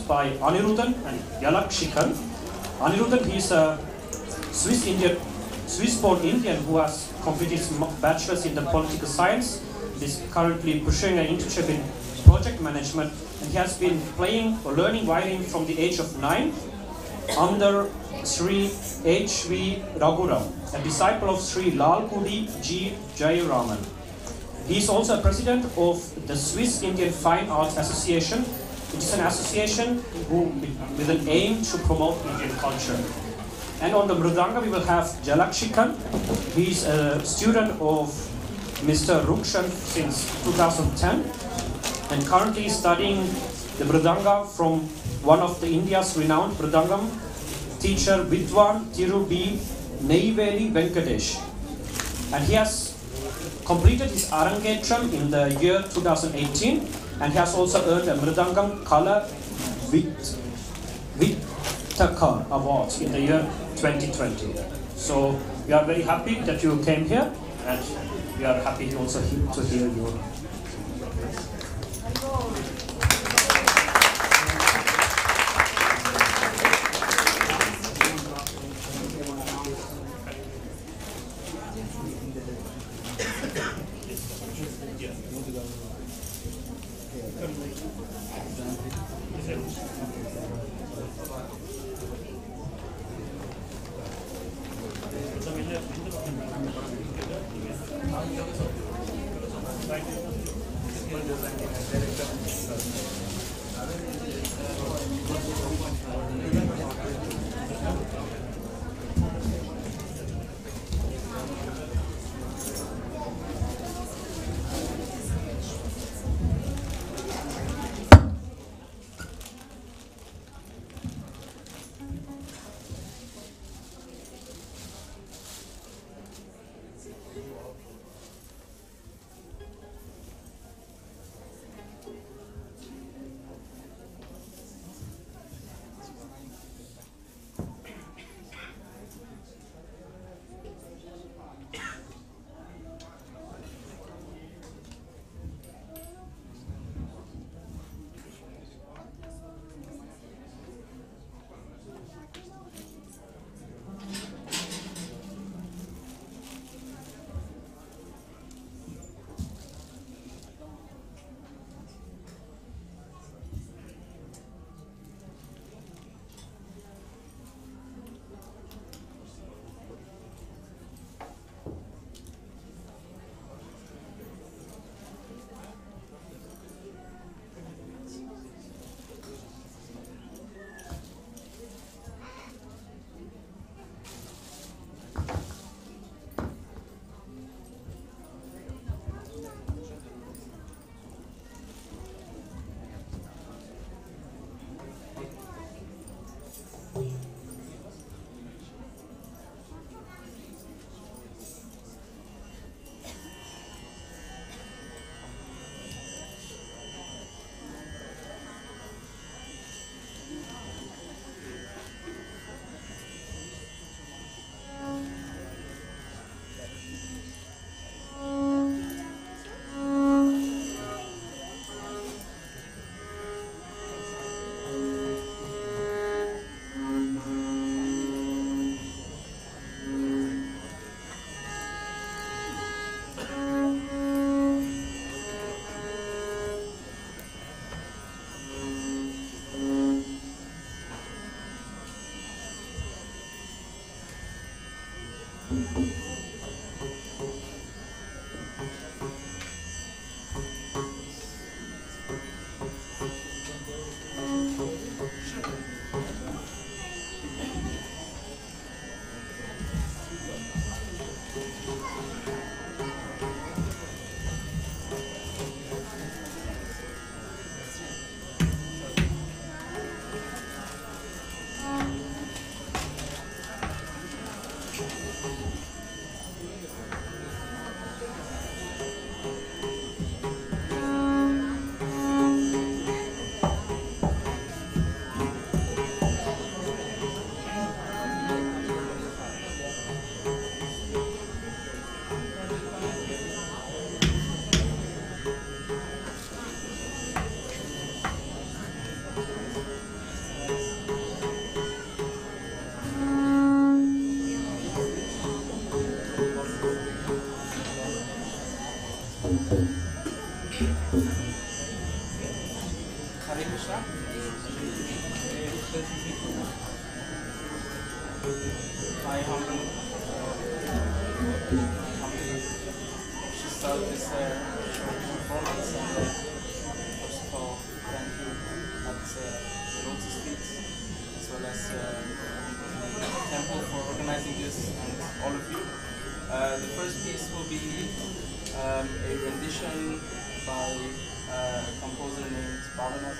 by Aniruddhan and Jalaksikan. Aniruddhan, he is a Swiss-born Indian who has completed his bachelor's in the political science. He is currently pursuing an internship in project management, and he has been playing or learning violin from the age of 9 under Sri H.V. Raghuram, a disciple of Sri Lalkudi G. Jayaraman. He is also a president of the Swiss Indian Fine Arts Association. It is an association with an aim to promote Indian culture. And on the Mridanga we will have Jalaksikan. He is a student of Mr. Rukshan since 2010 and currently studying the Mridanga from one of the India's renowned Mridangam teacher Vidwan Thiru B. Neyveli Venkatesh. And he has completed his Arangetram in the year 2018 and he has also earned a Mridangam Kala Vittakar Award in the year 2020. So we are very happy that you came here and we are happy also to hear you. I humbly should start this short performance, and first of all, thank you at the Lotus Feet as well as the Temple for organizing this, and all of you. The first piece will be a rendition by a composer named Bhavana,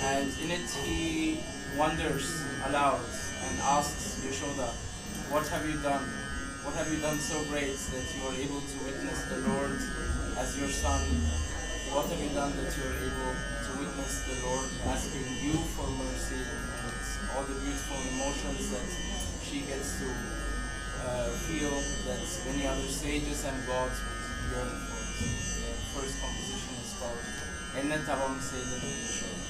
and in it he wonders aloud and asks Yashoda, what have you done? What have you done so great that you are able to witness the Lord as your son? What have you done that you are able to witness the Lord asking you for mercy, and all the beautiful emotions that she gets to feel that many other sages and gods would yearn for. The first composition is called Enne Tavam Seydin Yashoda.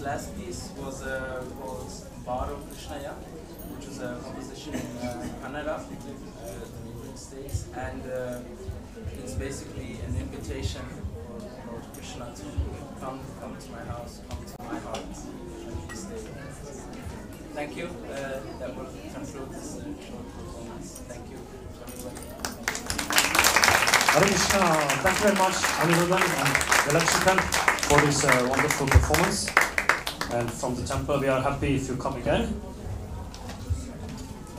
this last piece was called Baro Krishnaya, which was a composition in Kannada, the neighboring states, and it's basically an invitation for Lord Krishna to come to my house, come to my heart, and please stay. Thank you. That will conclude this short performance. Thank you to everybody. Hare Krishna, thank you very much, Aniruddhan and Jalaksikan, for this wonderful performance. And from the temple, we are happy if you come again.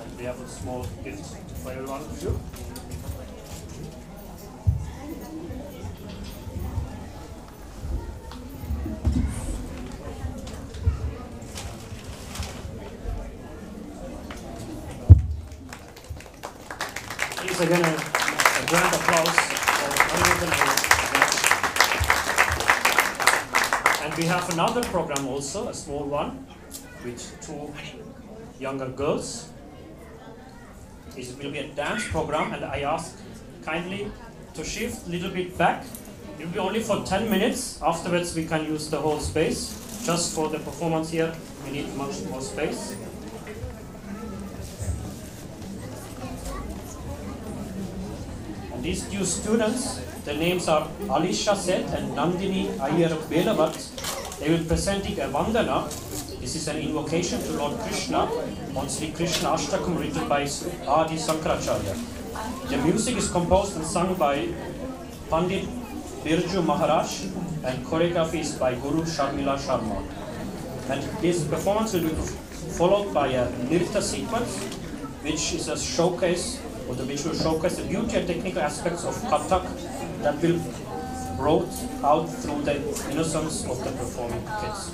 And we have a small gift for every one of you. Please again a grand applause for Aniruddhan. And we have another program also, a small one, with two younger girls. It will be a dance program, and I ask kindly to shift a little bit back. It will be only for 10 minutes. Afterwards we can use the whole space. Just for the performance here, we need much more space. And these two students, their names are Alisha Seth and Nandini Iyer Belavat. They will presenting a Vandana. This is an invocation to Lord Krishna on Sri Krishna Ashtakam written by Adi Sankaracharya. The music is composed and sung by Pandit Birju Maharaj and choreography is by Guru Sharmila Sharma. And this performance will be followed by a Nirta sequence, which is a showcase, or which will showcase the beauty and technical aspects of Katha that will brought out through the innocence of the performing kids.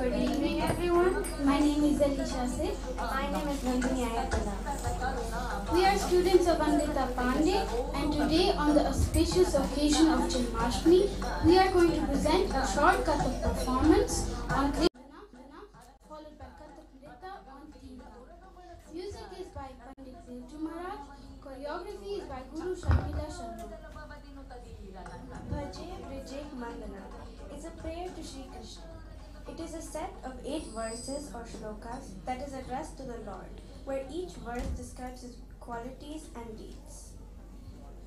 Good evening, everyone. My name is Alisha Seth. My name is Nandini Ayapala. We are students of Amrita Pandit, and today, on the auspicious occasion of Janmastami, we are going to present a short Katha performance on Krishna, followed by Katha on Tika. Music is by Pandit Birju Maharaj. Choreography is by Guru Sharmila Sharma. Ajay Mandana is a prayer to Sri Krishna. It is a set of 8 verses or shlokas that is addressed to the Lord, where each verse describes his qualities and deeds.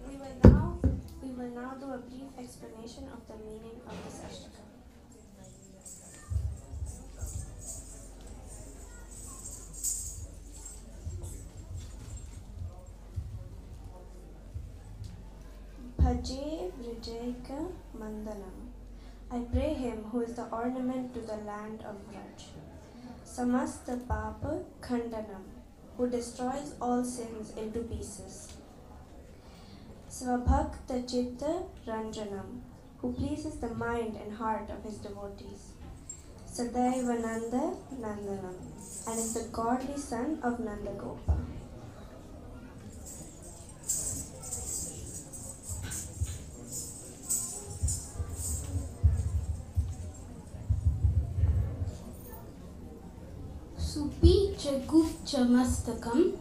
We will now do a brief explanation of the meaning of this ashtaka. Bhaje Vrijayaka Mandanam. I pray him who is the ornament to the land of Vraj. Samasta Papa Khandanam. who destroys all sins into pieces. Svabhakta Chitta Ranjanam, who pleases the mind and heart of his devotees. Sadaivananda Nandanam, and is the godly son of Nandagopa. Supi Janmastakam,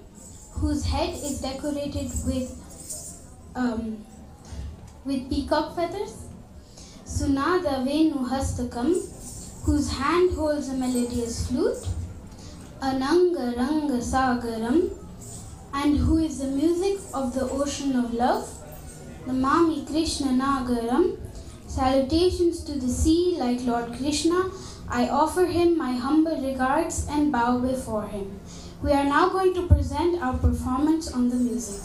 whose head is decorated with peacock feathers. Sunada Venu Hastakam, whose hand holds a melodious flute. Ananga Ranga Sagaram, and who is the music of the ocean of love. Namami Krishna Nagaram, salutations to the sea like Lord Krishna. I offer him my humble regards and bow before him. We are now going to present our performance on the music.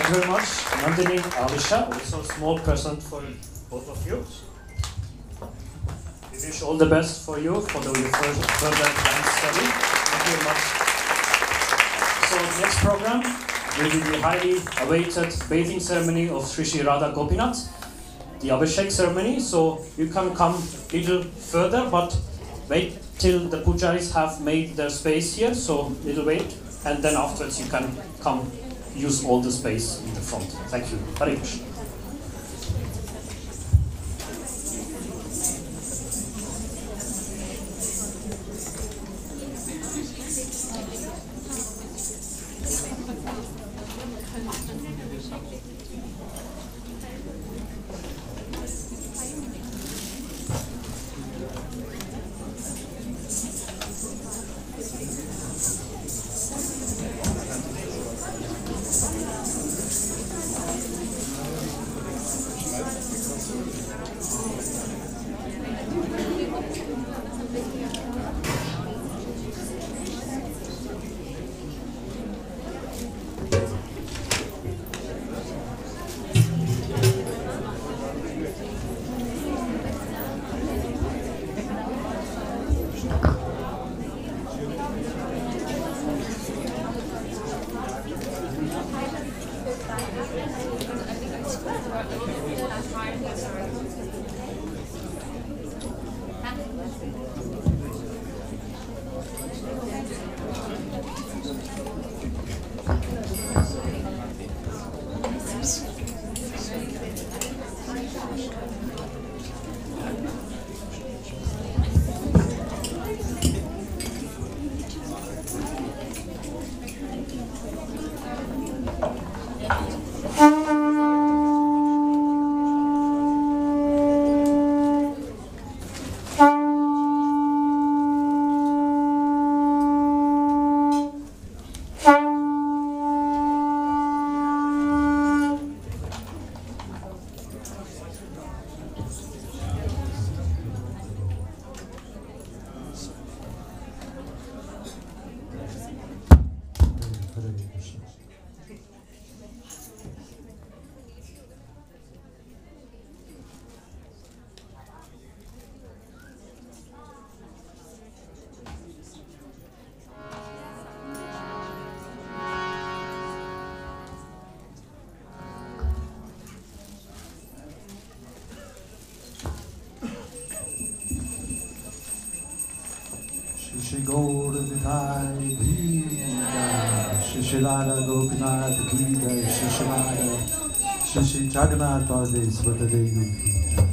you very much, Nandini, Alisha. Also a small present for both of you. We wish all the best for you for your further dance study. Thank you very much. So next program will be the highly awaited bathing ceremony of Sri Sri Radha Gopinath, the Abhishek ceremony. So you can come a little further, but wait till the pujaris have made their space here. So little wait, and then afterwards you can come use all the space in the front. Thank you. Hare Krishna. Shri Gaur Nitai Ki Jai, Shri Shri Radha Gopinath Ki Jai, Shri Shri Radha, Shri Shri Jagannath Baladev Subhadra Devi Ki Jai.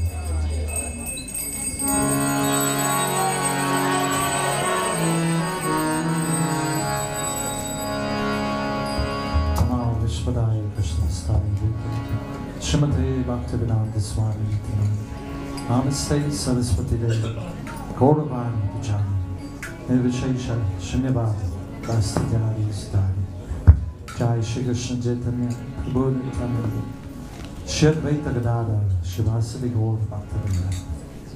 Namo Vishwadaya Krishna Stari Srimate Bhaktivedanta Swami Namaste Saraswati Devi Gauravani Vijay Nirvishesha Shunyabhava Basti Janari Sudhari Jai Shri Krishna Chaitanya Prabhu Nityananda Shri Advaita Gadadhar Shivasadi Gaur Bhaktivedanta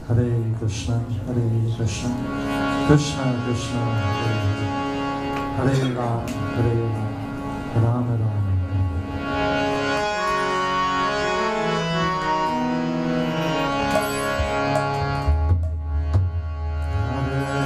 Hare Krishna Hare Krishna Krishna Krishna Hare Hare Hare Rama Rama Rama Hare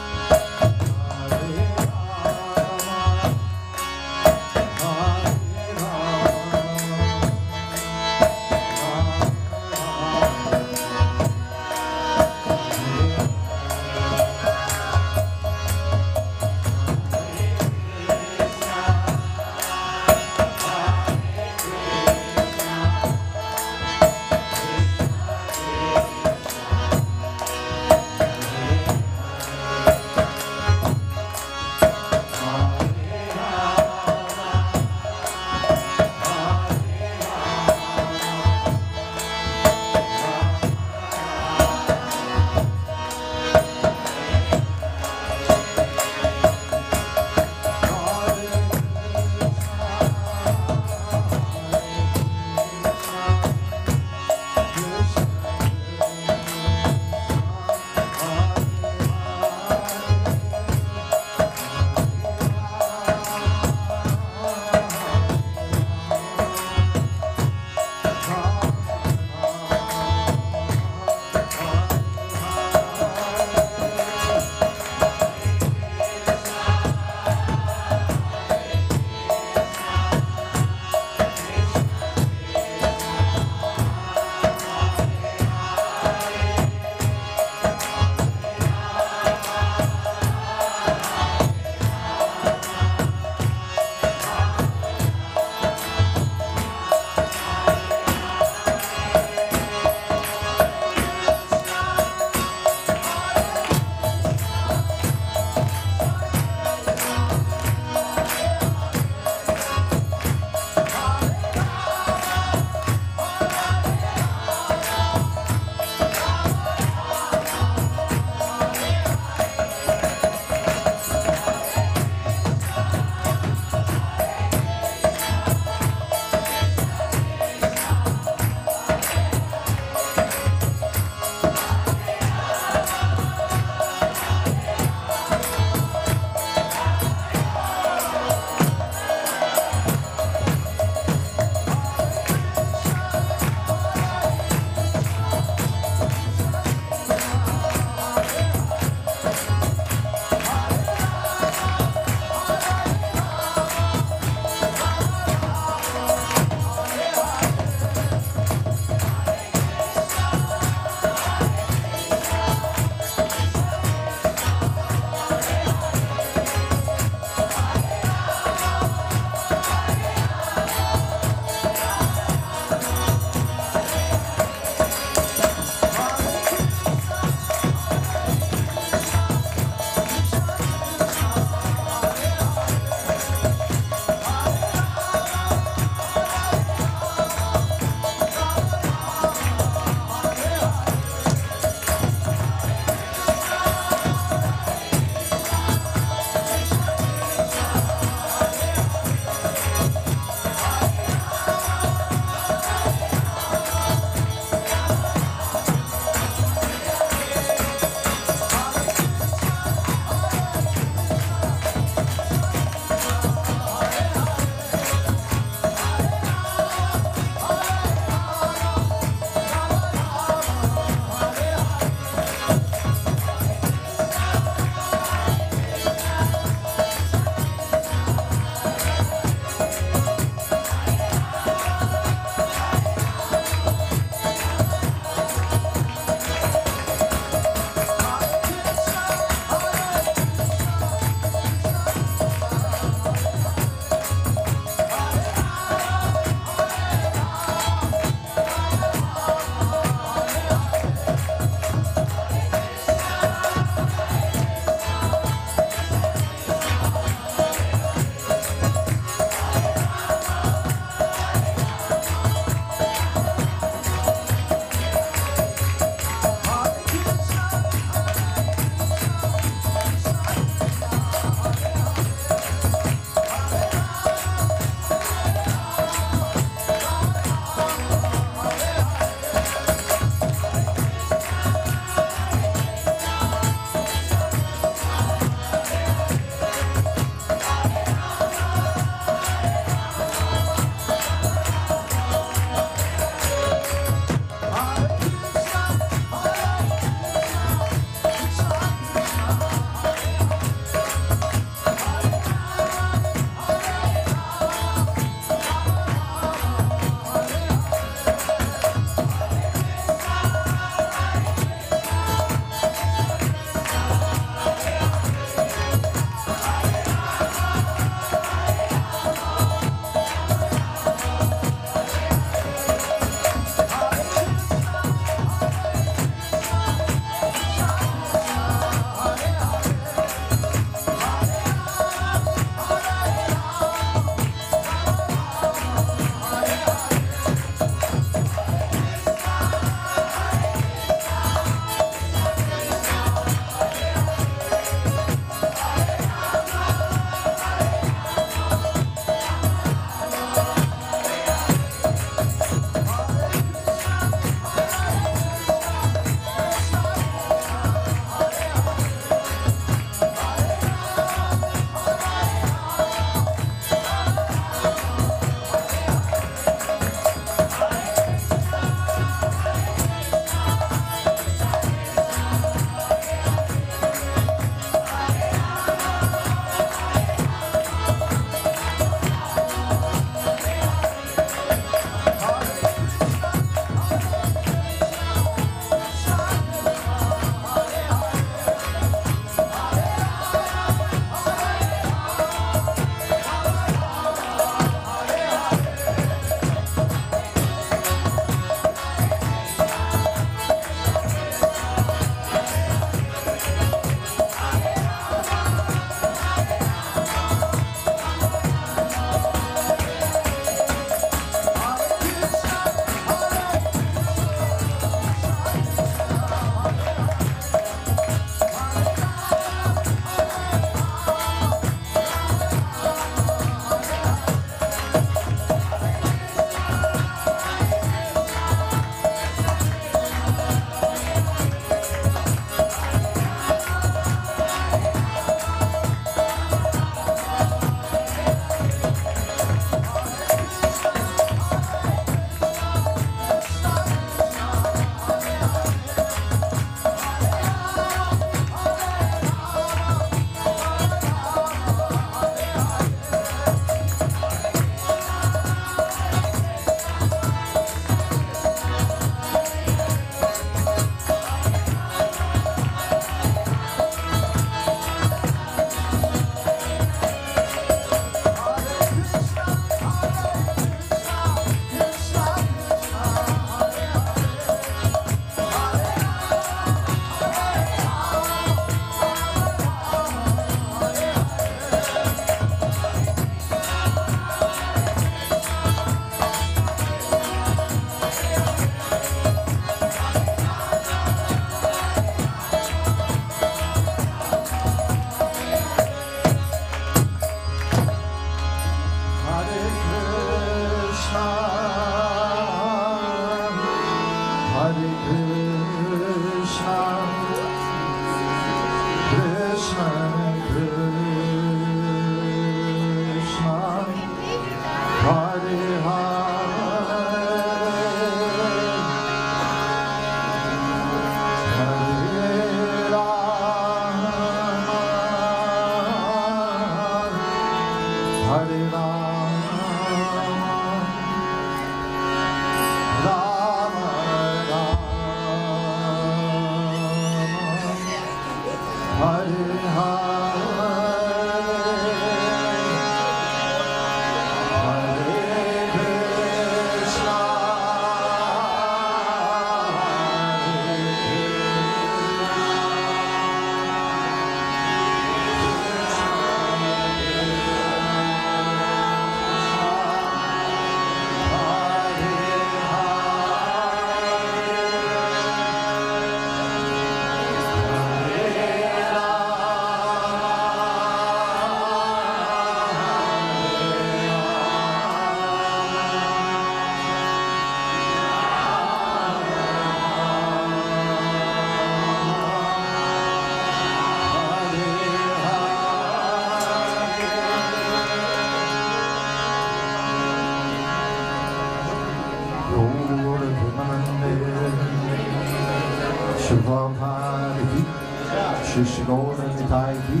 Shri Gopinath,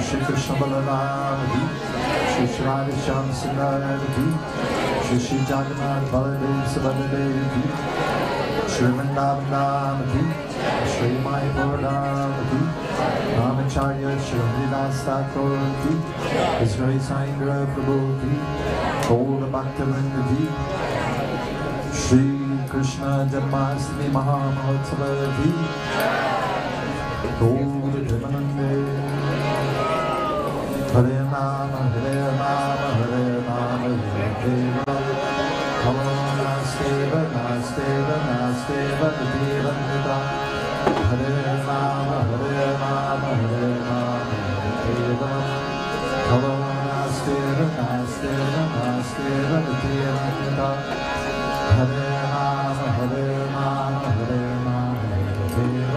Shri Krishna Janmastami, Shri Radha Shyam Sundar, Shri Jagannath Baladev Subhadra, Shri Vrindavan, Shri Maha-Arati, Namacharya Shri Dasa, His Grace Indra Prabhu, Gold Bhaktivinoda, Shri Krishna Janmastami Maha-Prasadam, Gold Diamond, Hare Nama, Hare Nama, Hare Nama, Hare Nama, Nasteva, Nasteva, Nasteva, Devandita, Hare Nama, Hare Nama, Hare Nama, Hare Nama, Nasteva, Nasteva, Nasteva, Devandita, Hare Nama, Hare Nama, Hare Nama, Hare Nama.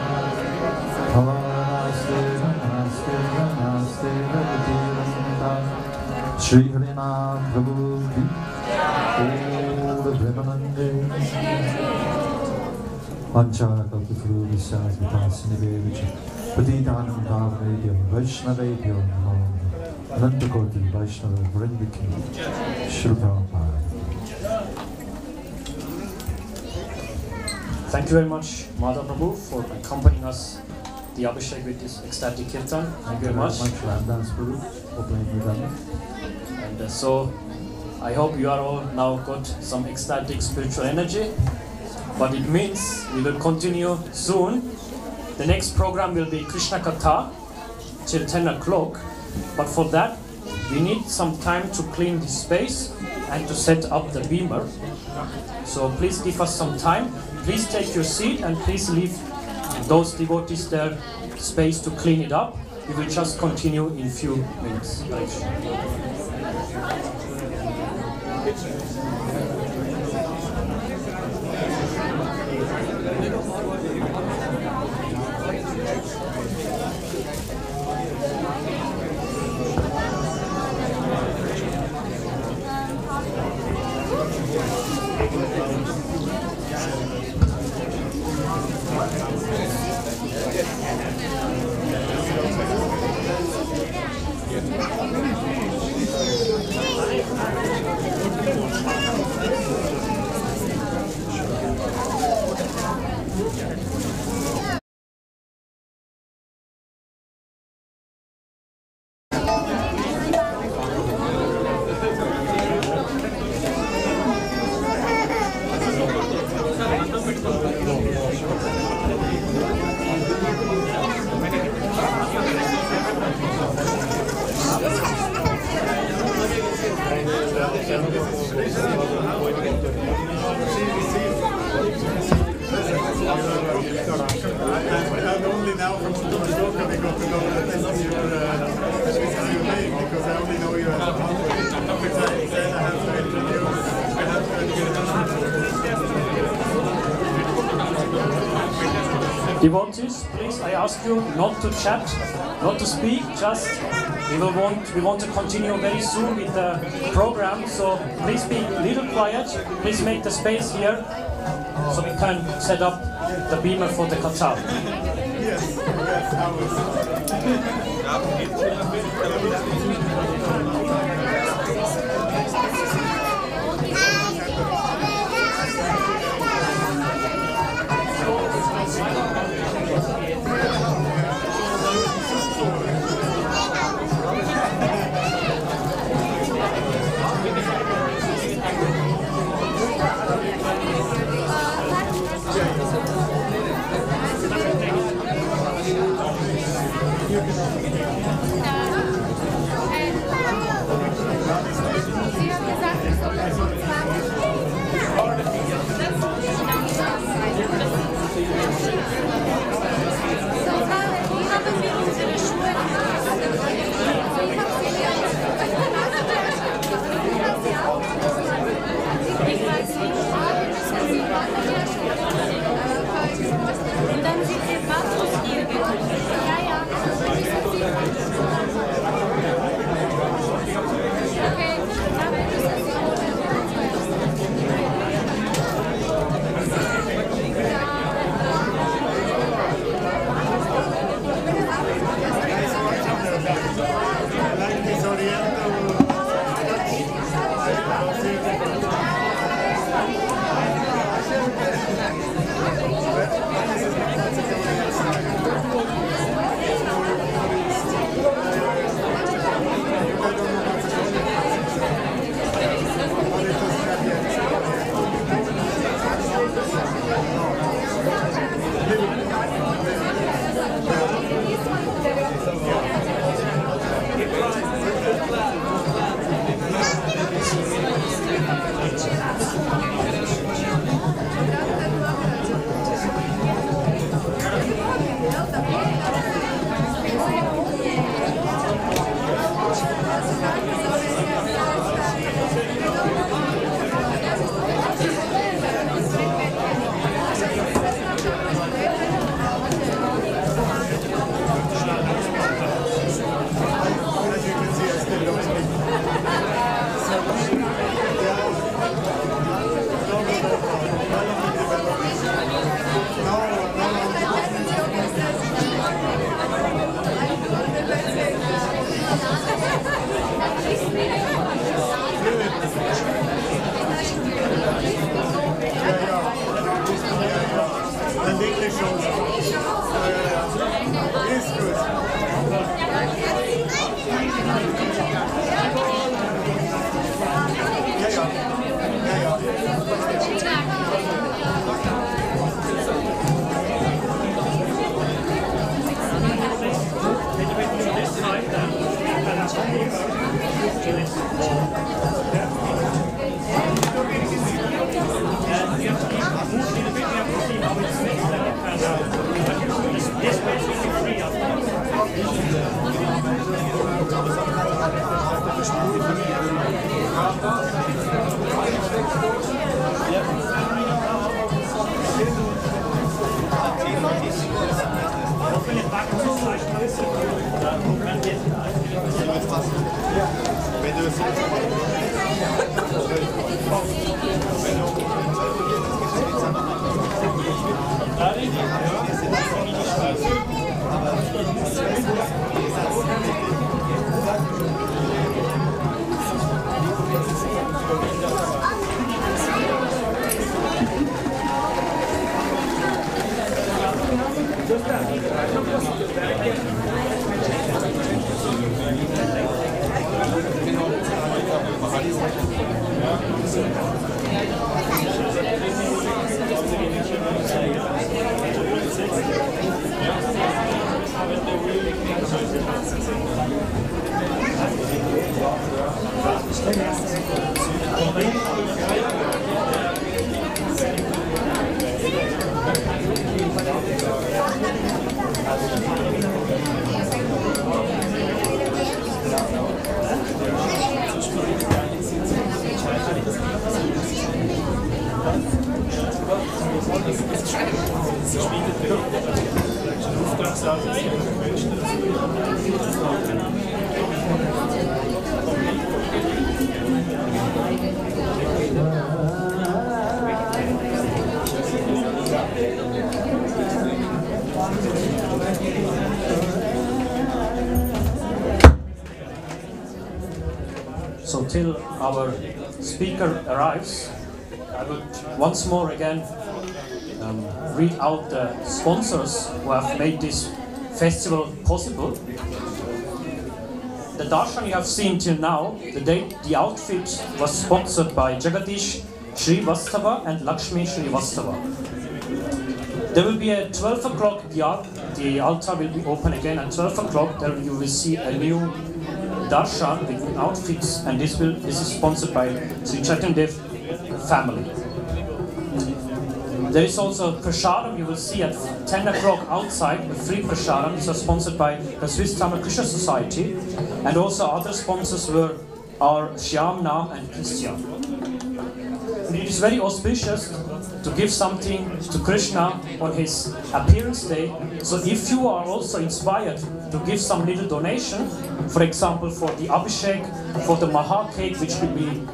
Shri Harina Prabhu Ki Oda Premanande Pancha Kalpatru Visyas Vitasini Vevicha Patitanam Bhavnedhyam Vaishnavebhyam Namo Anantakoti Vaishnava Vrindiki Shri Prabhupada. Thank you very much, Madhava Prabhu, for accompanying us the Abhishek with this ecstatic Kirtan. Thank you very much. And so, I hope you are all now got some ecstatic spiritual energy. But it means we will continue soon. The next program will be Krishna Katha till 10 o'clock. But for that, we need some time to clean this space and to set up the beamer. So please give us some time. Please take your seat and please leave those devotees their space to clean it up. We will just continue in few minutes. Devotees, please, I ask you not to chat, not to speak, just we want to continue very soon with the program, so please be a little quiet, please make the space here so we can set up the beamer for the Katha. Yes, So till our speaker arrives, I would once more again read out the sponsors who have made this festival possible. The darshan you have seen till now, the outfit was sponsored by Jagadish Srivastava and Lakshmi Srivastava. There will be a 12 o'clock the altar will be open again at 12 o'clock. There you will see a new darshan with new outfits, and this is sponsored by Sri Caitanyadev family. There is also prasadam you will see at 10 o'clock outside, a free prasadam. This was sponsored by the Swiss Tamil Krishna Society, and also other sponsors are Shyam, Nam and Christian. It is very auspicious to give something to Krishna on his appearance day. So if you are also inspired to give some little donation, for example for the Abhisheka, for the Maha cake which will be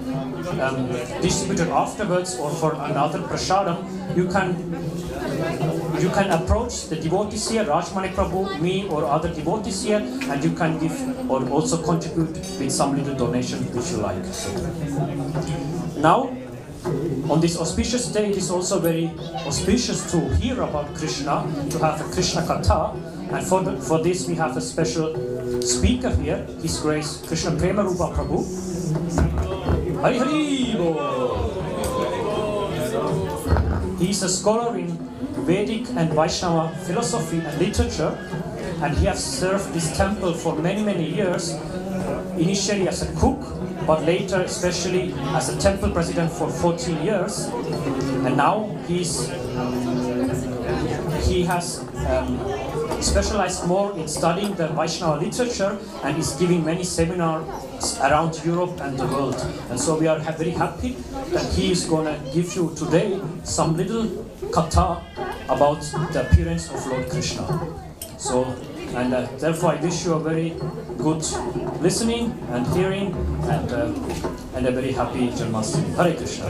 distributed afterwards, or for another prasadam, you can approach the devotees here, Rajmani Prabhu, me or other devotees here, and you can give or also contribute with some little donation which you like. Now, on this auspicious day, it is also very auspicious to hear about Krishna, to have a Krishna Katha, and for this we have a special speaker here, His Grace Krishna Premarupa Prabhu. Hari Hari Bol. He is a scholar in Vedic and Vaishnava philosophy and literature, and he has served this temple for many years, initially as a cook, but later especially as a temple president for 14 years, and now he has specialized more in studying the Vaishnava literature and is giving many seminars around Europe and the world. And so we are very happy that he is going to give you today some little katha about the appearance of Lord Krishna. So, and therefore I wish you a very good listening and hearing, and a very happy Janmastami. Hare Krishna.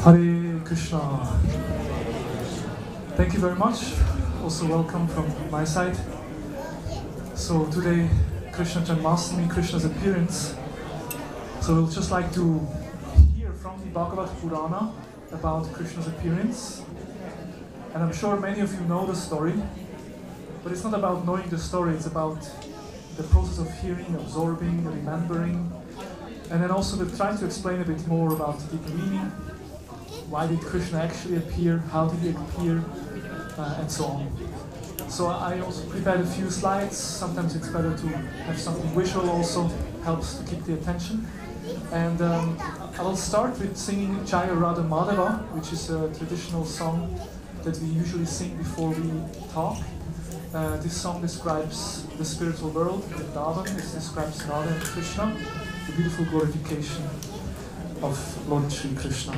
Hare Krishna. Thank you very much. Also welcome from my side. So today, Krishna Janmastami, Krishna's appearance. So we'll just like to hear from the Bhagavad Purana about Krishna's appearance. And I'm sure many of you know the story, but it's not about knowing the story, it's about the process of hearing, absorbing, remembering, and then also to try to explain a bit more about the deeper meaning. Why did Krishna actually appear? How did he appear? And so on. So I also prepared a few slides. Sometimes it's better to have something visual also, helps to keep the attention. And I will start with singing Jaya Radha Madhava, which is a traditional song that we usually sing before we talk. This song describes the spiritual world, Vrindavan. This describes Radha and Krishna, the beautiful glorification of Lord Sri Krishna.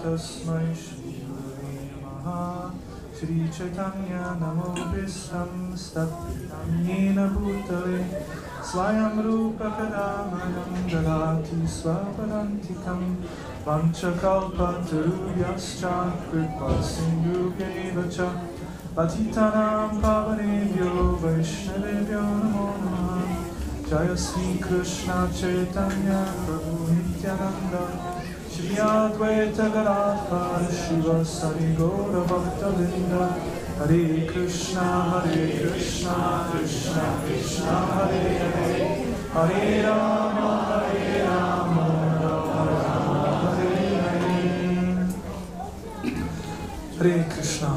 Tasmai Shri Maha Shri Chaitanya Namo Vistam Stapitam Yena Bhutale Swayamrupa Kadamayam Dalati Swapadantikam Vanchakalpa Tarubhyascha Kripa Sindhubhyevacha Patitanam Pavanebhyo Vaishnavebhyo Namo Namaha Jaya Sri Krishna Chaitanya Prabhu Nityananda Shri Advaita Gadadhar Shiva Sari Gaura Bhakta Vrinda Hare Krishna Krishna Krishna Hare Hare Hare Rama Rama Rama Hare Hare Hare Krishna.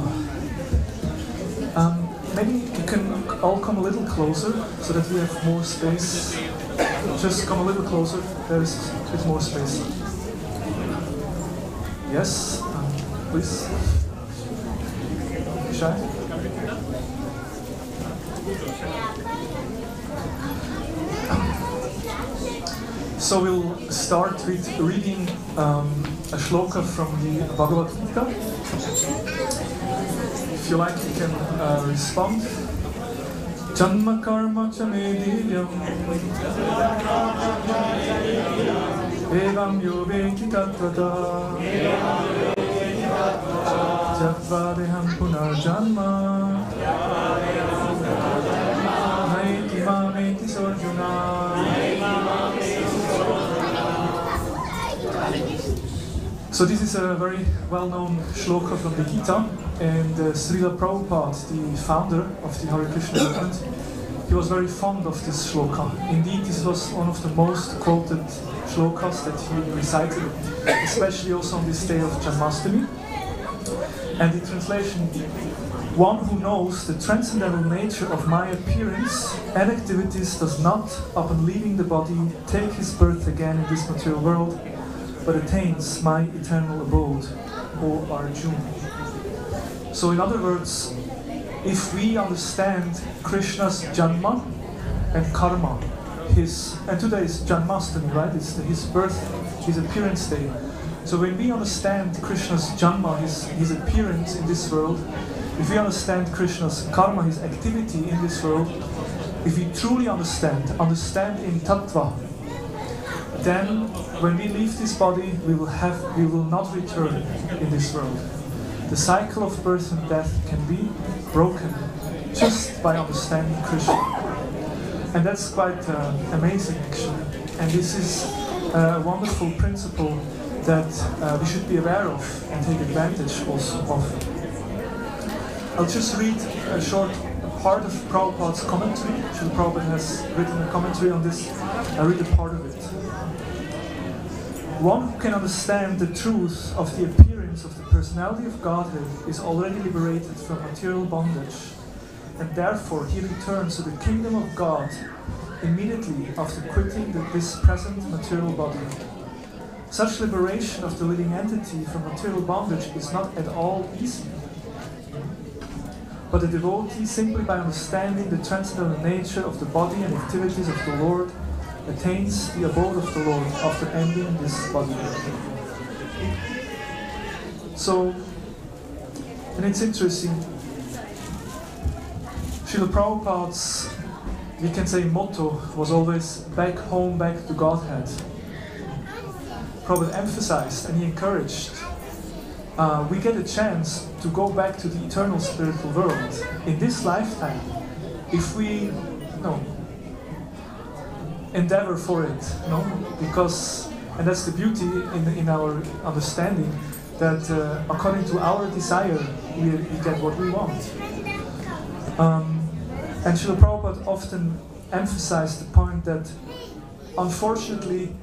Maybe you can all come a little closer so that we have more space. Just come a little closer, there's a bit more space. Yes, please. Shy. So we'll start with reading a shloka from the Bhagavad Gita. If you like, you can respond. Janma karma cha me divyam evam yo veti tatvata jatva deham punar janma naiti mameti sarjuna. So this is a very well-known shloka from the Gita, and Srila Prabhupada, the founder of the Hare Krishna movement, he was very fond of this shloka. Indeed, this was one of the most quoted shlokas that he recited, especially also on this day of Janmastami. And the translation, one who knows the transcendental nature of my appearance and activities does not, upon leaving the body, take his birth again in this material world, but attains my eternal abode, O Arjuna. So in other words, if we understand Krishna's Janma and Karma, and today is Janmastami, right? It's his birth, his appearance day. So when we understand Krishna's Janma, his appearance in this world, if we understand Krishna's Karma, his activity in this world, if we truly understand in Tattva, then when we leave this body, we will not return in this world. The cycle of birth and death can be broken just by understanding Krishna. And that's quite amazing, actually. And this is a wonderful principle that we should be aware of and take advantage also of. I'll just read a short part of Prabhupada's commentary. Srila Prabhupada has written a commentary on this. I'll read a part of it. One who can understand the truth of the appearance of the personality of Godhead is already liberated from material bondage, and therefore he returns to the kingdom of God immediately after quitting this present material body. Such liberation of the living entity from material bondage is not at all easy. But the devotee, simply by understanding the transcendental nature of the body and activities of the Lord, attains the abode of the Lord after ending this body. So, and it's interesting, Srila Prabhupada's, we can say, motto was always back home, back to Godhead. Prabhupada emphasized and he encouraged, we get a chance to go back to the eternal spiritual world in this lifetime if we endeavor for it, because, and that's the beauty in our understanding, that according to our desire we get what we want. And Srila Prabhupada often emphasized the point that unfortunately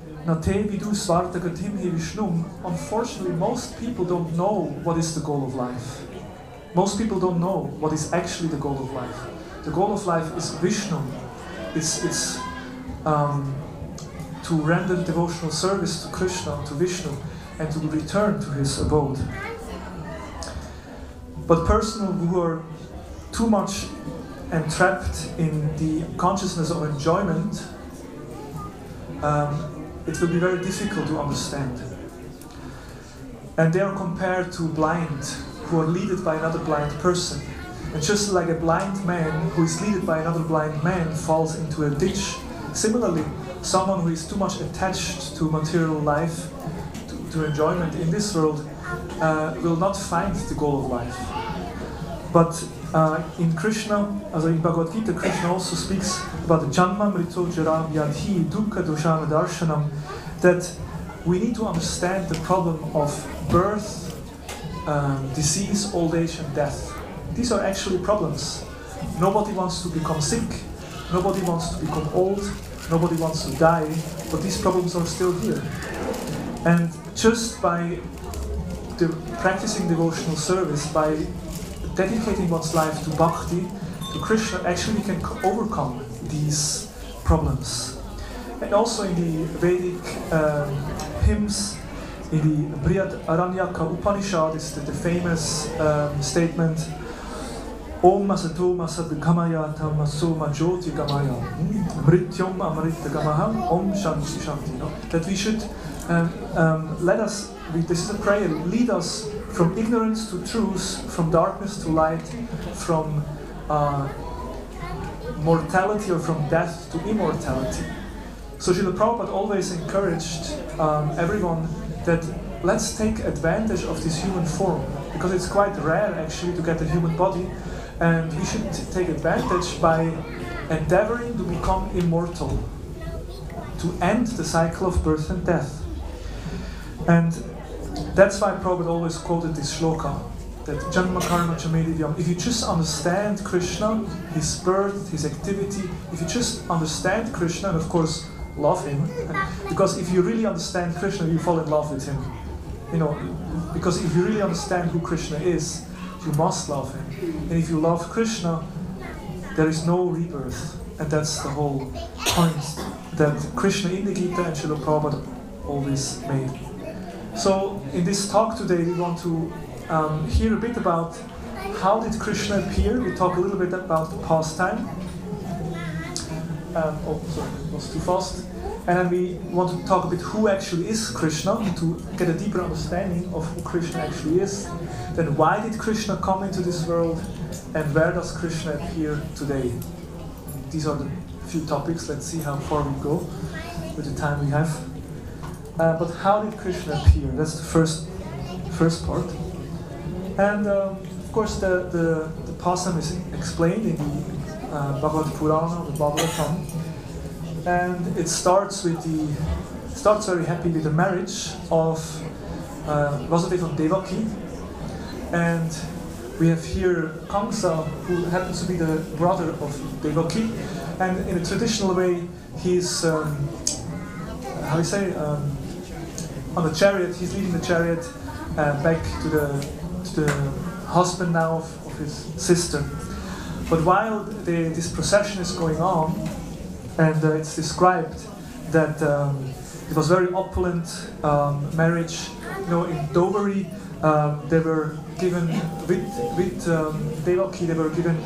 unfortunately, most people don't know what is the goal of life. Most people don't know what is actually the goal of life. The goal of life is Vishnu. It's to render devotional service to Krishna, to Vishnu, and to return to his abode. But persons who are too much entrapped in the consciousness of enjoyment, it will be very difficult to understand. And they are compared to blind, who are led by another blind person. And just like a blind man who is led by another blind man falls into a ditch, similarly, someone who is too much attached to material life, to enjoyment in this world, will not find the goal of life. But in Krishna, as in Bhagavad Gita, Krishna also speaks about the Janma Mrito Jara Vyadhi Dukkha Doshana Darshanam, that we need to understand the problem of birth, disease, old age and death. These are actually problems. Nobody wants to become sick, nobody wants to become old, nobody wants to die, but these problems are still here. And just by practicing devotional service, by dedicating one's life to bhakti, to Krishna, actually we can overcome these problems. And also in the Vedic hymns, in the Brihad Aranyaka Upanishad is the famous statement, Om Masato Masadgamaya Tamaso Majoti Gamaya Mrityom Amrita Gamaham Om Shanti Shanti. That we should let us, this is a prayer, lead us from ignorance to truth, from darkness to light, from mortality or from death to immortality. So Srila Prabhupada always encouraged everyone that let's take advantage of this human form, because it's quite rare actually to get a human body, and we should take advantage by endeavoring to become immortal, to end the cycle of birth and death. And that's why Prabhupada always quoted this shloka, that Janma Karma Chamedivyam. If you just understand Krishna, his birth, his activity, if you just understand Krishna, and of course love him, because if you really understand Krishna, you fall in love with him. Because if you really understand who Krishna is, you must love him. And if you love Krishna, there is no rebirth. And that's the whole point that Krishna in the Gita and Srila Prabhupada always made. So in this talk today, we want to hear a bit about how did Krishna appear. We talk a little bit about the pastime. It was too fast. And then we want to talk a bit who actually is Krishna, to get a deeper understanding of who Krishna actually is. Then why did Krishna come into this world, and where does Krishna appear today? These are the few topics. Let's see how far we go with the time we have. But how did Krishna appear? That's the first part. And of course the pastime is explained in the Bhagavad Purana, the Bhagavatam. And it starts very happy with the marriage of Vasudeva and Devaki. And we have here Kamsa, who happens to be the brother of Devaki. And in a traditional way, he's, on the chariot, he's leading the chariot back to the husband now of his sister. But while this procession is going on, and it's described that it was very opulent marriage. You know, in dowry, they were given with Devaki. They were given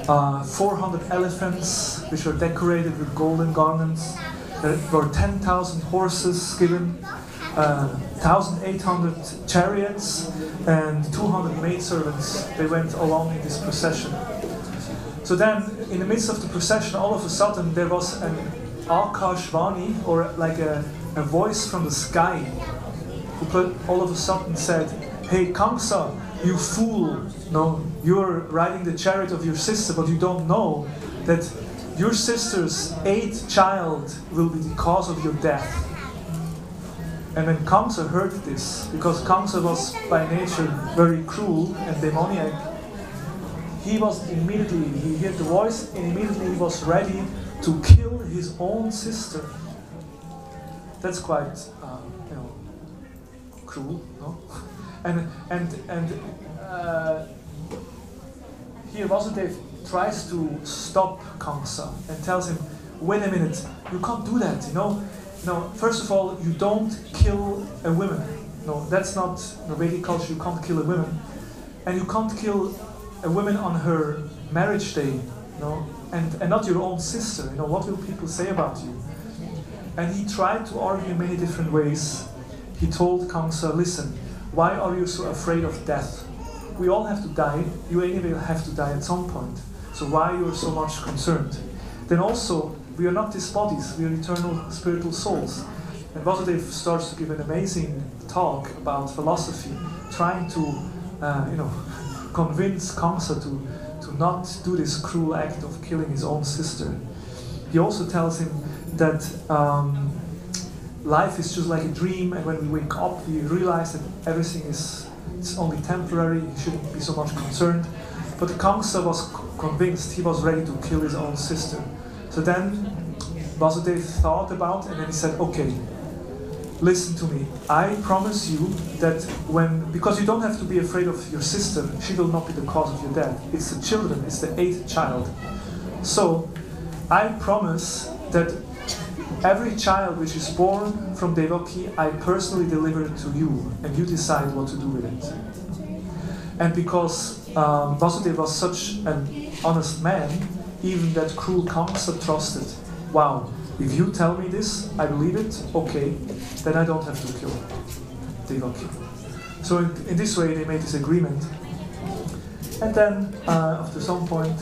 400 elephants, which were decorated with golden garments. There were 10,000 horses given, 1,800 chariots, and 200 maidservants. They went along in this procession. So then, in the midst of the procession, all of a sudden there was an Akashvani, or like a voice from the sky, who all of a sudden said, "Hey Kamsa, you fool! No, you're riding the chariot of your sister, but you don't know that your sister's 8th child will be the cause of your death." And when Kamsa heard this, because Kamsa was by nature very cruel and demoniac, he heard the voice, and immediately he was ready to kill his own sister. That's quite, cruel, no? And here Vasudeva tries to stop Kamsa and tells him, "Wait a minute, you can't do that. First of all, you don't kill a woman. No, that's not in Vedic culture. You can't kill a woman, and you can't kill a woman on her marriage day. And not your own sister. What will people say about you?" And he tried to argue in many different ways. He told Kamsa, "Listen, why are you so afraid of death? We all have to die. You anyway have to die at some point. So why you are so much concerned? Then also, we are not these bodies. We are eternal spiritual souls." And Vasudeva starts to give an amazing talk about philosophy, trying to, convince Kamsa to not do this cruel act of killing his own sister. He also tells him that life is just like a dream, and when we wake up, we realize that everything it's only temporary. He shouldn't be so much concerned. But Kamsa was convinced. He was ready to kill his own sister. So then Vasudeva thought about, and then he said, "Okay, listen to me. I promise you that because you don't have to be afraid of your sister, she will not be the cause of your death. It's the children, it's the 8th child. So I promise that every child which is born from Devaki, I personally deliver it to you, and you decide what to do with it." And because Vasudeva was such an honest man, even that cruel Kamsa trusted. "Wow, if you tell me this, I believe it, okay, then I don't have to kill Devaki." So in this way they made this agreement. And then after some point,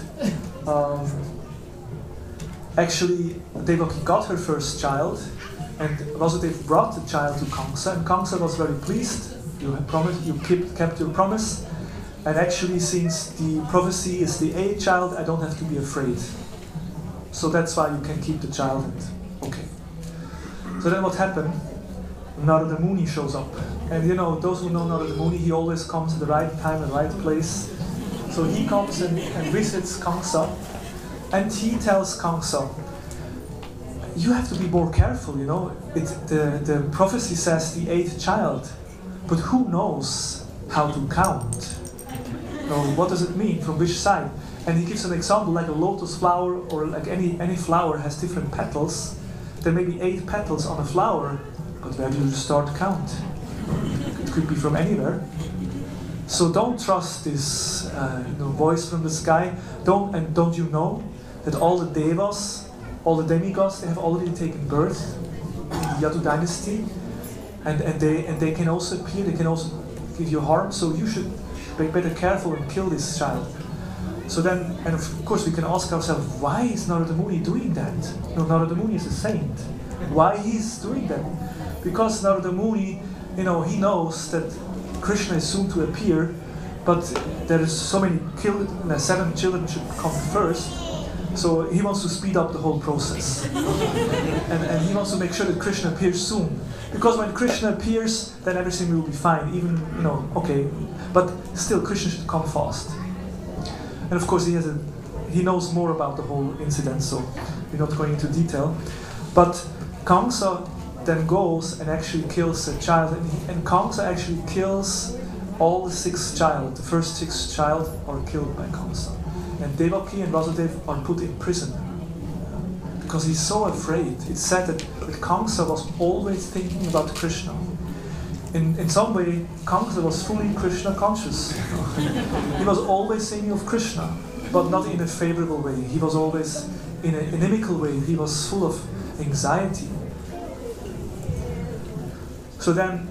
actually Devaki got her first child, and Vasudeva brought the child to Kamsa, and Kamsa was very pleased. "You have promised, you kept your promise, and actually since the prophecy is the 8th child, I don't have to be afraid. So that's why you can keep the child." Okay. So then what happened? Narada Muni shows up. And those who know Narada Muni, he always comes at the right time and right place. So he comes and visits Kamsa, and he tells Kamsa, "You have to be more careful, the prophecy says the 8th child, but who knows how to count? What does it mean? From which side?" And he gives an example, like a lotus flower, or like any flower has different petals. There may be 8 petals on a flower, but where do you start to count? It could be from anywhere. So don't trust this voice from the sky. Don't you know that all the devas, all the demigods, they have already taken birth in the Yadu dynasty, and they can also appear. They can also give you harm. So you should be better careful and kill this child." So then, and of course we can ask ourselves, why is Narada Muni doing that? Narada Muni is a saint. Why he's doing that? Because Narada Muni, he knows that Krishna is soon to appear, but there is so many 7 children should come first. So he wants to speed up the whole process. and he wants to make sure that Krishna appears soon. Because when Krishna appears, then everything will be fine. Even, okay. But still, Krishna should come fast. And of course, he knows more about the whole incident, so we're not going into detail. But Kamsa then goes and actually kills a child, and Kamsa actually kills all the 6 child. The first 6 child are killed by Kamsa. And Devaki and Vasudeva are put in prison. because he's so afraid. It's said that Kamsa was always thinking about Krishna. In some way, Kamsa was fully Krishna conscious. He was always thinking of Krishna, but not in a favorable way. He was always in an inimical way. He was full of anxiety. So then,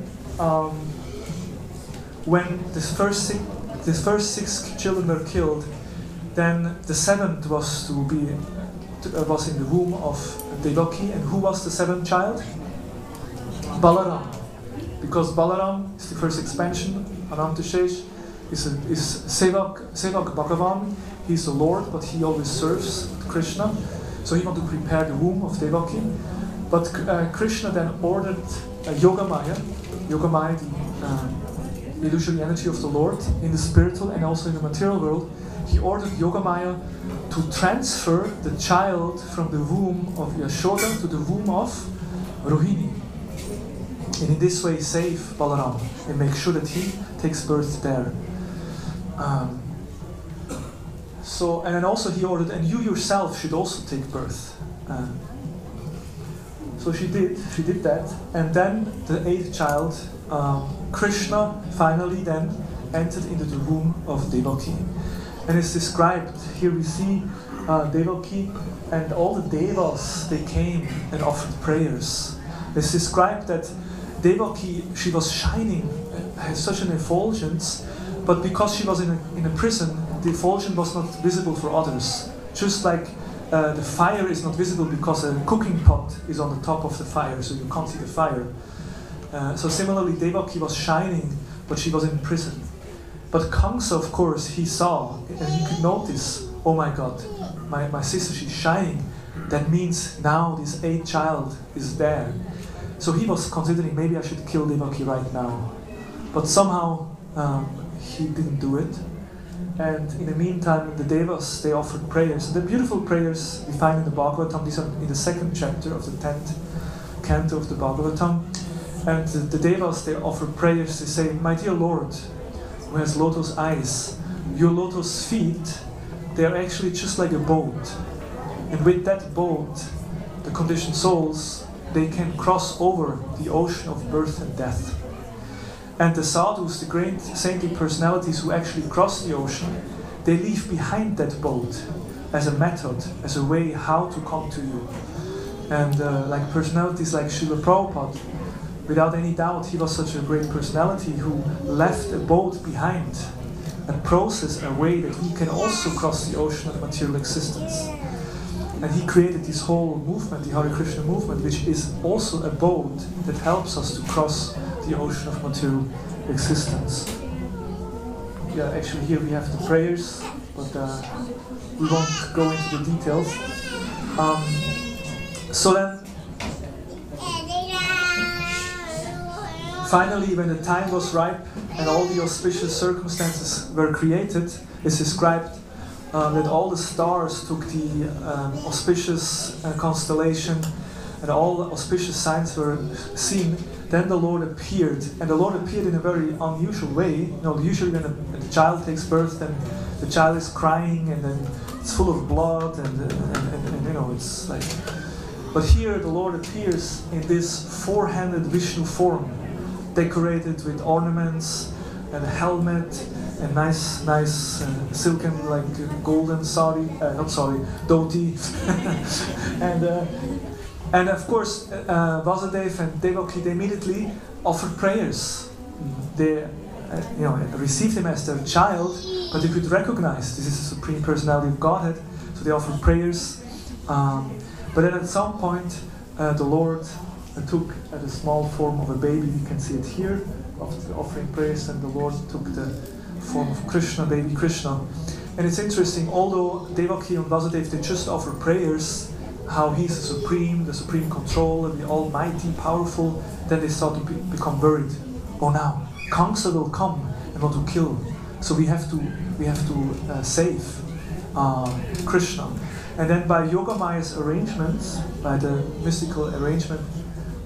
when this first 6 children were killed, then the 7th was was in the womb of Devaki. And who was the 7th child? Balaram. Because Balaram is the first expansion. Anantashesh is Sevak Bhagavan. He's the Lord, but he always serves Krishna. So he wanted to prepare the womb of Devaki. But Krishna then ordered Yogamaya, the illusory energy of the Lord in the spiritual and also in the material world. He ordered Yogamaya to transfer the child from the womb of Yashoda to the womb of Rohini. And in this way save Balaram and make sure that he takes birth there. And then also he ordered, and you yourself should also take birth. So she did that. And then the 8th child, Krishna, finally then entered into the womb of Devaki. And it's described, here we see Devaki and all the devas, they came and offered prayers. It's described that Devaki, she was shining, had such an effulgence, but because she was in a prison, the effulgence was not visible for others. Just like the fire is not visible because a cooking pot is on the top of the fire, so you can't see the fire. So similarly, Devaki was shining, but she was in prison. But Kamsa, of course, he saw, and he could notice, oh my God, my sister, she's shining. That means now this 8th child is there. So he was considering, maybe I should kill Devaki right now. But somehow he didn't do it. And in the meantime, the Devas, they offered prayers. The beautiful prayers we find in the Bhagavatam. These are in the 2nd chapter of the 10th canto of the Bhagavatam. And the Devas, they offer prayers. They say, my dear Lord, who has lotus eyes, your lotus feet, they are actually just like a boat. And with that boat, the conditioned souls, they can cross over the ocean of birth and death. And the sadhus, the great saintly personalities who actually cross the ocean, they leave behind that boat as a method, as a way how to come to you. And like personalities like Srila Prabhupada, without any doubt, he was such a great personality who left a boat behind, a process, a way that we can also cross the ocean of material existence. And he created this whole movement, the Hare Krishna movement, which is also a boat that helps us to cross the ocean of material existence. Yeah, actually here we have the prayers, but we won't go into the details. So then, finally, when the time was ripe and all the auspicious circumstances were created, it's described that all the stars took the auspicious constellation and all the auspicious signs were seen. Then the Lord appeared, and the Lord appeared in a very unusual way. You know, usually when a child takes birth, then the child is crying and then it's full of blood and you know, it's like... But here the Lord appears in this four-handed Vishnu form, decorated with ornaments and a helmet and nice silken, like golden dhoti. And of course, Vasudeva and Devaki, they immediately offered prayers. They received him as their child, but they could recognize this is the Supreme Personality of Godhead, so they offered prayers. But then at some point, the Lord took the small form of a baby. You can see it here, offering prayers, and the Lord took the form of Krishna, baby Krishna. And it's interesting, although Devaki and Vasudeva, they just offer prayers, how he's the supreme controller, the almighty, powerful, then they start to become worried. Oh, now Kamsa will come and want to kill, so we have to save Krishna. And then by Yogamaya's arrangements, by the mystical arrangement,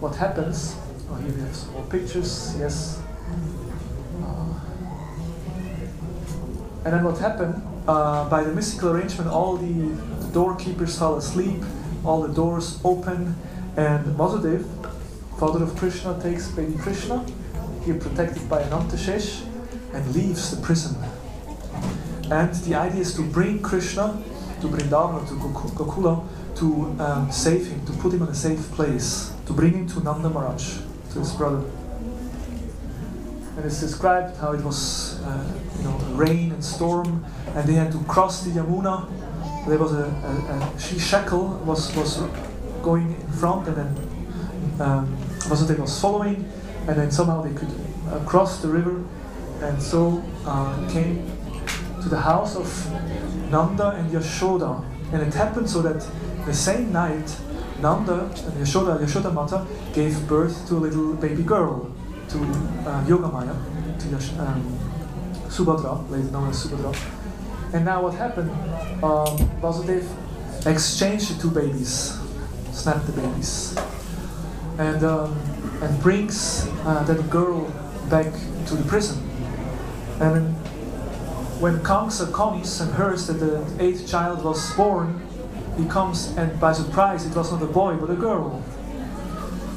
what happens? Oh, here we have some more pictures. Yes. And then what happened? By the mystical arrangement, all the doorkeepers fell asleep. all the doors open, and Vasudeva, father of Krishna, takes baby Krishna, here protected by Anantashesh, and leaves the prison. And the idea is to bring Krishna to Vrindavan, to Gokula, to save him, to put him in a safe place, to bring him to Nanda Maharaj, to his brother. And it's described how it was, rain and storm, and they had to cross the Yamuna. There was a she-shackle was going in front, and then Vasudeva was following, and then somehow they could cross the river, and so came to the house of Nanda and Yashoda. And it happened so that the same night, Nanda and Yashoda Mata, gave birth to a little baby girl, to Yogamaya, to Subhadra, later known as Subhadra. And now what happened? Vasudeva exchanged the two babies, snapped the babies, and brings that girl back to the prison. And when Kamsa comes and hears that the 8th child was born, he comes, and by surprise it was not a boy but a girl.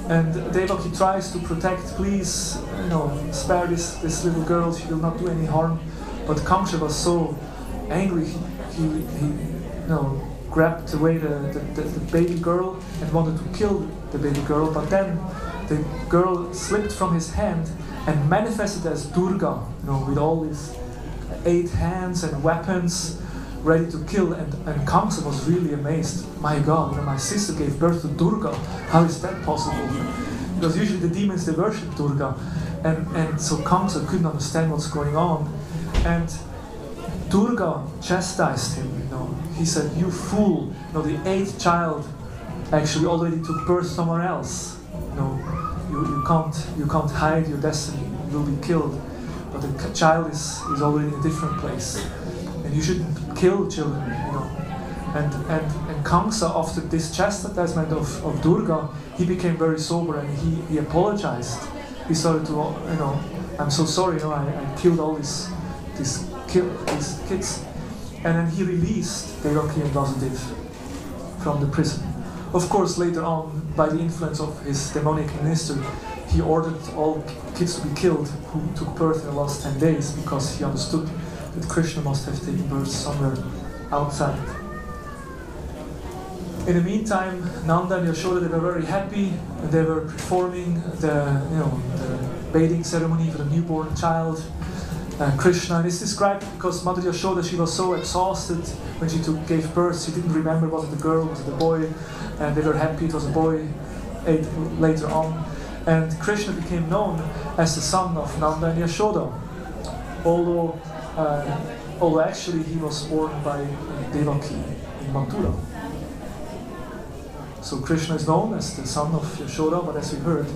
And Devaki tries to protect, please, spare this little girl, she will not do any harm. But Kamsa was so angry, he grabbed away the baby girl and wanted to kill the baby girl, but then the girl slipped from his hand and manifested as Durga, with all these 8 hands and weapons ready to kill, and Kamsa was really amazed. My God, my sister gave birth to Durga. How is that possible? Because usually the demons, they worship Durga. And so Kamsa couldn't understand what's going on. And Durga chastised him, He said, you fool, the 8th child actually already took birth somewhere else. You can't hide your destiny, you will be killed. But the child is already in a different place. And you shouldn't kill children, And Kamsa, after this chastisement of Durga, he became very sober, and he apologized. He started to, I'm so sorry, I killed all these kids. And then he released Devaki and Vasudeva from the prison. Of course, later on, by the influence of his demonic minister, he ordered all kids to be killed who took birth in the last 10 days, because he understood that Krishna must have taken birth somewhere outside. In the meantime, Nanda and Yashoda, they were very happy, and they were performing the bathing ceremony for the newborn child, Krishna. And it's described because Mother Yashoda, she was so exhausted when she gave birth, she didn't remember was it a girl, was it a boy, and they were happy it was a boy later on. And Krishna became known as the son of Nanda and Yashoda, although actually he was born by Devaki in Mathura. So Krishna is known as the son of Yashoda, but as we heard,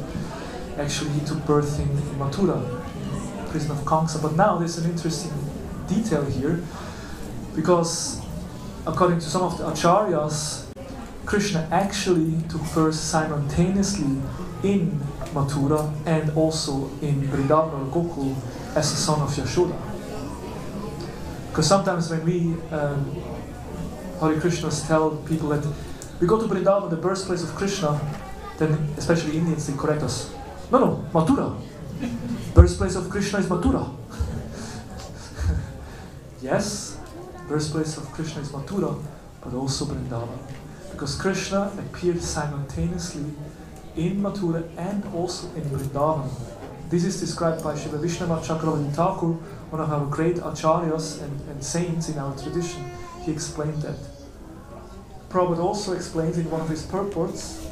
actually he took birth in Mathura, in the prison of Kamsa. But now there's an interesting detail here, because according to some of the acharyas, Krishna actually took birth simultaneously in Mathura and also in Vrindavan or Gokul as the son of Yashoda. Because sometimes when we Hare Krishnas tell people that we go to Vrindavan, the birthplace of Krishna, then especially Indians, they correct us. No, Mathura. Birthplace of Krishna is Mathura. Yes, birthplace of Krishna is Mathura, but also Vrindavan. Because Krishna appeared simultaneously in Mathura and also in Vrindavan. This is described by Srila Vishnava Chakravarti Thakur, one of our great acharyas and saints in our tradition. He explained that. Prabhu also explains in one of his purports,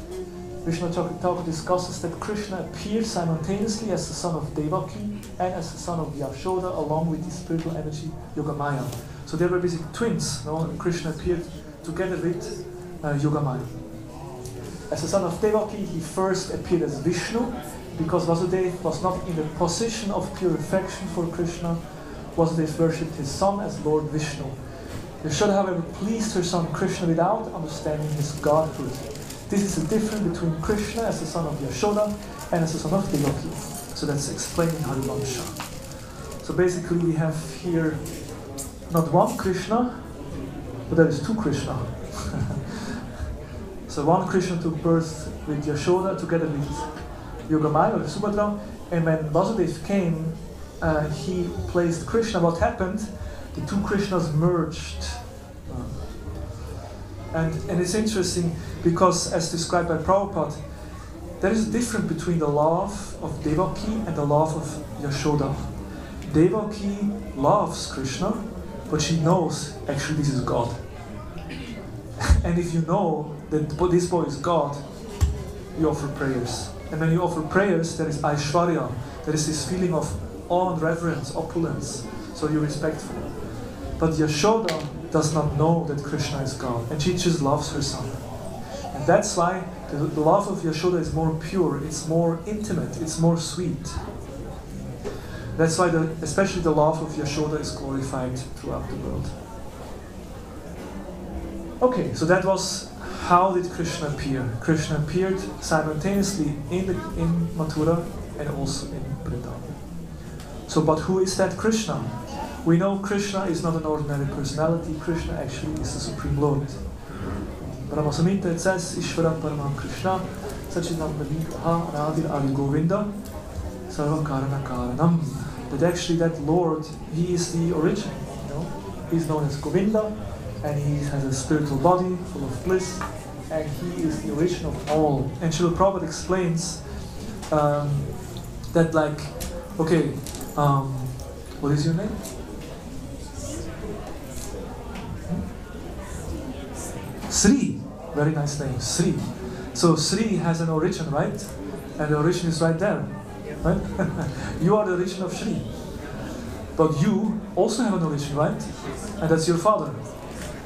Vishnava Chakravarti Thakur discusses that Krishna appeared simultaneously as the son of Devaki and as the son of Yashoda, along with the spiritual energy Yogamaya. So they were basically twins. Krishna appeared together with Yogamaya. As the son of Devaki, he first appeared as Vishnu, because Vasudeva was not in the position of pure affection for Krishna. Vasudeva worshipped his son as Lord Vishnu. Yashoda, however, pleased her son Krishna without understanding his godhood. This is the difference between Krishna as the son of Yashoda and as the son of Devaki. So that's explained in Harivansha. So basically we have here not one Krishna, but there is two Krishna. So one Krishna took birth with Yashoda together with Yogamaya or Subhadra, and when Vasudeva came, he placed Krishna. What happened? The two Krishnas merged. And it's interesting because, as described by Prabhupada, there is a difference between the love of Devaki and the love of Yashoda. Devaki loves Krishna, but she knows actually this is God. And if you know that this boy is God, you offer prayers. And when you offer prayers, there is Aishwarya, there is this feeling of awe and reverence, opulence, so you're respectful. But Yashoda does not know that Krishna is God, and she just loves her son. And that's why the love of Yashoda is more pure, it's more intimate, it's more sweet. That's why especially the love of Yashoda is glorified throughout the world. Okay, so that was how did Krishna appear. Krishna appeared simultaneously in Mathura and also in Vrindavan. So, but who is that Krishna? We know Krishna is not an ordinary personality. Krishna actually is the Supreme Lord. Brahma Samhita, it says, Ishvaram Paramam Krishna, Sachinanda Maha-Arati Adi Govinda, Sarva Karana Karanam. That actually that Lord, he is the origin. You know? He's known as Govinda, and he has a spiritual body full of bliss, and he is the origin of all. And Srila Prabhupada explains that, like, okay, what is your name? Sri, very nice name, Sri. So Sri has an origin, right? And the origin is right there, right? You are the origin of Sri. But you also have an origin, right? And that's your father.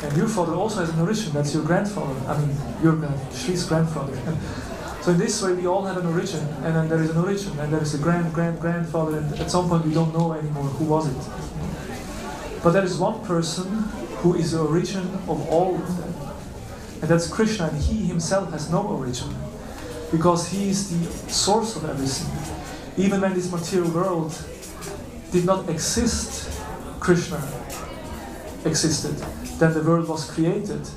And your father also has an origin, that's your grandfather. I mean, Sri's grandfather. So in this way, we all have an origin, and then there is an origin, and there is a grandfather, and at some point we don't know anymore who was it. But there is one person who is the origin of all of them. And that's Krishna, and he himself has no origin, because he is the source of everything. Even when this material world did not exist, Krishna existed. Then the world was created,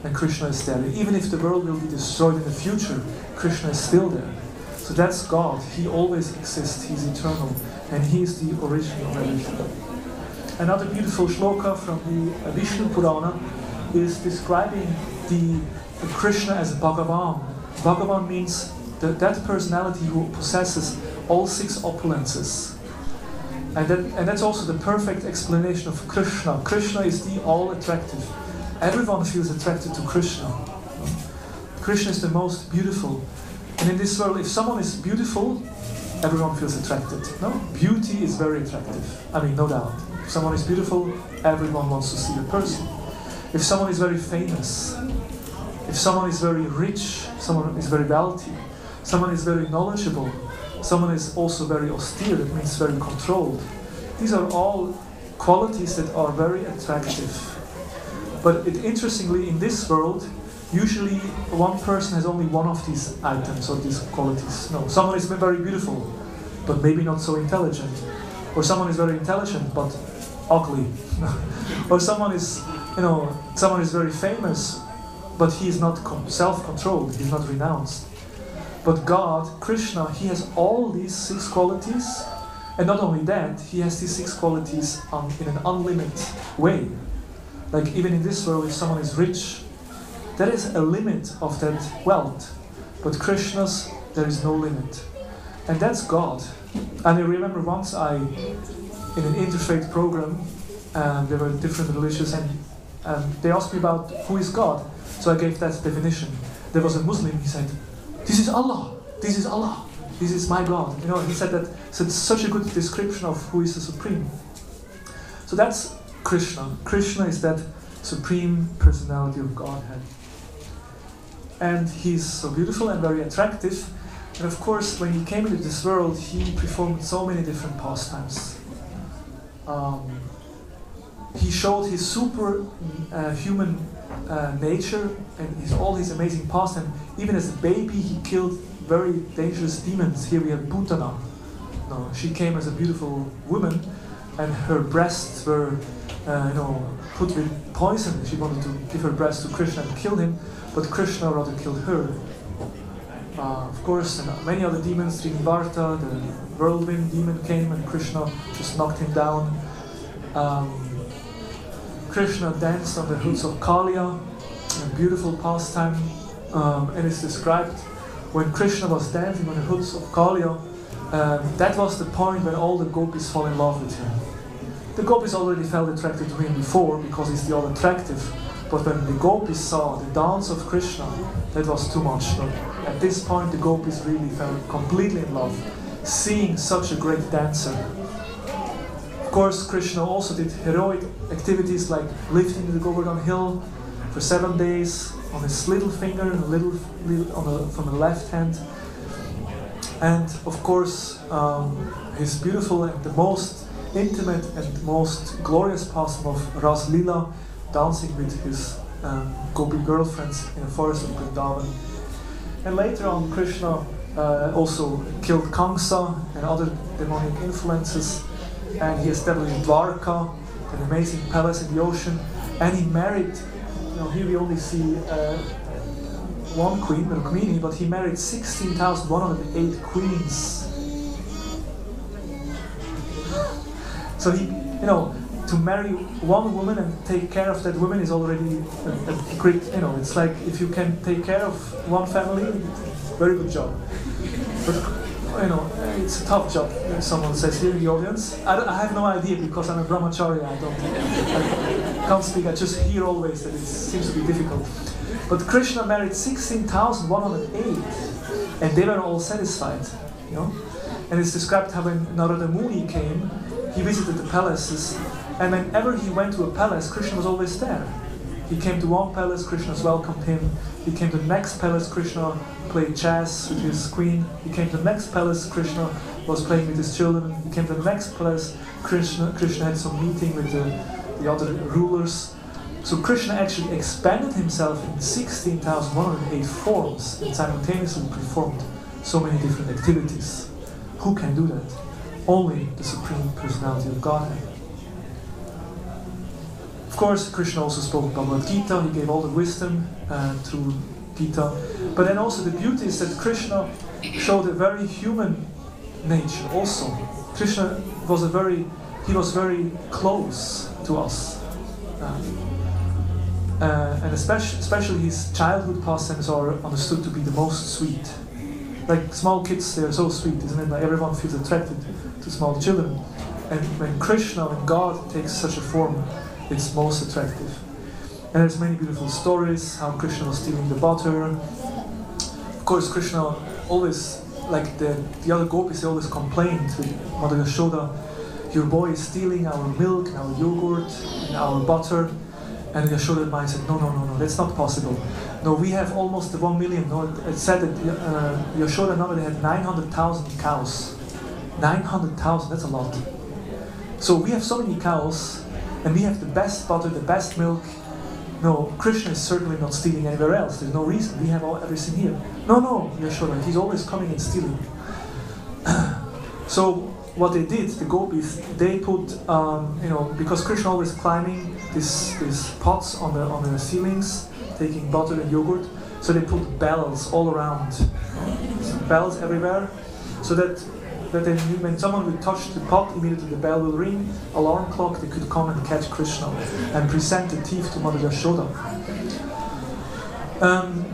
and Krishna is there. Even if the world will be destroyed in the future, Krishna is still there. So that's God. He always exists. He's eternal, and he is the origin of everything. Another beautiful shloka from the Vishnu Purana is describing the Krishna as Bhagavan. Bhagavan means that personality who possesses all six opulences. And that's also the perfect explanation of Krishna. Krishna is the all-attractive. Everyone feels attracted to Krishna. Krishna is the most beautiful. And in this world, if someone is beautiful, everyone feels attracted. No? Beauty is very attractive. I mean, no doubt. If someone is beautiful, everyone wants to see the person. If someone is very famous, if someone is very rich, someone is very wealthy, someone is very knowledgeable, someone is also very austere, that means very controlled. These are all qualities that are very attractive. But interestingly, in this world, usually one person has only one of these items or these qualities. No, someone is very beautiful, but maybe not so intelligent. Or someone is very intelligent, but ugly. Or someone is very famous, but he is not self-controlled, he is not renounced. But God, Krishna, he has all these six qualities, and not only that, he has these six qualities in an unlimited way. Like even in this world, if someone is rich, there is a limit of that wealth. But Krishna's, there is no limit. And that's God. And I remember once in an interfaith program, there were different religions, and they asked me about who is God. So I gave that definition. There was a Muslim, he said, "This is Allah, this is Allah, this is my God." You know, he said that, so it's such a good description of who is the Supreme. So that's Krishna. Krishna is that Supreme Personality of Godhead. And he's so beautiful and very attractive. And of course, when he came into this world, he performed so many different pastimes. He showed his human nature and all his amazing pastime. Even as a baby, he killed very dangerous demons. Here we have Putana. No, she came as a beautiful woman and her breasts were put with poison. She wanted to give her breast to Krishna and kill him, but Krishna rather killed her. Of course, and many other demons, Srivarta, the whirlwind demon came and Krishna just knocked him down. Krishna danced on the hoods of Kaliya, a beautiful pastime, and it's described when Krishna was dancing on the hoods of Kaliya, that was the point when all the gopis fall in love with him. The gopis already felt attracted to him before because he's the all attractive, but when the gopis saw the dance of Krishna, that was too much. But at this point the gopis really fell completely in love, seeing such a great dancer. Of course, Krishna also did heroic activities like lifting the Govardhan hill for 7 days on his little finger, from the left hand. And of course, his beautiful and the most intimate and most glorious pastime of Ras Lila, dancing with his gopi girlfriends in the forest of Vrindavan. And later on, Krishna also killed Kamsa and other demonic influences, and he established Dwarka, an amazing palace in the ocean, and he married, here we only see one queen, Rukmini, but he married 16,108 queens. So he, to marry one woman and take care of that woman is already a great, it's like if you can take care of one family, very good job. But, it's a tough job, someone says here in the audience. I have no idea because I'm a brahmacharya, I can't speak, I just hear always that it seems to be difficult. But Krishna married 16,108 and they were all satisfied, And it's described how when Narada Muni came, he visited the palaces, and whenever he went to a palace, Krishna was always there. He came to one palace, Krishna welcomed him. He came to the next palace, Krishna played chess with his queen. He came to the next palace, Krishna was playing with his children. He came to the next palace, Krishna had some meeting with the other rulers. So Krishna actually expanded himself in 16,108 forms and simultaneously performed so many different activities. Who can do that? Only the Supreme Personality of Godhead. Of course, Krishna also spoke Bhagavad Gita, he gave all the wisdom through Gita. But then also the beauty is that Krishna showed a very human nature also. Krishna was very close to us. And especially his childhood pastimes are understood to be the most sweet. Like small kids, they are so sweet, isn't it? Like everyone feels attracted to small children. And when Krishna, when God takes such a form, it's most attractive. And there's many beautiful stories, how Krishna was stealing the butter. Of course, Krishna always, like the other gopis, they always complained with Mother Yashoda, your boy is stealing our milk, our yogurt, and our butter. And Yashoda Mai said, no, that's not possible. No, we have almost 1 million. No, it said that Yashoda and Namade had 900,000 cows. 900,000, that's a lot. So we have so many cows, and we have the best butter, the best milk. No, Krishna is certainly not stealing anywhere else. There's no reason. We have everything here. No, Yashoda, he's always coming and stealing. So what they did, the gopis, they put, because Krishna always climbing these pots on the ceilings, taking butter and yogurt, so they put bells all around, bells everywhere, so that when someone would touch the pot, immediately the bell will ring, alarm clock, they could come and catch Krishna and present the thief to Mother Yashoda.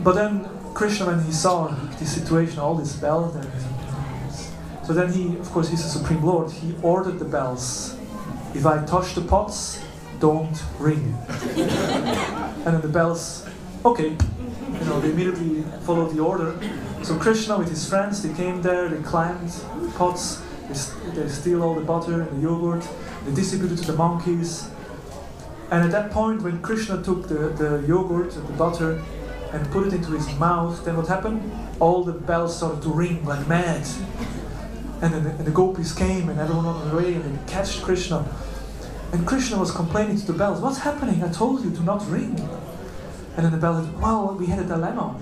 But then Krishna, when he saw the situation, all these bells, so then he, of course, he's the Supreme Lord, he ordered the bells. If I touch the pots, don't ring. And then the bells, okay, they immediately followed the order. So Krishna with his friends, they came there, they climbed the pots, they steal all the butter and the yogurt, they distributed to the monkeys. And at that point, when Krishna took the yogurt and the butter and put it into his mouth, then what happened? All the bells started to ring like mad. And then the gopis came and everyone on the way and they catched Krishna. And Krishna was complaining to the bells, what's happening? I told you to not ring. And then the bell said, well, we had a dilemma.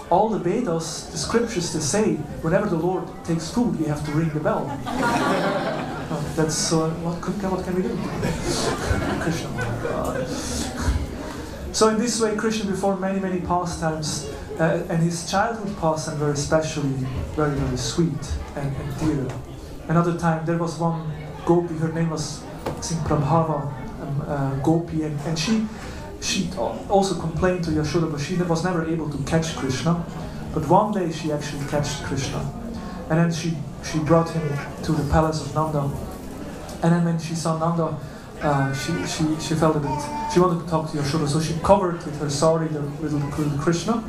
All the Vedas, the scriptures, they say, whenever the Lord takes food, we have to ring the bell. That's what can we do? Krishna, oh my God. So in this way, Krishna performed many pastimes, and his childhood pastimes were especially very sweet and dear. Another time, there was one gopi. Her name was, I think, Prabhava Gopi, and she also complained to Yashoda, but she was never able to catch Krishna. But one day she actually catched Krishna, and then she brought him to the palace of Nanda. And then when she saw Nanda, she felt a bit. She wanted to talk to Yashoda, so she covered with her sari the little Krishna,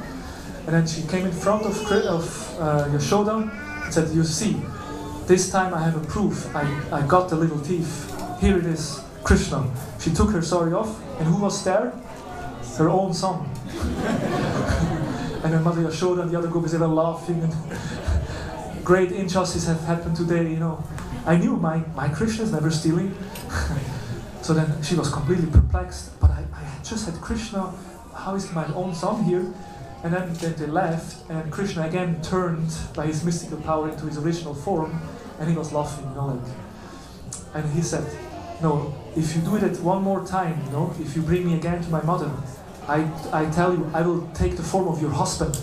and then she came in front of Yashoda and said, "You see, this time I have a proof. I got the little thief. Here it is, Krishna." She took her sari off, and who was there? Her own son. And then Mother Yashoda and the other gopis, they were laughing, and great injustice have happened today, you know. I knew my Krishna is never stealing. So then she was completely perplexed, but I just had Krishna, how is my own son here? And then they left, and Krishna again turned by his mystical power into his original form, and he was laughing, you know, like, and he said, "No, if you do it one more time, you know, if you bring me again to my mother, I tell you, I will take the form of your husband."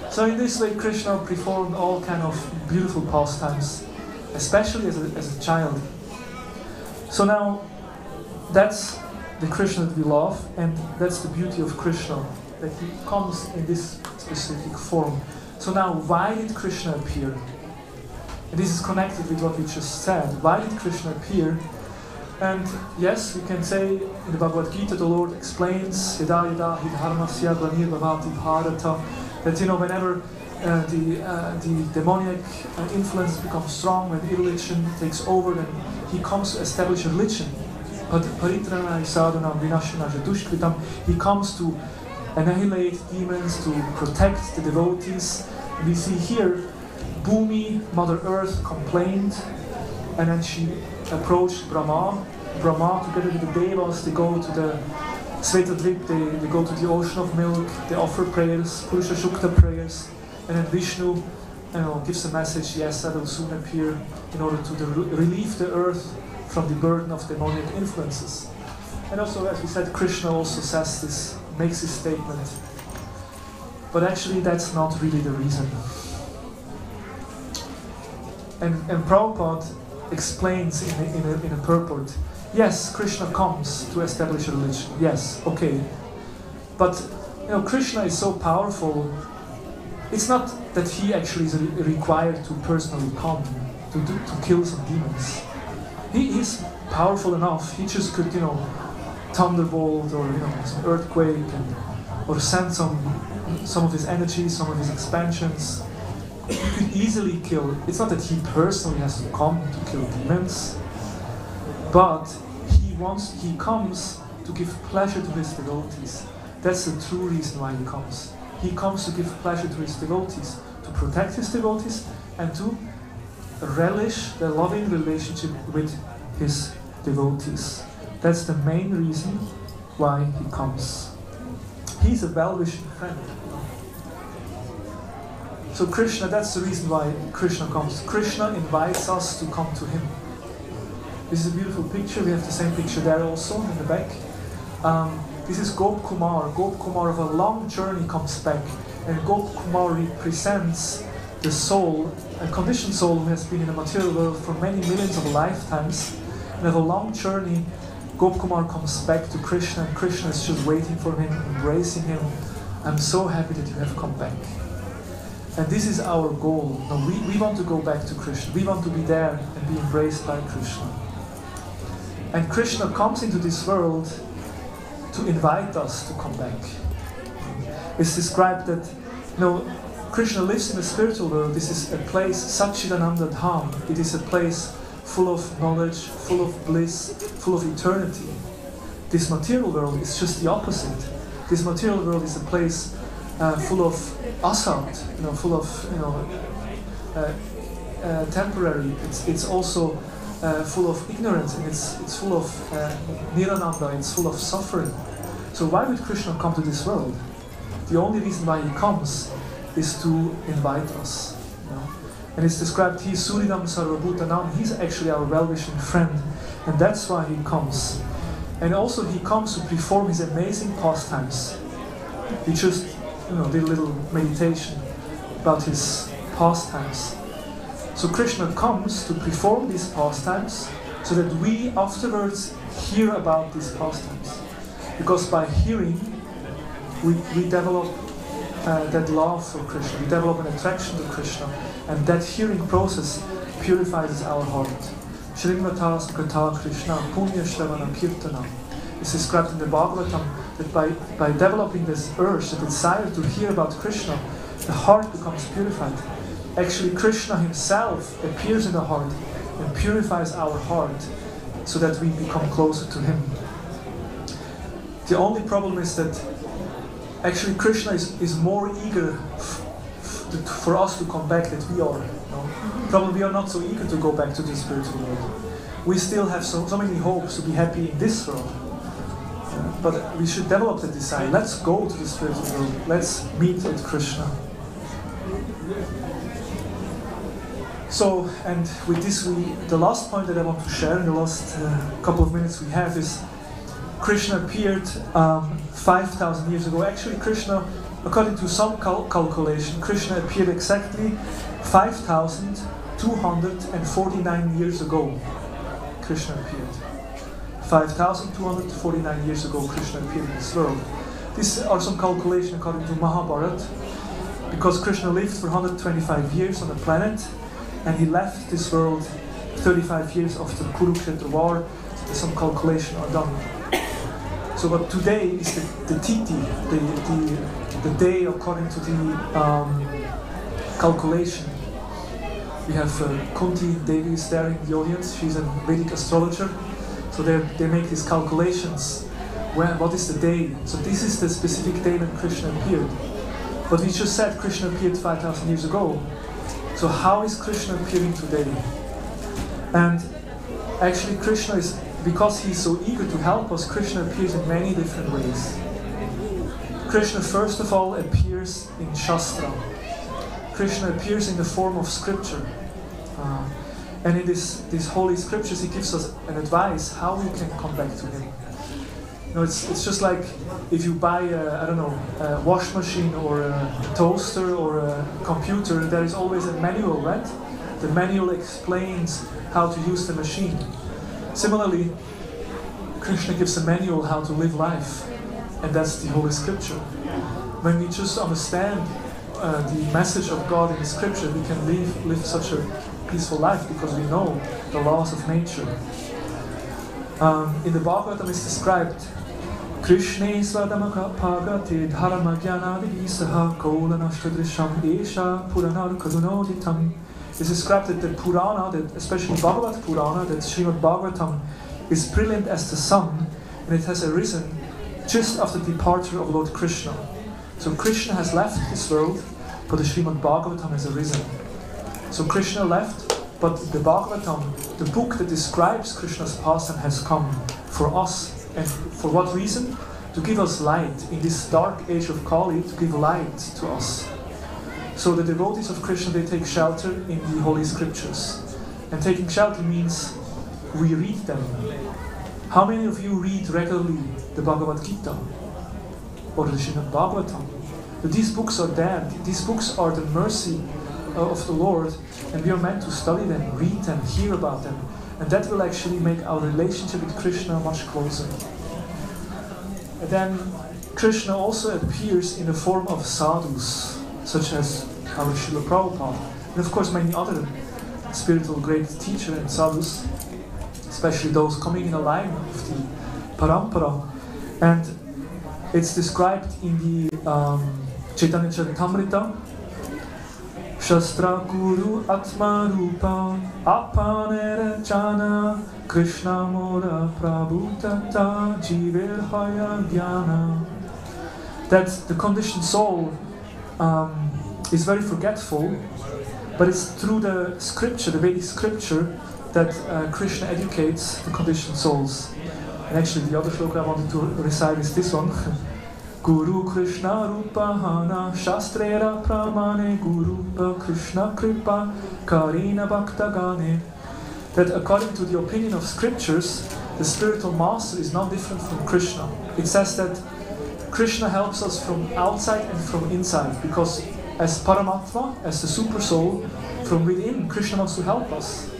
So in this way, Krishna performed all kind of beautiful pastimes, especially as a child. So now, that's the Krishna that we love, and that's the beauty of Krishna, that he comes in this specific form. So now, why did Krishna appear? And this is connected with what we just said. Why did Krishna appear? And yes, we can say in the Bhagavad Gita, the Lord explains, Yada yada hi dharmasya glanir bhavati bharata, that, you know, whenever the demoniac influence becomes strong, when irreligion takes over, then he comes to establish a religion. Paritrana sadhanam vinashana jadushkritam. He comes to annihilate demons, to protect the devotees. We see here, Bhumi, Mother Earth, complained, and then she approached Brahma. Brahma, together with the Devas, they go to the Svetadvip, they go to the ocean of milk, they offer prayers, Purusha Shukta prayers, and then Vishnu, you know, gives a message, yes, I will soon appear in order to relieve the earth from the burden of demonic influences. And also, as we said, Krishna also says this, makes this statement. But actually, that's not really the reason. And Prabhupada explains in a purport, yes, Krishna comes to establish a religion. Yes, okay. But, you know, Krishna is so powerful. It's not that he actually is required to personally come to kill some demons. He's powerful enough. He just could, you know, thunderbolt or, you know, some earthquake, or send some of his energy, some of his expansions. He could easily kill. It's not that he personally has to come to kill demons, but he comes to give pleasure to his devotees. That's the true reason why he comes. He comes to give pleasure to his devotees, to protect his devotees, and to relish the loving relationship with his devotees. That's the main reason why he comes. He's a well-wishing friend. So Krishna, that's the reason why Krishna comes. Krishna invites us to come to him. This is a beautiful picture. We have the same picture there also in the back. This is Gop Kumar. Gop Kumar of a long journey comes back. And Gop Kumar represents the soul, a conditioned soul who has been in the material world for many millions of lifetimes. And of a long journey, Gop Kumar comes back to Krishna, and Krishna is just waiting for him, embracing him. I'm so happy that you have come back. And this is our goal. No, we want to go back to Krishna. We want to be there and be embraced by Krishna. And Krishna comes into this world to invite us to come back. It's described that, you know, Krishna lives in the spiritual world. This is a place, Satchidananda Dham. It is a place full of knowledge, full of bliss, full of eternity. This material world is just the opposite. This material world is a place full of asat, you know, full of, you know, temporary. It's also full of ignorance, and it's full of nirananda. It's full of suffering. So why would Krishna come to this world? The only reason why he comes is to invite us. You know? And it's described, he is Suridam Sarvabhutanam, he's actually our well-wishing friend. And that's why he comes. And also he comes to perform his amazing pastimes. We just, did a little meditation about his pastimes. So Krishna comes to perform these pastimes so that we afterwards hear about these pastimes. Because by hearing, we develop that love for Krishna, we develop an attraction to Krishna, and that hearing process purifies our heart. Shrimvatas Katha Krishna Punya Shravana Kirtanam. It's described in the Bhagavatam that by developing this urge, the desire to hear about Krishna, the heart becomes purified. Actually, Krishna himself appears in the heart and purifies our heart so that we become closer to him. The only problem is that actually Krishna is more eager for us to come back than we are. Probably we are not so eager to go back to the spiritual world. We still have so many hopes to be happy in this world. But we should develop the desire. Let's go to the spiritual world. Let's meet with Krishna. So, and with this, the last point that I want to share in the last couple of minutes we have is Krishna appeared 5,000 years ago. Actually, Krishna, according to some calculation, Krishna appeared exactly 5,249 years ago. Krishna appeared. 5,249 years ago, Krishna appeared in this world. These are some calculations according to Maha-Arati, because Krishna lived for 125 years on the planet, and he left this world 35 years after the Kurukshetra war. So some calculations are done. So, but today is the Titi, the day according to the calculation. We have Kunti Devi is there in the audience. She's a Vedic astrologer. So they make these calculations. What is the day? So this is the specific day when Krishna appeared. But we just said Krishna appeared 5,000 years ago. So how is Krishna appearing today? And actually Krishna is, because he's so eager to help us, Krishna appears in many different ways. Krishna first of all appears in Shastra. Krishna appears in the form of scripture. And in these holy scriptures he gives us an advice how we can come back to him. It's just like if you buy a wash machine or a toaster or a computer, there is always a manual, right? The manual explains how to use the machine. Similarly, Krishna gives a manual how to live life, and that's the Holy Scripture. When we just understand the message of God in the Scripture, we can live such a peaceful life because we know the laws of nature. In the Bhagavatam it's described, Krishne svadamagapagate dharmagyanadivisaha kolanashtadrisham esha puranar kadunoditam. It's described that the Purana, that especially Bhagavad Purana, that Srimad Bhagavatam, is brilliant as the sun, and it has arisen just after the departure of Lord Krishna. So Krishna has left this world, but the Srimad Bhagavatam has arisen. So Krishna left, but the Bhagavatam, the book that describes Krishna's pastime, has come for us. And for what reason? To give us light in this dark age of Kali, to give light to us. So the devotees of Krishna, they take shelter in the Holy Scriptures. And taking shelter means we read them. How many of you read regularly the Bhagavad Gita or the Srimad Bhagavatam? These books are there. These books are the mercy of the Lord, and we are meant to study them, read them, hear about them. And that will actually make our relationship with Krishna much closer. And then Krishna also appears in the form of sadhus, such as our Srila Prabhupada, and of course many other spiritual great teachers and sadhus, especially those coming in a line of the parampara. And it's described in the Caitanyadev Amrita, Shastra Guru Atma Rupa Apanera Jana Krishna Moda Prabhu Tata Jiver Haya Jnana. That the conditioned soul is very forgetful, but it's through the scripture, the Vedic scripture, that Krishna educates the conditioned souls. And actually the other shloka I wanted to recite is this one. Guru Krishna Rupahana Shastrera Pramane Guru Krishna Kripa Karina Bhaktagane. That according to the opinion of scriptures, the spiritual master is not different from Krishna. It says that Krishna helps us from outside and from inside, because as Paramatma, as the super soul, from within, Krishna wants to help us.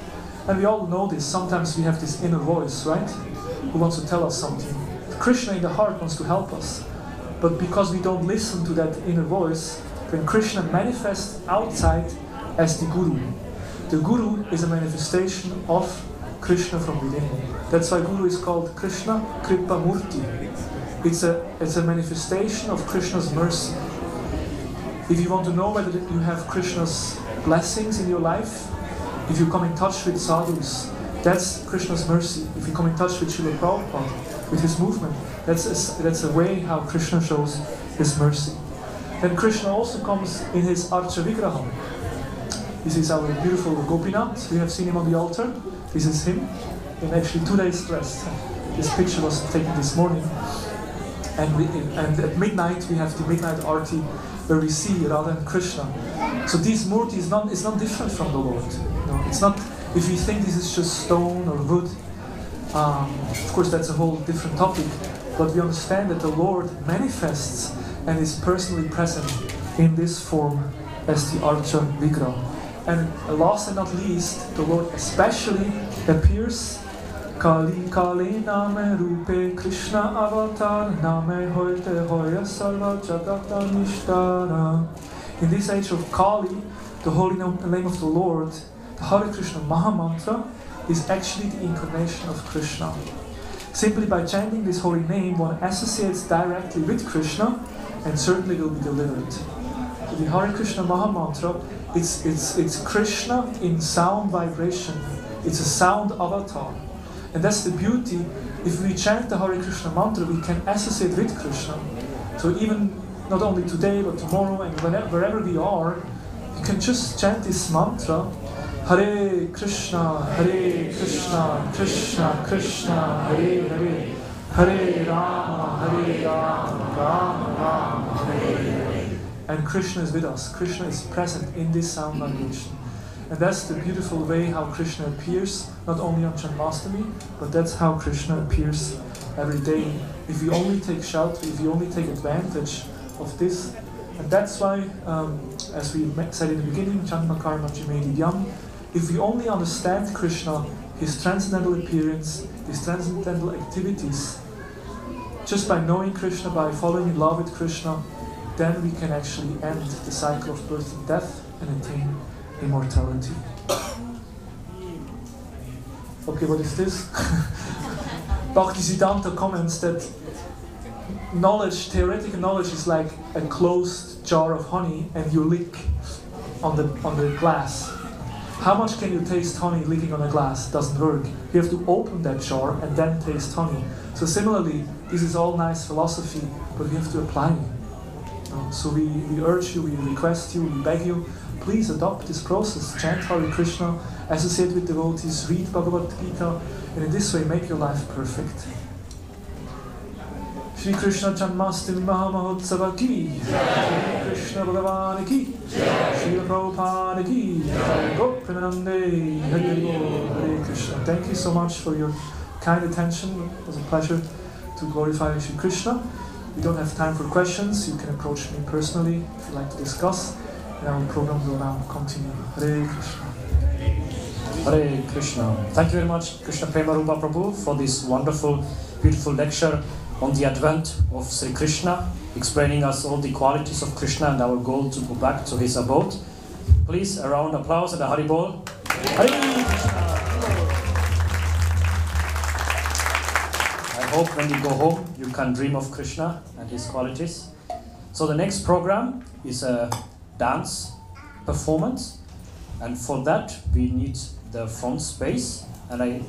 And we all know this. Sometimes we have this inner voice, right? Who wants to tell us something. Krishna in the heart wants to help us. But because we don't listen to that inner voice, then Krishna manifests outside as the Guru. The Guru is a manifestation of Krishna from within. That's why Guru is called Krishna Kripa Murti. It's a manifestation of Krishna's mercy. If you want to know whether you have Krishna's blessings in your life, if you come in touch with sadhus, that's Krishna's mercy. If you come in touch with Srila Prabhupada, with his movement, that's a way how Krishna shows his mercy. Then Krishna also comes in his Archa Vigraham. This is our beautiful Gopinath. We have seen him on the altar. This is him in actually 2 days dressed. This picture was taken this morning. And at midnight we have the midnight Arati where we see Radha and Krishna. So this murti is not different from the Lord. No, it's not. If you think this is just stone or wood, of course that's a whole different topic. But we understand that the Lord manifests and is personally present in this form as the Archa Vigraha. And last and not least, the Lord especially appears Kali Kali Name Rupe Krishna Avatar Name Hoite Hoya Sarva Jagata Nishtara. In this age of Kali, the holy name of the Lord, the Hare Krishna Maha Mantra, is actually the incarnation of Krishna. Simply by chanting this holy name, one associates directly with Krishna and certainly will be delivered. So the Hare Krishna Maha Mantra, it's Krishna in sound vibration. It's a sound avatar. And that's the beauty. If we chant the Hare Krishna mantra, we can associate with Krishna. So even not only today, but tomorrow and wherever we are, you can just chant this mantra. Hare Krishna, Krishna Krishna, Hare Hare, Hare Rama, Rama Rama, Hare Hare. And Krishna is with us. Krishna is present in this sound vibration. And that's the beautiful way how Krishna appears, not only on Janmastami, but that's how Krishna appears every day. If we only take shelter, if we only take advantage of this. And that's why, as we said in the beginning, Janma Karma Jimedidyam, if we only understand Krishna, his transcendental appearance, his transcendental activities, just by knowing Krishna, by falling in love with Krishna, then we can actually end the cycle of birth and death and attain immortality. Okay, what is this? Bhaktisiddhanta comments that knowledge, theoretical knowledge, is like a closed jar of honey and you lick on the glass. How much can you taste honey licking on a glass? It doesn't work. You have to open that jar and then taste honey. So similarly, this is all nice philosophy, but we have to apply it. So we urge you, we request you, we beg you, please adopt this process. Chant Hare Krishna, associate with devotees, read Bhagavad Gita, and in this way make your life perfect. Shri Krishna Janmastami Maha ki, Shri Krishna Bhagavan ki, Shri Prabhupada ki, Gopinath, Hare Krishna. Thank you so much for your kind attention. It was a pleasure to glorify Shri Krishna. We don't have time for questions. You can approach me personally if you'd like to discuss. And our program will now continue. Hare Krishna. Hare Krishna. Thank you very much, Krishna Premarupa Prabhu, for this wonderful, beautiful lecture on the advent of Sri Krishna, explaining us all the qualities of Krishna and our goal to go back to his abode. Please, a round of applause and a Hari Bol. Hare Krishna. I hope when you go home, you can dream of Krishna and his qualities. So the next program is a dance performance, and for that we need the front space, and I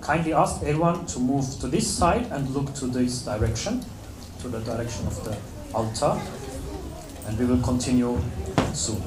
kindly ask everyone to move to this side and look to this direction, to the direction of the altar, and we will continue soon.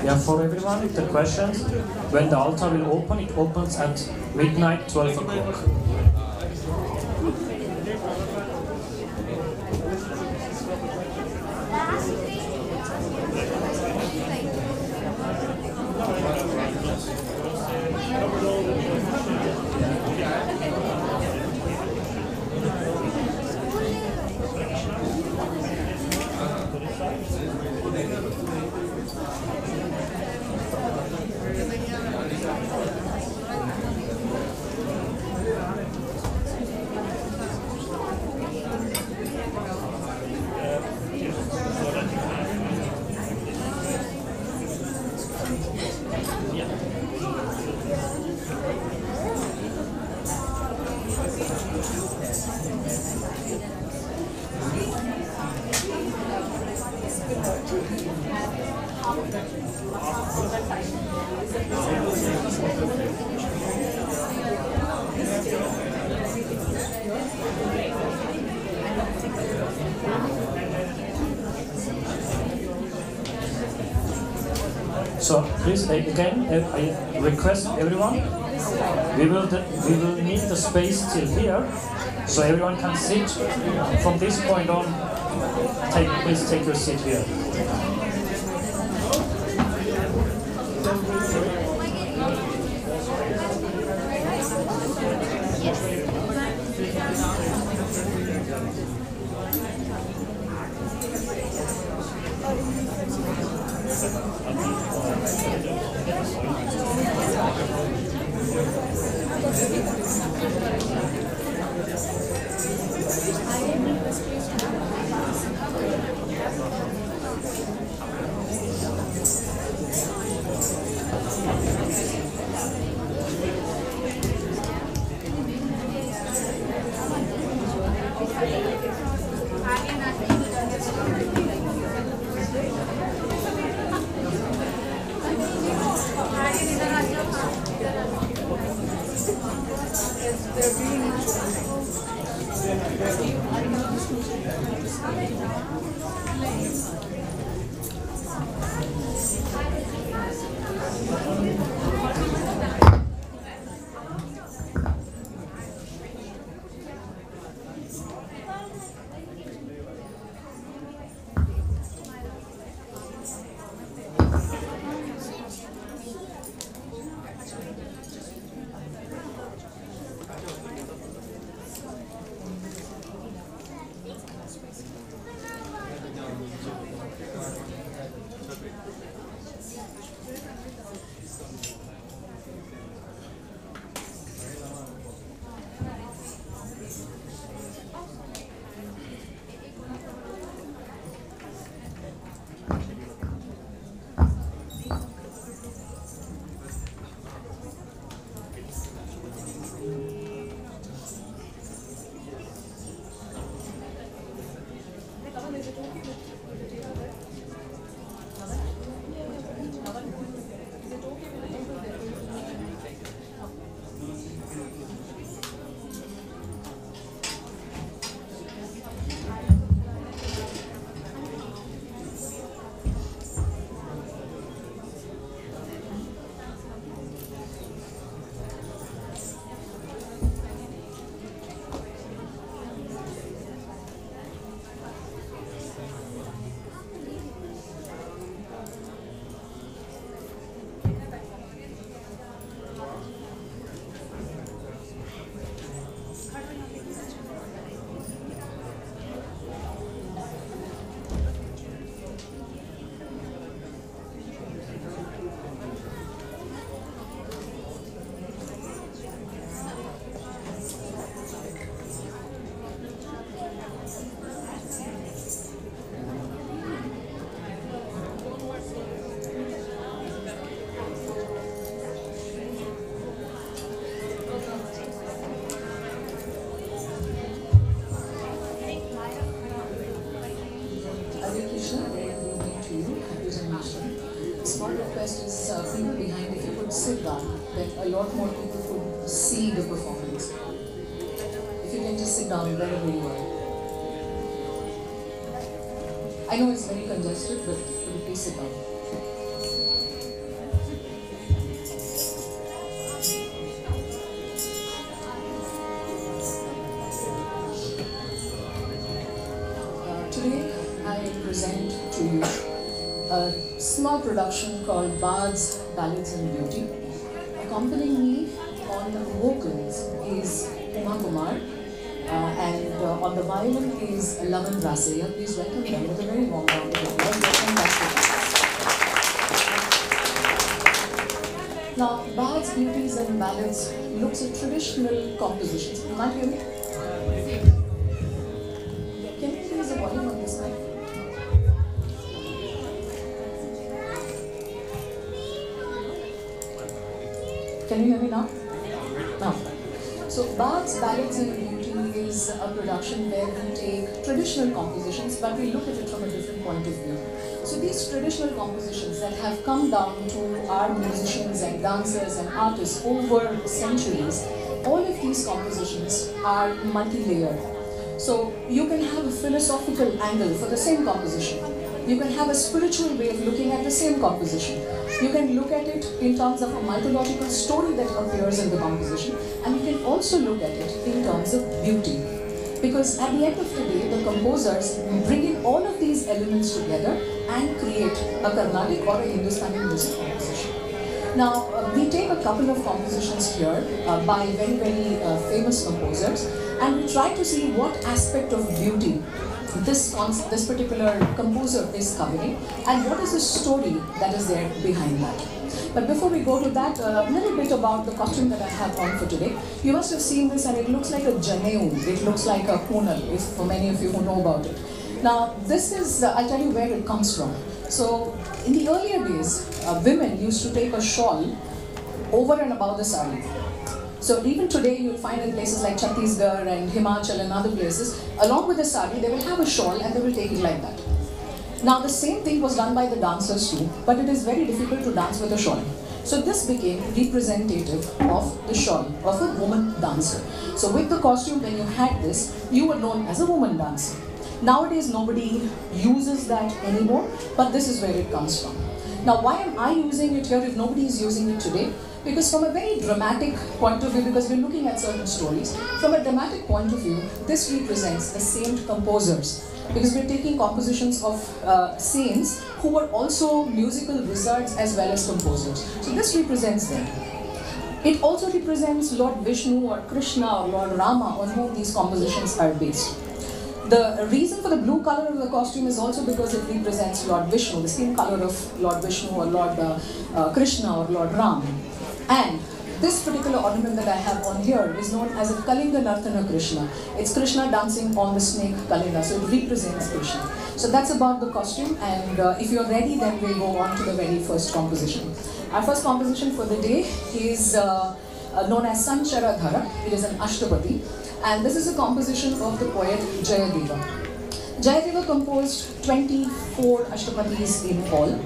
Yeah, for everyone, if the questions, when the altar will open, it opens at midnight, 12 o'clock. So please again, I request everyone. We will need the space till here, so everyone can sit. From this point on, please take your seat here. People behind, if you could sit down, then a lot more people could see the performance. If you can just sit down wherever you are. I know it's very congested, but could you please sit down? today I present to you a small production called Bards, Ballads and Beauty. Accompanying me on vocals is Uma Kumar, and on the violin is Lavan Rasaya. Please welcome them with a very warm round of applause. Now, Bards, Beauties and Ballads looks at traditional compositions. You can't hear me? Can you increase the volume on this mic? Can you hear me now? No. So, Bards, Ballads and Beauty is a production where we take traditional compositions but we look at it from a different point of view. So these traditional compositions that have come down to our musicians and dancers and artists over centuries, all of these compositions are multi-layered. So you can have a philosophical angle for the same composition. You can have a spiritual way of looking at the same composition. You can look at it in terms of a mythological story that appears in the composition, and you can also look at it in terms of beauty. Because at the end of the day, the composers bring in all of these elements together and create a Carnatic or a Hindustani music composition. Now, we take a couple of compositions here by very, very famous composers, and we try to see what aspect of beauty this particular composer is covering and what is the story that is there behind that. But before we go to that, a little bit about the costume that I have on for today. You must have seen this and it looks like a janeum, it looks like a kunal, if for many of you who know about it. Now this is, I'll tell you where it comes from. So in the earlier days, women used to take a shawl over and above the sari. So even today you'll find in places like Chhattisgarh and Himachal and other places, along with the sari, they will have a shawl and they will take it like that. Now the same thing was done by the dancers too, but it is very difficult to dance with a shawl. So this became representative of the shawl, of a woman dancer. So with the costume, when you had this, you were known as a woman dancer. Nowadays nobody uses that anymore, but this is where it comes from. Now why am I using it here if nobody is using it today? Because from a very dramatic point of view, because we're looking at certain stories, from a dramatic point of view, this represents the saint composers. Because we're taking compositions of saints who were also musical wizards as well as composers. So this represents them. It also represents Lord Vishnu or Krishna or Lord Rama, on whom these compositions are based. The reason for the blue color of the costume is also because it represents Lord Vishnu, the same color of Lord Vishnu or Lord Krishna or Lord Ram. And this particular ornament that I have on here is known as a Kalinga Nartana Krishna. It's Krishna dancing on the snake Kalinga, so it represents Krishna. So that's about the costume, and if you're ready, then we'll go on to the very first composition. Our first composition for the day is known as Sancharadhara. It is an Ashtapadi, and this is a composition of the poet Jayadeva. Jayadeva composed 24 Ashtapadis in all.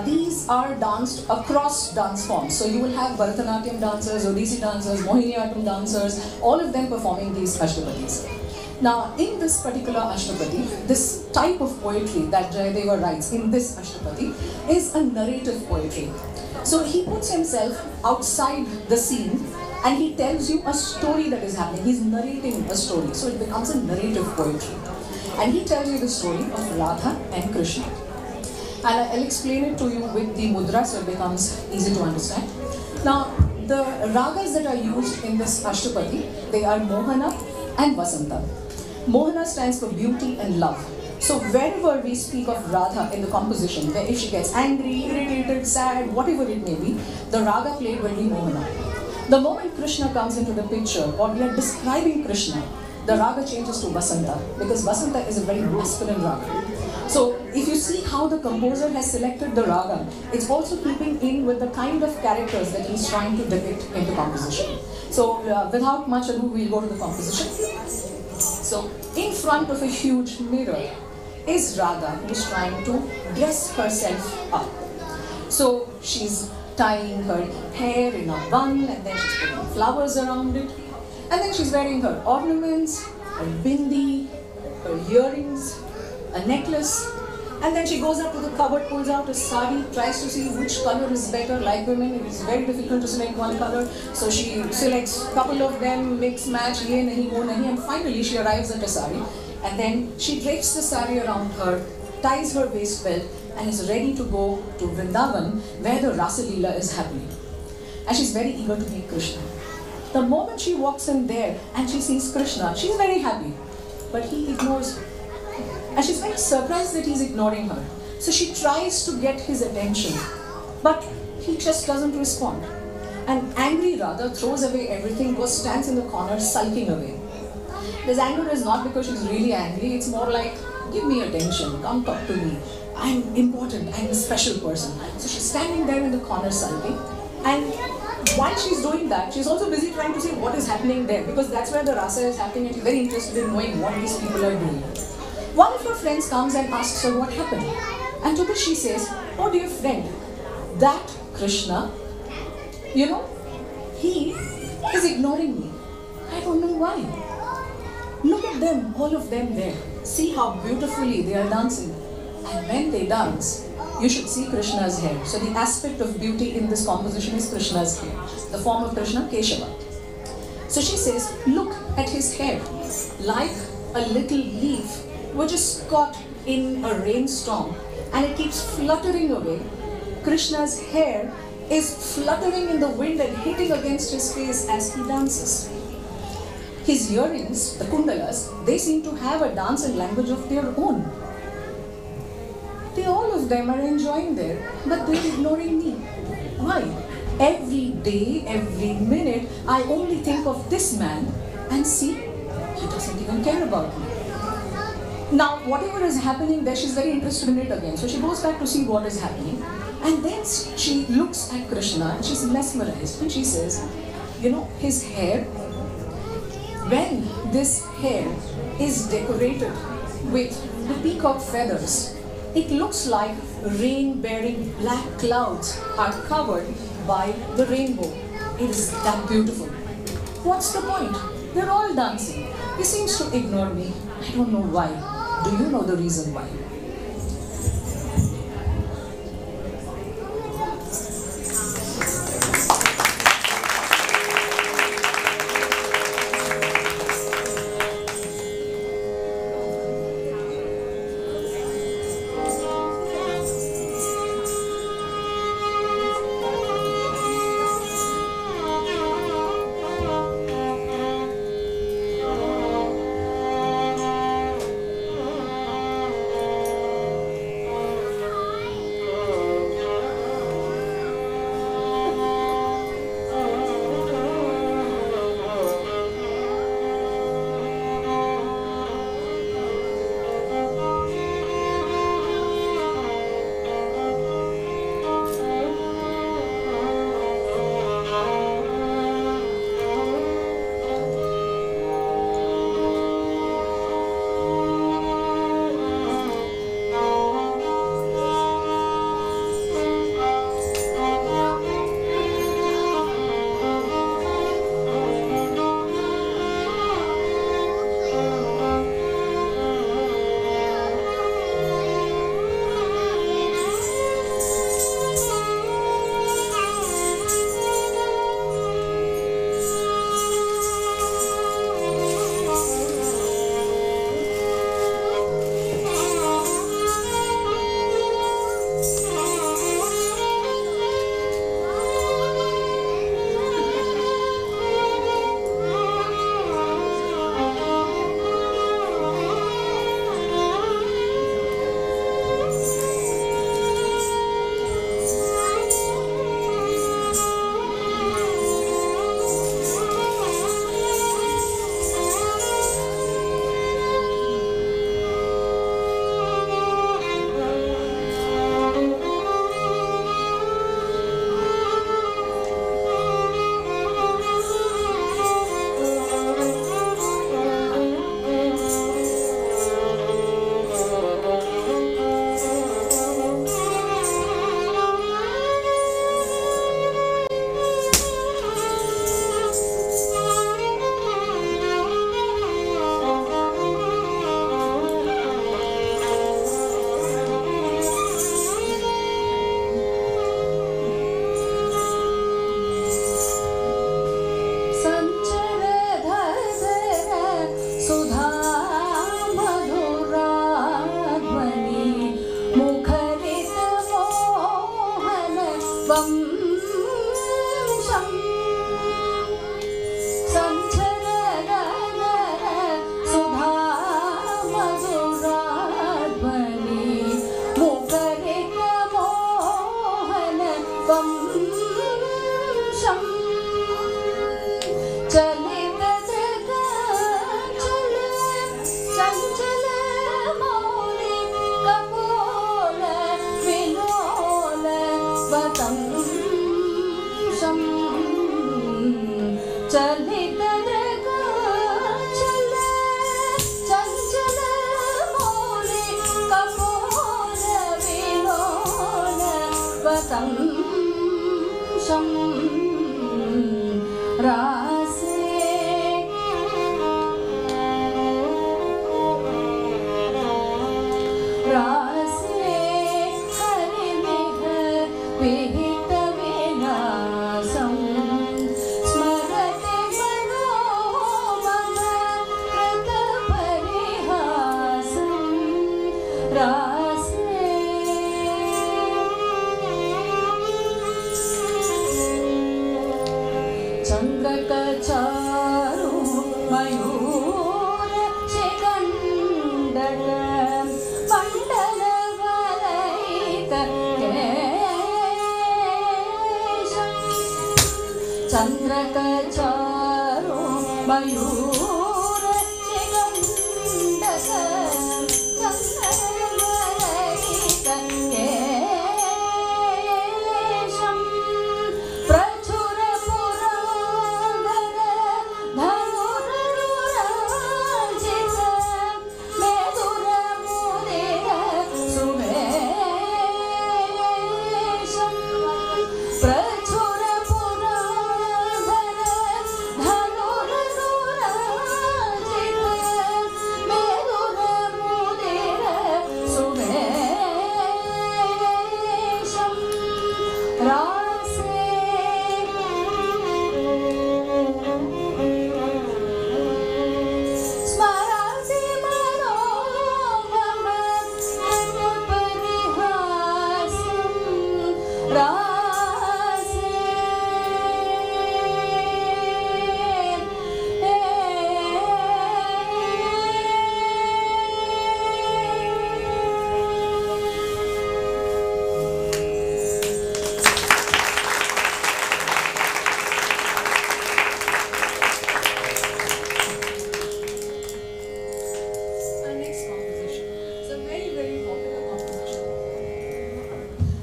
These are danced across dance forms. So you will have Bharatanatyam dancers, Odissi dancers, Mohiniyattam dancers, all of them performing these Ashtapadis. Now, in this particular Ashtapadi, this type of poetry that Jayadeva writes in this Ashtapadi is a narrative poetry. So he puts himself outside the scene and he tells you a story that is happening. He's narrating a story. So it becomes a narrative poetry. And he tells you the story of Radha and Krishna. And I'll explain it to you with the mudra so it becomes easy to understand. Now, the ragas that are used in this Ashtapadi, they are Mohana and Vasanta. Mohana stands for beauty and love. So wherever we speak of Radha in the composition, where if she gets angry, irritated, sad, whatever it may be, the raga played will be Mohana. The moment Krishna comes into the picture, or we are describing Krishna, the raga changes to Vasanta, because Vasanta is a very masculine raga. So if you see how the composer has selected the raga, it's also keeping in with the kind of characters that he's trying to depict in the composition. So without much ado, we'll go to the composition. So in front of a huge mirror is Radha, who's trying to dress herself up. So she's tying her hair in a bun, and then she's putting flowers around it. And then she's wearing her ornaments, her bindi, her earrings, a necklace, and then she goes up to the cupboard, pulls out a sari, tries to see which color is better. Like women, it is very difficult to select one color, so she selects a couple of them, mix, match, ye nahi, wo nahi, and finally she arrives at a sari. And then she drapes the sari around her, ties her waist belt, and is ready to go to Vrindavan, where the Rasa Leela is happening. And she's very eager to meet Krishna. The moment she walks in there and she sees Krishna, she's very happy. But he ignores her. And she's very surprised that he's ignoring her. So she tries to get his attention, but he just doesn't respond. And angry Radha throws away everything, stands in the corner, sulking away. This anger is not because she's really angry, it's more like, give me attention, come talk to me. I'm important, I'm a special person. So she's standing there in the corner sulking. And while she's doing that, she's also busy trying to see what is happening there, because that's where the rasa is happening and she's very interested in knowing what these people are doing. One of her friends comes and asks her what happened. And to this she says, oh dear friend, that Krishna, he is ignoring me. I don't know why. Look at them, all of them there. See how beautifully they are dancing. And when they dance, you should see Krishna's hair. So the aspect of beauty in this composition is Krishna's hair. The form of Krishna, Keshava. So she says, look at his hair, like a little leaf which is caught in a rainstorm and it keeps fluttering away. Krishna's hair is fluttering in the wind and hitting against his face as he dances. His earrings, the kundalas, they seem to have a dance and language of their own. All of them are enjoying there, but they're ignoring me. Why? Every day, every minute, I only think of this man and see, he doesn't even care about me. Now, whatever is happening there, she's very interested in it again. So she goes back to see what is happening. And then she looks at Krishna and she's mesmerized. And she says, his hair, when this hair is decorated with the peacock feathers, it looks like rain-bearing black clouds are covered by the rainbow. It is that beautiful. What's the point? They're all dancing. He seems to ignore me. I don't know why. Do you know the reason why?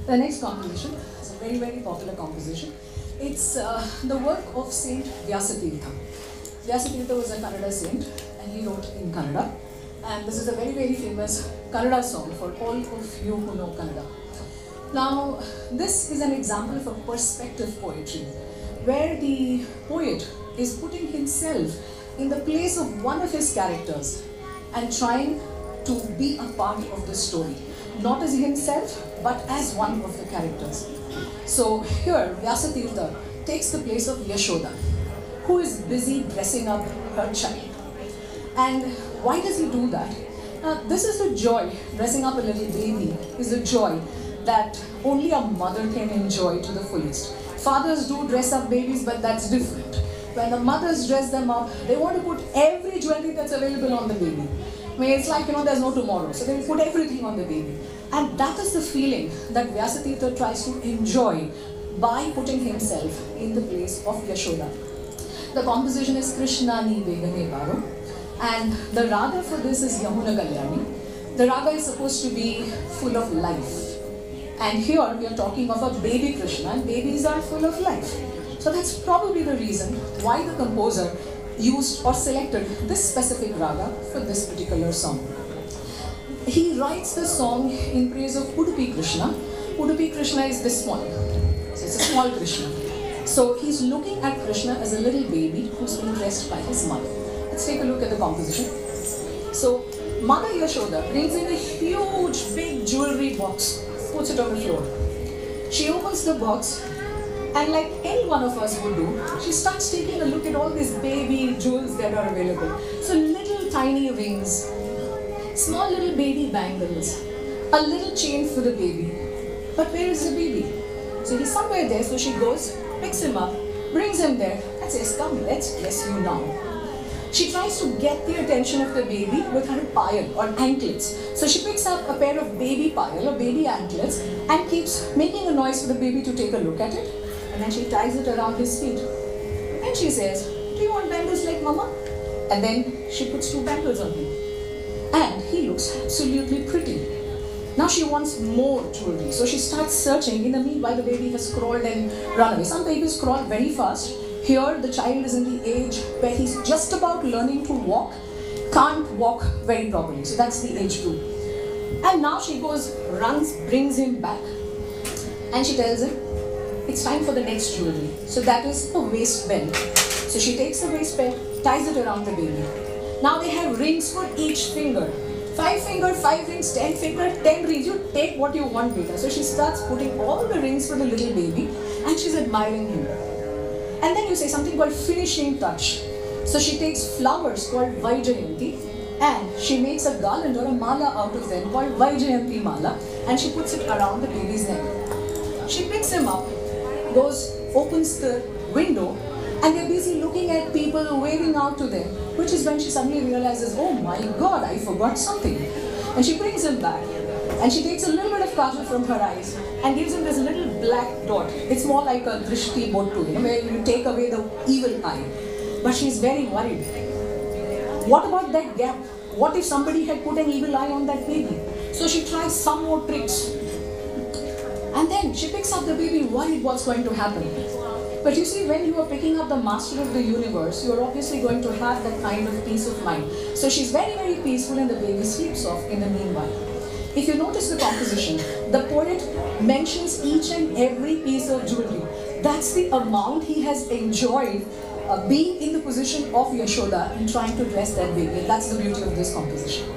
The next composition is a very, very popular composition. It's the work of Saint Vyasatirtha. Vyasatirtha was a Kannada saint and he wrote in Kannada. And this is a very, very famous Kannada song for all of you who know Kannada. Now, this is an example of a perspective poetry where the poet is putting himself in the place of one of his characters and trying to be a part of the story. Not as himself, but as one of the characters. So here, Vyasatirtha takes the place of Yashoda, who is busy dressing up her child. And why does he do that? This is the joy, dressing up a little baby is a joy that only a mother can enjoy to the fullest. Fathers do dress up babies, but that's different. When the mothers dress them up, they want to put every jewelry that's available on the baby. I mean, it's like, there's no tomorrow. So they put everything on the baby. And that is the feeling that Vyasatirtha tries to enjoy by putting himself in the place of Yashoda. The composition is Krishnani Begane Baro. And the raga for this is Yamuna Kalyani. The raga is supposed to be full of life. And here we are talking of a baby Krishna, and babies are full of life. So that's probably the reason why the composer used or selected this specific raga for this particular song. He writes the song in praise of Udupi Krishna. Udupi Krishna is this small. So it's a small Krishna. So he's looking at Krishna as a little baby who's been dressed by his mother. Let's take a look at the composition. So Mother Yashoda brings in a huge big jewelry box, puts it on the floor. She opens the box, and like any one of us would do, she starts taking a look at all these baby jewels that are available. So little tiny rings, small little baby bangles, a little chain for the baby. But where is the baby? So he's somewhere there, so she goes, picks him up, brings him there, and says, come, let's bless you now. She tries to get the attention of the baby with her payal or anklets. So she picks up a pair of baby payal or baby anklets and keeps making a noise for the baby to take a look at it. And then she ties it around his feet. And she says, do you want bangles like mama? And then she puts 2 bangles on him. And he looks absolutely pretty. Now she wants more jewelry. So she starts searching. In the meanwhile, the baby has crawled and run away. Some babies crawl very fast. Here, the child is in the age where he's just about learning to walk, can't walk very properly. So that's the age group. And now she goes, runs, brings him back. And she tells him, it's time for the next jewelry. So that is a waist belt. So she takes the waist belt, ties it around the baby. Now they have rings for each finger. 5 finger, 5 rings, 10 finger, 10 rings. You take what you want, beta. So she starts putting all the rings for the little baby and she's admiring him. And then you say something called finishing touch. So she takes flowers called Vaijayanti and she makes a garland or a mala out of them called Vaijayanti mala and she puts it around the baby's neck. She picks him up, goes, opens the window, and they're busy looking at people waving out to them, which is when she suddenly realizes, oh my God, I forgot something. And she brings him back and she takes a little bit of kajal from her eyes and gives him this little black dot. It's more like a drishti bottu, where you take away the evil eye. but she's very worried. What about that gap? What if somebody had put an evil eye on that baby? So she tries some more tricks. And then she picks up the baby, worried what's going to happen. But you see, when you are picking up the master of the universe, you are obviously going to have that kind of peace of mind. So she's very, very peaceful and the baby sleeps off in the meanwhile. If you notice the composition, the poet mentions each and every piece of jewelry. That's the amount he has enjoyed being in the position of Yashoda and trying to dress that baby. And that's the beauty of this composition.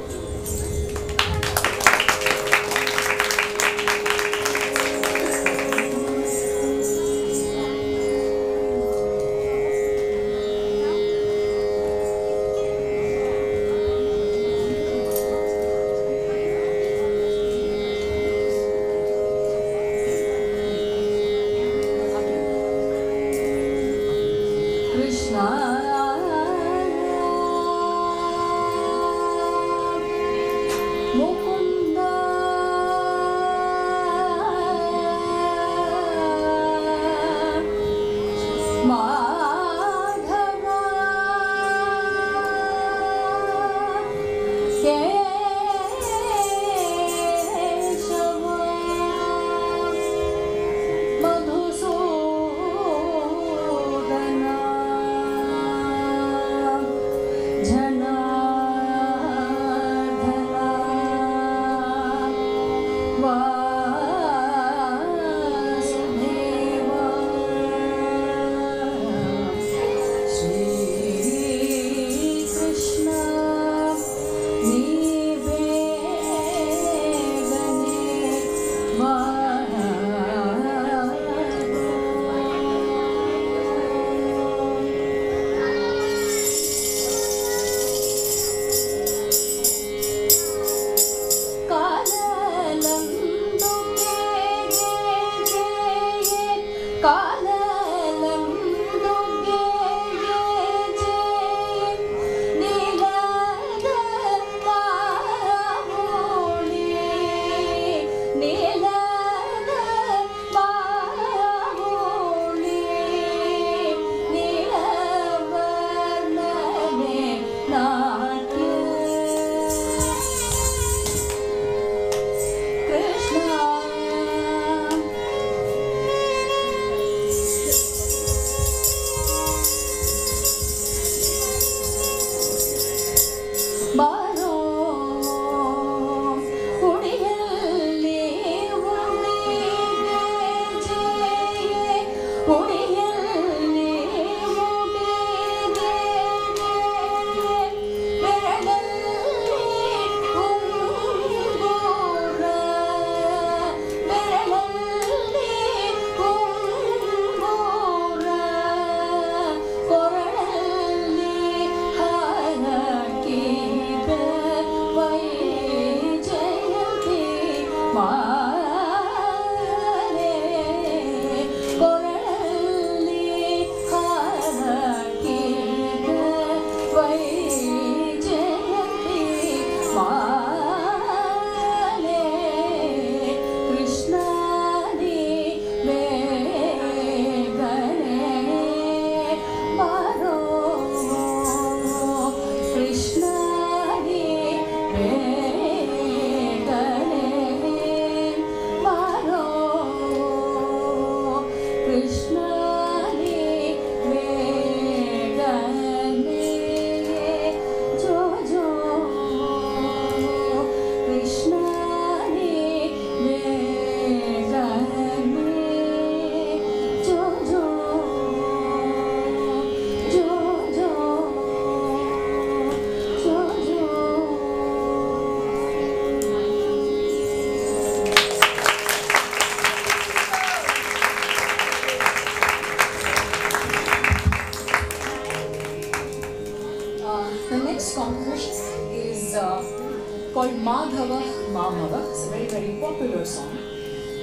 Called Madhava Mamava. It's a very, very popular song,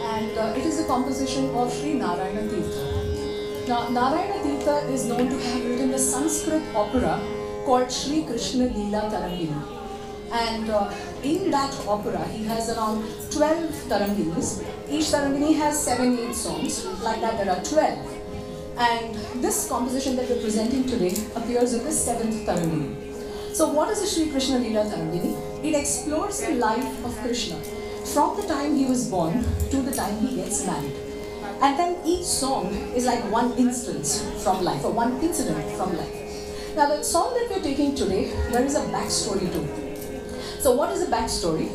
and it is a composition of Sri Narayana Tirtha. Now, Narayana Tirtha is known to have written a Sanskrit opera called Sri Krishna Leela Tarangini, and in that opera he has around 12 taranginis. Each tarangini has 7-8 songs. Like that, there are 12. And this composition that we're presenting today appears in the 7th Tarangini. So what is the Sri Krishna Leela Tarangini? It explores the life of Krishna from the time he was born to the time he gets married. And then each song is like one instance from life, or one incident from life. Now the song that we're taking today, there is a backstory to it. So what is the backstory?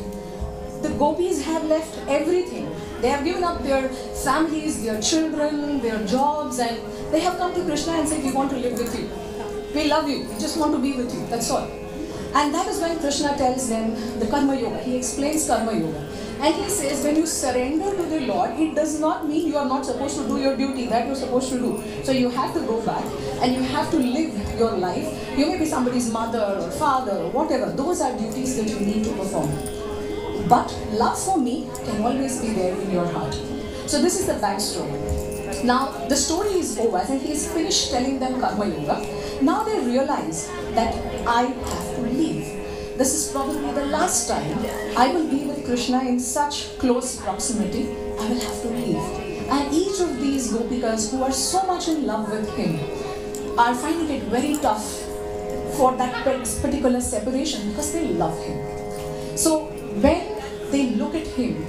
The gopis have left everything. They have given up their families, their children, their jobs, and they have come to Krishna and said, we want to live with you. We love you, we just want to be with you, that's all. And that is when Krishna tells them the Karma Yoga. He explains Karma Yoga. And he says, when you surrender to the Lord, it does not mean you are not supposed to do your duty that you're supposed to do. So you have to go back and you have to live your life. You may be somebody's mother or father or whatever. Those are duties that you need to perform. But love for me can always be there in your heart. So this is the backstory. Now the story is over and he has finished telling them Karma Yoga. Now they realize that I have to leave. This is probably the last time I will be with Krishna in such close proximity. I will have to leave. And each of these gopikas who are so much in love with him are finding it very tough for that particular separation because they love him. So when they look at him,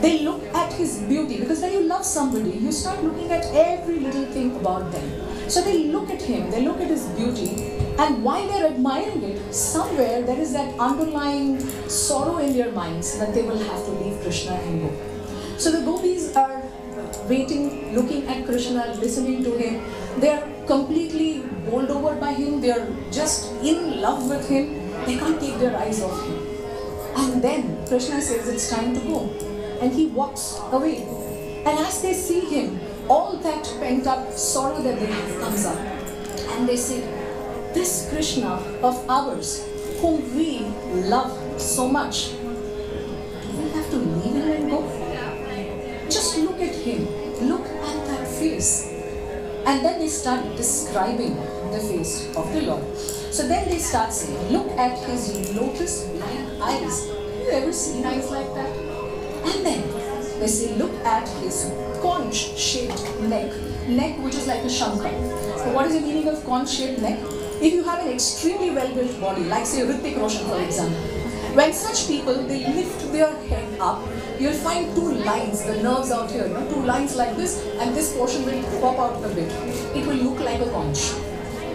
they look at his beauty, because when you love somebody, you start looking at every little thing about them. So they look at him, they look at his beauty, and while they're admiring it, somewhere there is that underlying sorrow in their minds that they will have to leave Krishna and go. So the gopis are waiting, looking at Krishna, listening to him. They're completely bowled over by him, they're just in love with him. They can't take their eyes off him. And then Krishna says it's time to go. And he walks away. And as they see him, all that pent up sorrow that they have comes up. And they say, this Krishna of ours, whom we love so much, do we have to leave him and go? Just look at him. Look at that face. And then they start describing the face of the Lord. So then they start saying, look at his lotus-like eyes. Have you ever seen eyes like that? And then they say, look at his conch-shaped neck which is like a shankar. So what is the meaning of conch-shaped neck? If you have an extremely well-built body, like say Hrithik Roshan for example, when such people, they lift their head up, you'll find two lines, the nerves out here, two lines like this, and this portion will pop out a bit. It will look like a conch.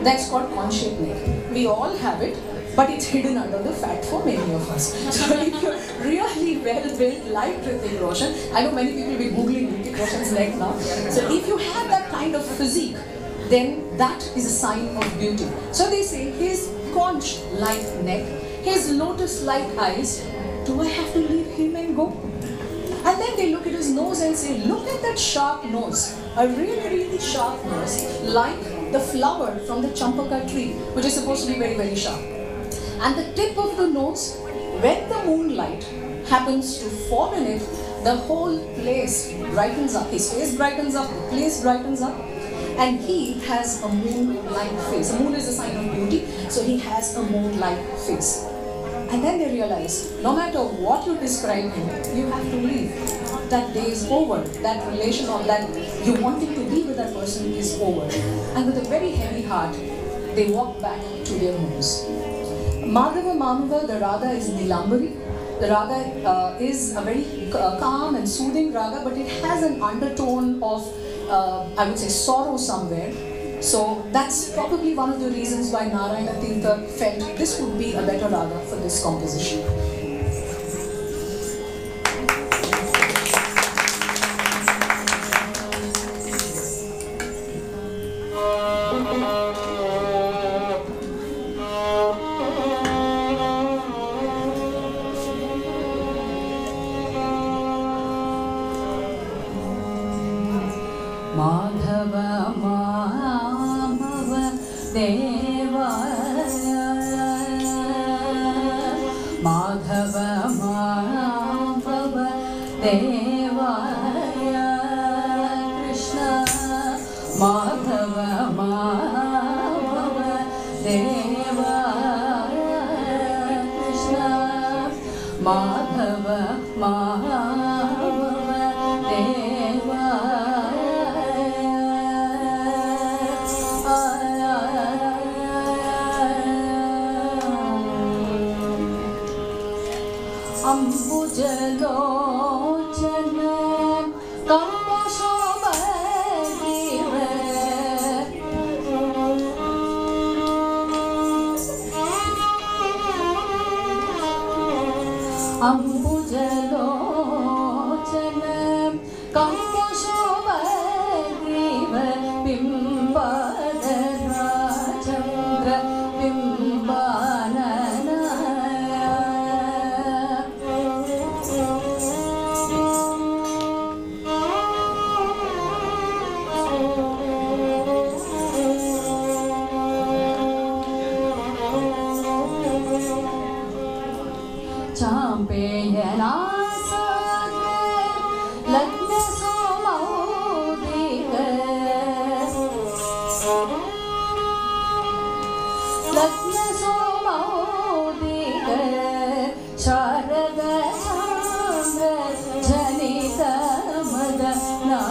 That's called conch-shaped neck. We all have it, but it's hidden under the fat for many of us. So if you're really well-built like Hrithik Roshan, I know many people will be googling Hrithik Roshan's neck now. So if you have that kind of physique, then that is a sign of beauty. So they say, his conch-like neck, his lotus-like eyes, do I have to leave him and go? And then they look at his nose and say, look at that sharp nose, a really, really sharp nose, like the flower from the champaka tree, which is supposed to be very, very sharp. And the tip of the nose, when the moonlight happens to fall in it, the whole place brightens up. His face brightens up, the place brightens up. And he has a moon-like face. A moon is a sign of beauty, so he has a moon-like face. And then they realize, no matter what you describe him, you have to leave. That day is over. That relation or that you wanting to be with that person is over. And with a very heavy heart, they walk back to their homes. Madhava Mamava, the Radha is Nilambari. The Raga is a very calm and soothing Raga, but it has an undertone of, I would say, sorrow somewhere. So that's probably one of the reasons why Narayana Tirtha felt this would be a better Raga for this composition. Madhava Mamava Deva Madhava Mamava Deva Krishna Madhava Mamava Deva Krishna Madhava Mamava Deva Ambujalochana Kamposhobhagiva Ambujalochana Kamposhobhagiva Bimpadara Chandra Bimbanana Champeyana Lagna Somaudika Lagna Somaudika Sharada Chandra Janita Madana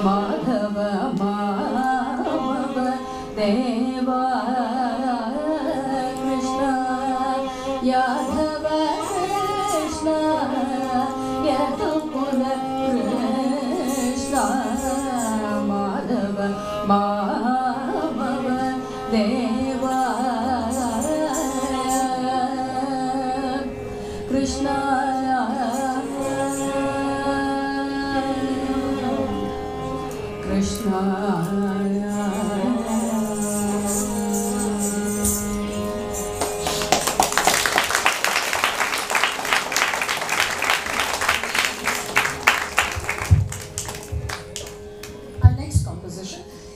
Madhava Madhava Deva Yadava Krishna Yadupuna Krishna Madhava Madhava Deva Krishna Krishna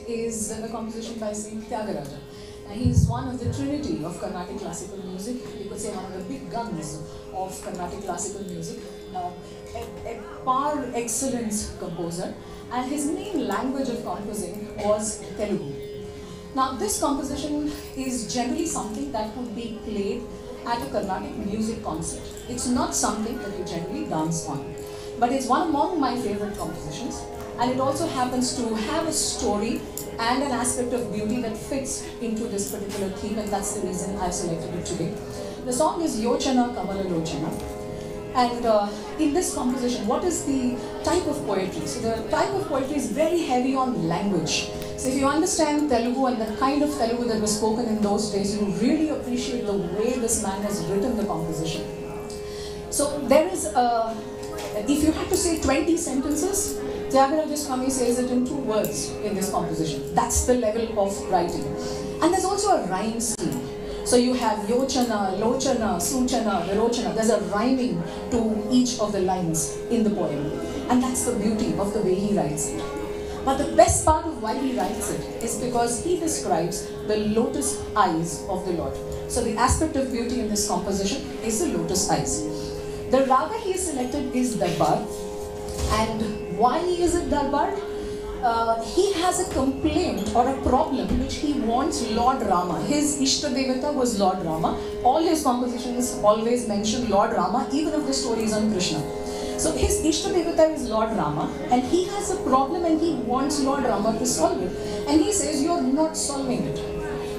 is a composition by Saint Tyagaraja. He is one of the trinity of Carnatic classical music. You could say one of the big guns of Carnatic classical music. A par excellence composer, and his main language of composing was Telugu. Now this composition is generally something that would be played at a Carnatic music concert. It's not something that you generally dance on, but it's one among my favorite compositions. And it also happens to have a story and an aspect of beauty that fits into this particular theme, and that's the reason I've selected it today. The song is Yochana Kamala Lochana. And in this composition, what is the type of poetry? So the type of poetry is very heavy on language. So if you understand Telugu and the kind of Telugu that was spoken in those days, you really appreciate the way this man has written the composition. So there is if you had to say 20 sentences, Jalaksikan says it in 2 words in this composition. That's the level of writing. And there's also a rhyme scheme. So you have Yochana, Lochana, Suchana, Virochana. There's a rhyming to each of the lines in the poem. And that's the beauty of the way he writes it. But the best part of why he writes it is because he describes the lotus eyes of the Lord. So the aspect of beauty in this composition is the lotus eyes. The raga he selected is Darbar. And why is it Darbar? He has a complaint or a problem which he wants Lord Rama. His Ishta Devata was Lord Rama. All his compositions always mention Lord Rama, even if the story is on Krishna. So his Ishta Devata is Lord Rama, and he has a problem and he wants Lord Rama to solve it. And he says, you're not solving it.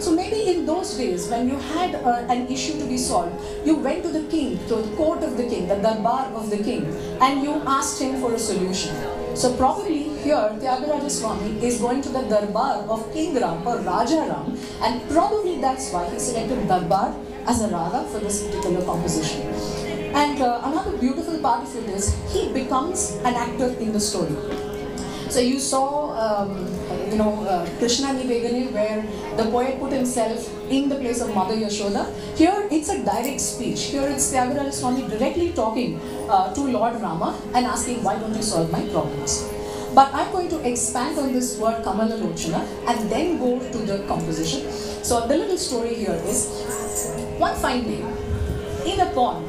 So maybe in those days, when you had an issue to be solved, you went to the king, to the court of the king, the darbar of the king, and you asked him for a solution. So probably here, Tyagaraja is going to the darbar of King Ram or Raja Ram, and probably that's why he selected darbar as a raga for this particular composition. And another beautiful part of it is, he becomes an actor in the story. So you saw, Krishna Nivegane, where the poet put himself in the place of Mother Yashoda. Here it's a direct speech. Here it's Tyagaraja Swami directly talking to Lord Rama and asking, why don't you solve my problems? But I'm going to expand on this word Kamala Lochana and then go to the composition. So the little story here is, one fine day, in a pond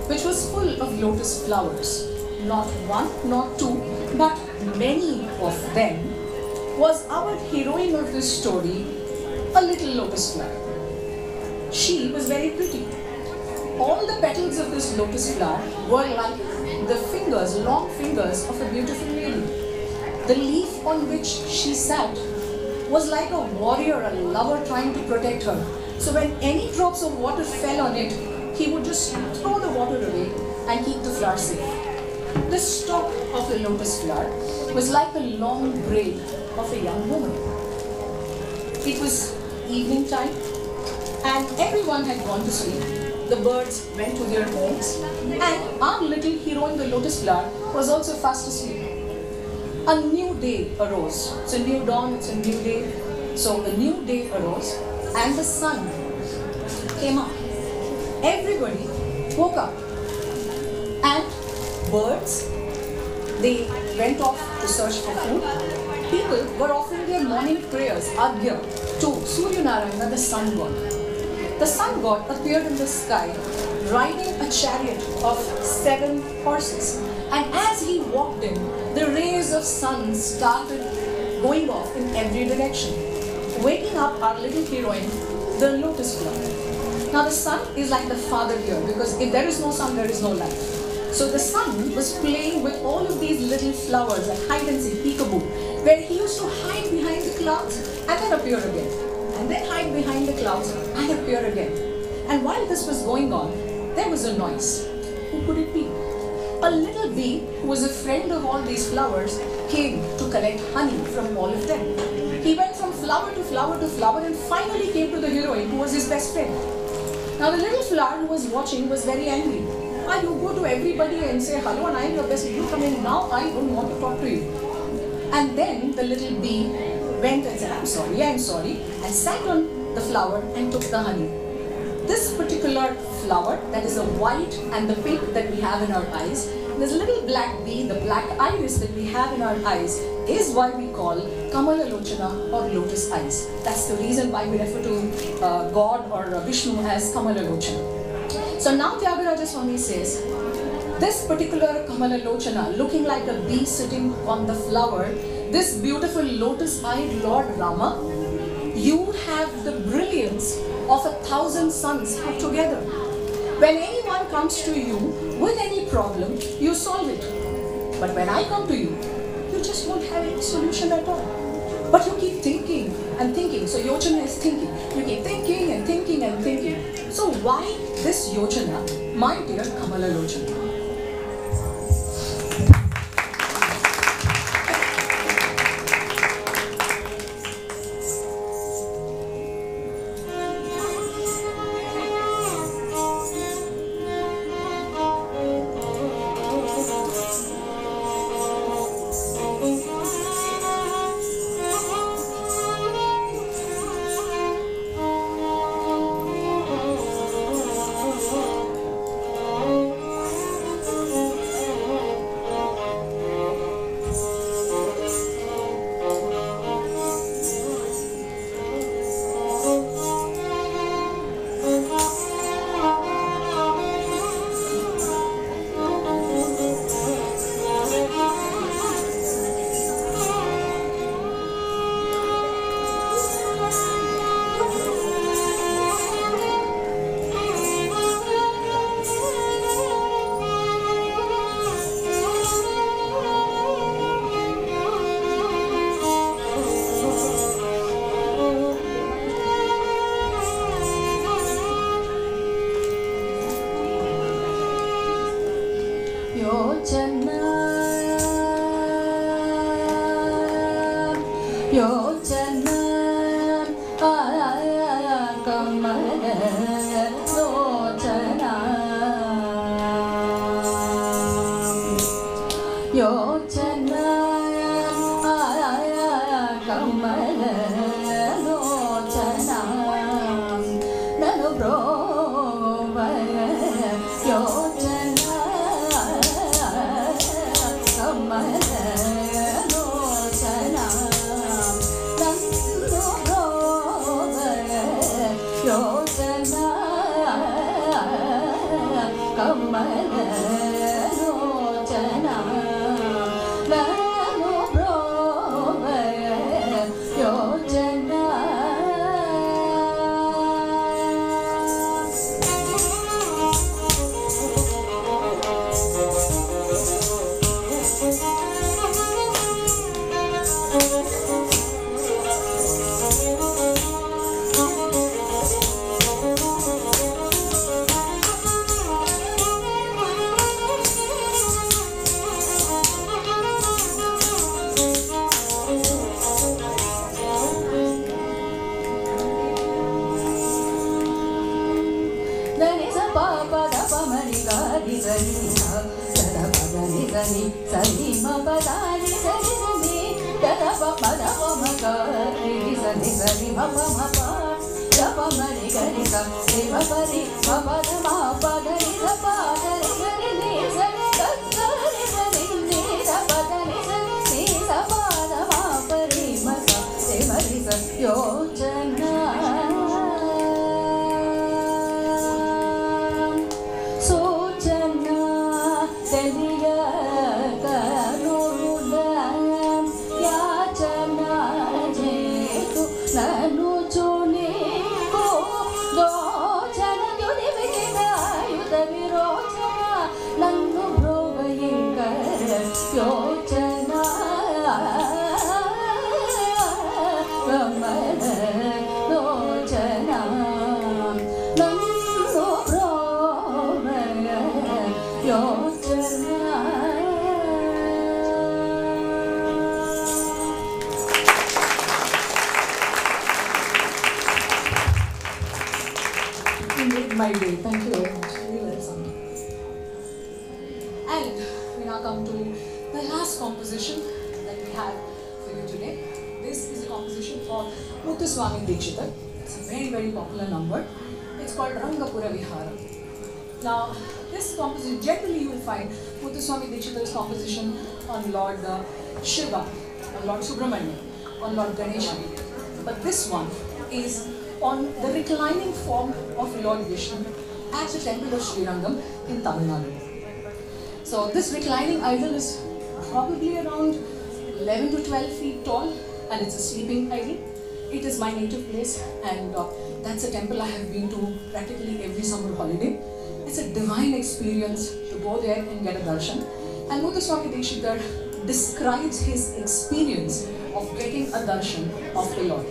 which was full of lotus flowers, not one, not two, but many of them, was our heroine of this story, a little lotus flower. She was very pretty. All the petals of this lotus flower were like the fingers, long fingers of a beautiful lady. The leaf on which she sat was like a warrior, a lover trying to protect her. So when any drops of water fell on it, he would just throw the water away and keep the flower safe. The stalk of the lotus flower was like the long braid of a young woman. It was evening time and everyone had gone to sleep. The birds went to their homes and our little heroine, the lotus flower, was also fast asleep. A new day arose. It's a new dawn, it's a new day. So a new day arose and the sun came up. Everybody woke up and birds, they went off to search for food. People were offering their morning prayers, Agya, to Surya Narayana, the sun god. The sun god appeared in the sky riding a chariot of 7 horses. And as he walked in, the rays of sun started going off in every direction, waking up our little heroine, the lotus flower. Now the sun is like the father here, because if there is no sun, there is no life. So the sun was playing with all of these little flowers like hide and seek, peekaboo, where he used to hide behind the clouds and then appear again. And then hide behind the clouds and appear again. And while this was going on, there was a noise. Who could it be? A little bee who was a friend of all these flowers came to collect honey from all of them. He went from flower to flower to flower and finally came to the heroine who was his best friend. Now the little flower who was watching was very angry. Why you go to everybody and say, hello and I am your best friend, you come in now, I don't want to talk to you. And then the little bee went and said, I'm sorry, and sat on the flower and took the honey. This particular flower, that is the white and the pink that we have in our eyes, this little black bee, the black iris that we have in our eyes, is why we call Kamala Lochana or lotus eyes. That's the reason why we refer to God or Vishnu as Kamala Lochana. So now Tyagaraja Swami says, this particular Kamala Lochana, looking like a bee sitting on the flower, this beautiful lotus-eyed Lord Rama, you have the brilliance of 1,000 suns put together. When anyone comes to you with any problem, you solve it. But when I come to you, you just won't have any solution at all. But you keep thinking and thinking. So Yochana is thinking. You keep thinking and thinking and thinking. So why this Yochana, my dear Kamala Lochana? pa pa da pa ma ri ga ri sa ri sa da pa da ni sa ni sa ni ma pa da ni sa ri sa ni da pa ma da pa ma ga ri sa ni sa ni ma pa da pa ma ri ga ri sa ni ma pa ri ma pa da ma pa da ri sa pa da ri sa ni ni sa ni da ri sa ni ni da pa da ni sa ni sa pa da ma pa ri ma sa ni ma ri sa yo jana my day. Thank you very much. Really well sung. And we now come to the last composition that we have for you today. This is a composition for Muthuswami Dikshita. It's a very, very popular number. It's called Rangapura Vihara. Now, this composition, generally you will find Muthuswami Dikshita's composition on Lord Shiva, on Lord Subramanya, on Lord Ganesha. But this one is on the reclining form of Lord Vishnu at the temple of Srirangam in Tamil Nadu. So this reclining idol is probably around 11 to 12 feet tall, and it's a sleeping idol. It is my native place, and that's a temple I have been to practically every summer holiday. It's a divine experience to go there and get a darshan. And Muthuswami Dikshita describes his experience of getting a darshan of the Lord.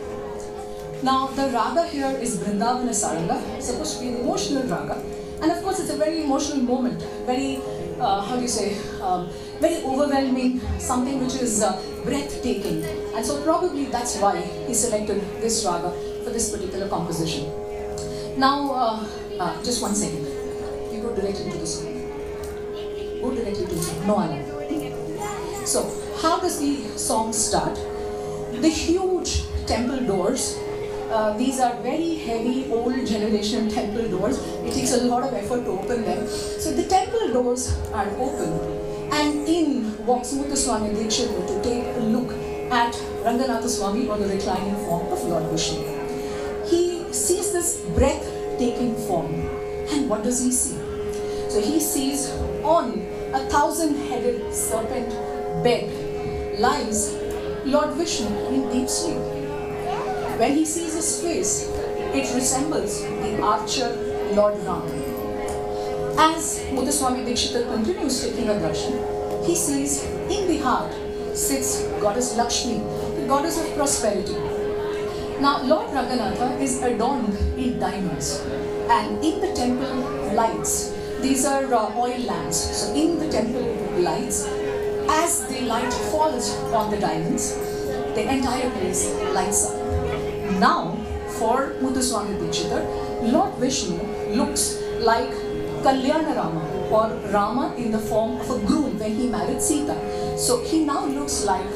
Now, the raga here is Vrindavana Saranga, supposed to be an emotional raga, and of course it's a very emotional moment, very, very overwhelming, something which is breathtaking, and so probably that's why he selected this raga for this particular composition. Now, just one second, you go directly to the song. Go directly to the song, no alarm. So, how does the song start? The huge temple doors. These are very heavy, old generation temple doors. It takes a lot of effort to open them. So the temple doors are open, and in walks Muthuswami Dikshita to take a look at Ranganatha Swami, or the reclining form of Lord Vishnu. He sees this breathtaking form, and what does he see? So he sees on a 1,000-headed serpent bed lies Lord Vishnu in deep sleep. When he sees his face, it resembles the archer Lord Rama. As Muthuswami Dikshita continues taking a darshan, he sees in the heart sits Goddess Lakshmi, the goddess of prosperity. Now, Lord Ranganatha is adorned in diamonds, and in the temple lights, these are oil lamps. So in the temple lights, as the light falls on the diamonds, the entire place lights up. Now, for Muthuswami Dikshita, Lord Vishnu looks like Kalyana Rama, or Rama in the form of a groom when he married Sita. So he now looks like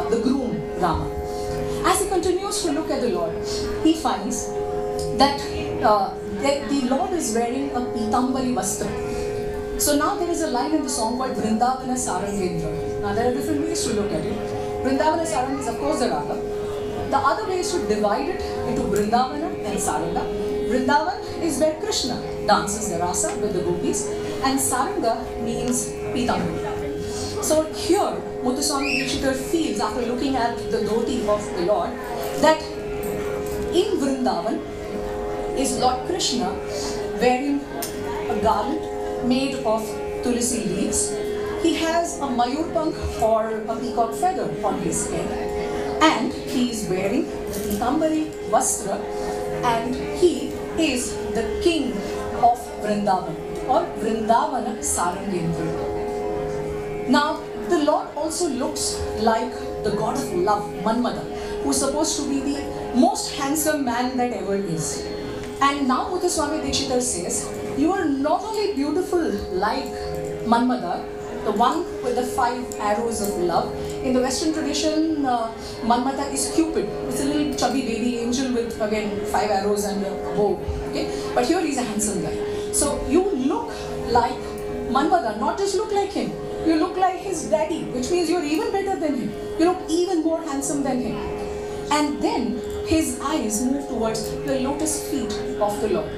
the groom Rama. As he continues to look at the Lord, he finds that the Lord is wearing a Pitambari Vastra. So now there is a line in the song called Vrindavana Sarangendra. Now there are different ways to look at it. Vrindavana Sarang is of course the raga. The other way is to divide it into Vrindavana and Saranga. Vrindavan is where Krishna dances the rasa with the gopis, and Saranga means Pitambari. So here, Muthuswami Dikshita feels, after looking at the dhoti of the Lord, that in Vrindavan is Lord Krishna wearing a garland made of tulsi leaves. He has a mayurpank, or a peacock feather, on his head. And he is wearing the Pitambari Vastra, and he is the king of Vrindavan, or Vrindavana Sarangendra. Now, the Lord also looks like the god of love, Manmada, who is supposed to be the most handsome man that ever is. And now Muthuswami Dikshita says, you are not only beautiful like Manmada, the one with the 5 arrows of love. In the Western tradition, Manmada is Cupid. It's a little chubby baby angel with, again, 5 arrows and a bow. Okay? But here he's a handsome guy. So you look like Manmada, not just look like him. You look like his daddy, which means you're even better than him. You look even more handsome than him. And then his eyes move towards the lotus feet of the Lord.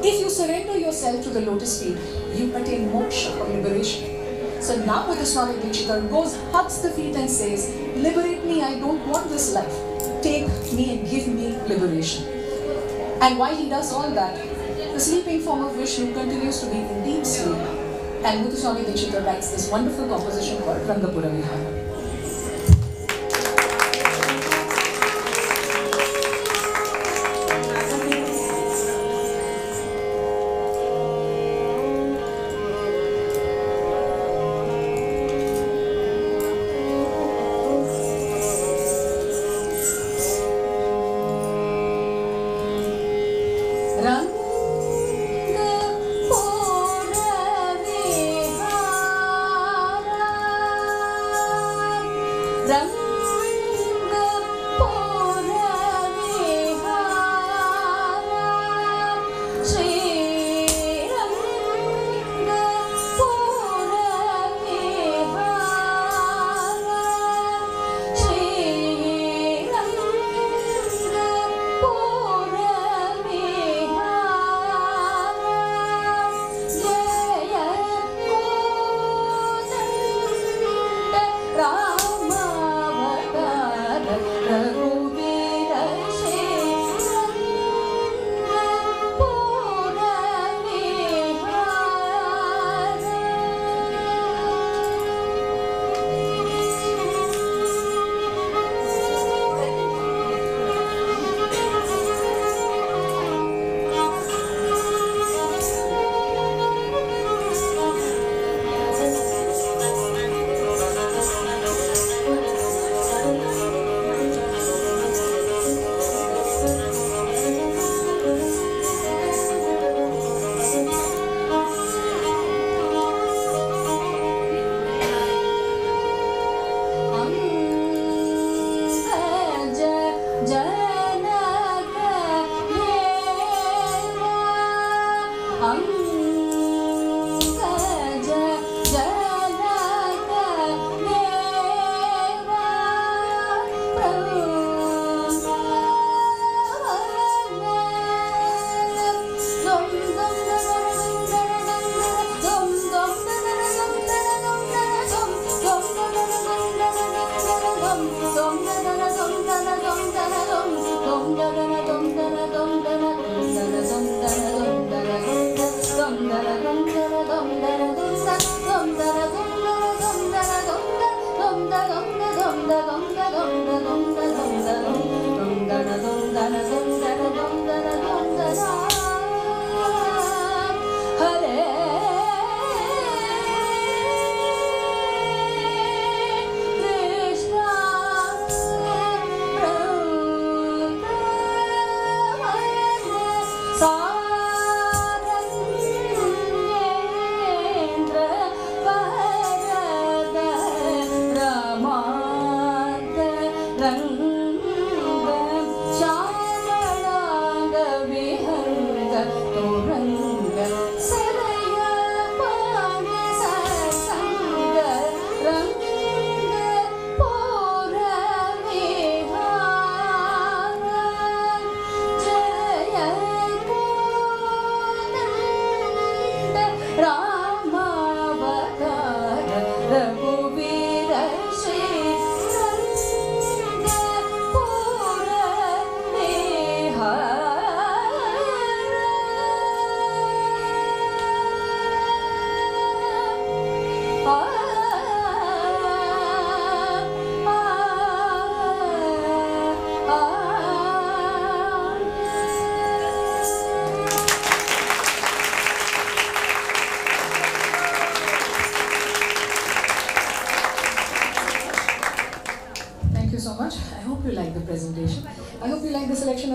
If you surrender yourself to the lotus feet, you attain moksha or liberation. So now Muthuswami Dikshita goes, hugs the feet and says, liberate me, I don't want this life. Take me and give me liberation. And while he does all that, the sleeping form of Vishnu continues to be in deep sleep. And Muthuswami Dikshita writes this wonderful composition called Rangapura Vihara.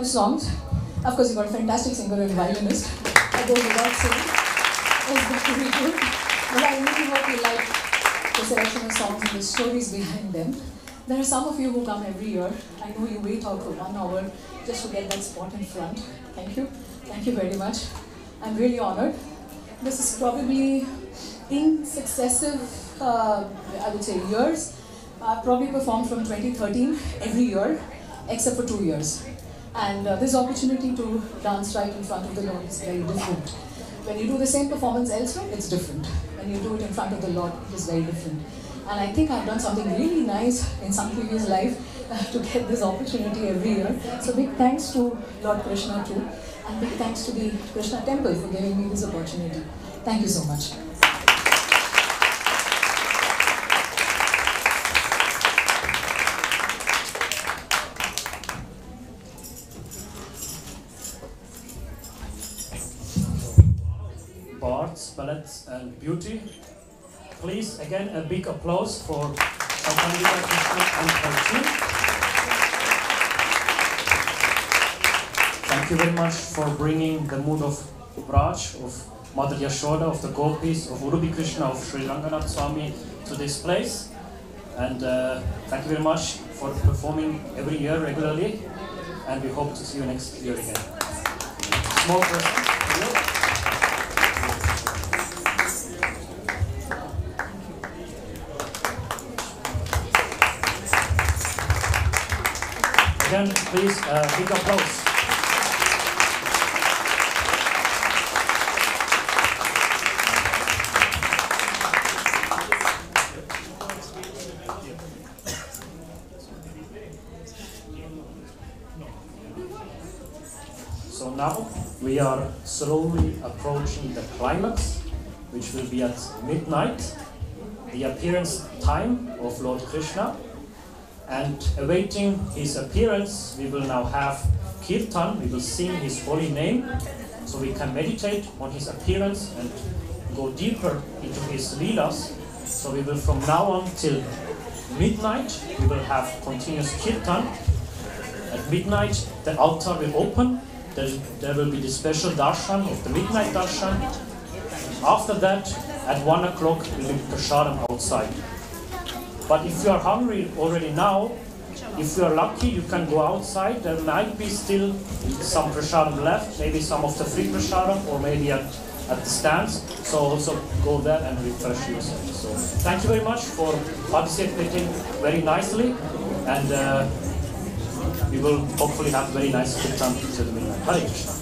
Songs. Of course, you got a fantastic singer and violinist. That goes without saying. It's very good. But I really hope you like the selection of songs and the stories behind them. There are some of you who come every year. I know you wait out for 1 hour just to get that spot in front. Thank you. Thank you very much. I'm really honored. This is probably in successive, I would say, years. I've probably performed from 2013 every year, except for 2 years. And this opportunity to dance right in front of the Lord is very different. When you do the same performance elsewhere, it's different. When you do it in front of the Lord, it is very different. And I think I've done something really nice in some previous life to get this opportunity every year. So big thanks to Lord Krishna too, and big thanks to the Krishna Temple for giving me this opportunity. Thank you so much. Bards, ballads and beauty. Please, again, a big applause for Sowgandhika, Krishnan and her team. Thank you very much for bringing the mood of Raj, of Mother Yashoda, of the Gopis, of Urubi Krishna, of Sri Ranganath Swami to this place. And thank you very much for performing every year regularly. And we hope to see you next year again. Small person. Again, please, big applause. So now we are slowly approaching the climax, which will be at midnight, the appearance time of Lord Krishna. And awaiting his appearance, we will now have Kirtan. We will sing his holy name, so we can meditate on his appearance and go deeper into his leelas. So we will, from now on till midnight, we will have continuous Kirtan. At midnight, the altar will open. There will be the special darshan of the midnight darshan. After that, at 1 o'clock, we will be prasadam outside. But if you are hungry already now, if you are lucky, you can go outside. There might be still some prasadam left, maybe some of the free prasadam, or maybe at the stands. So also go there and refresh yourself. So thank you very much for participating very nicely, and we will hopefully have very nice Kirtan to the midnight. Hare Krishna.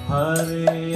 Hare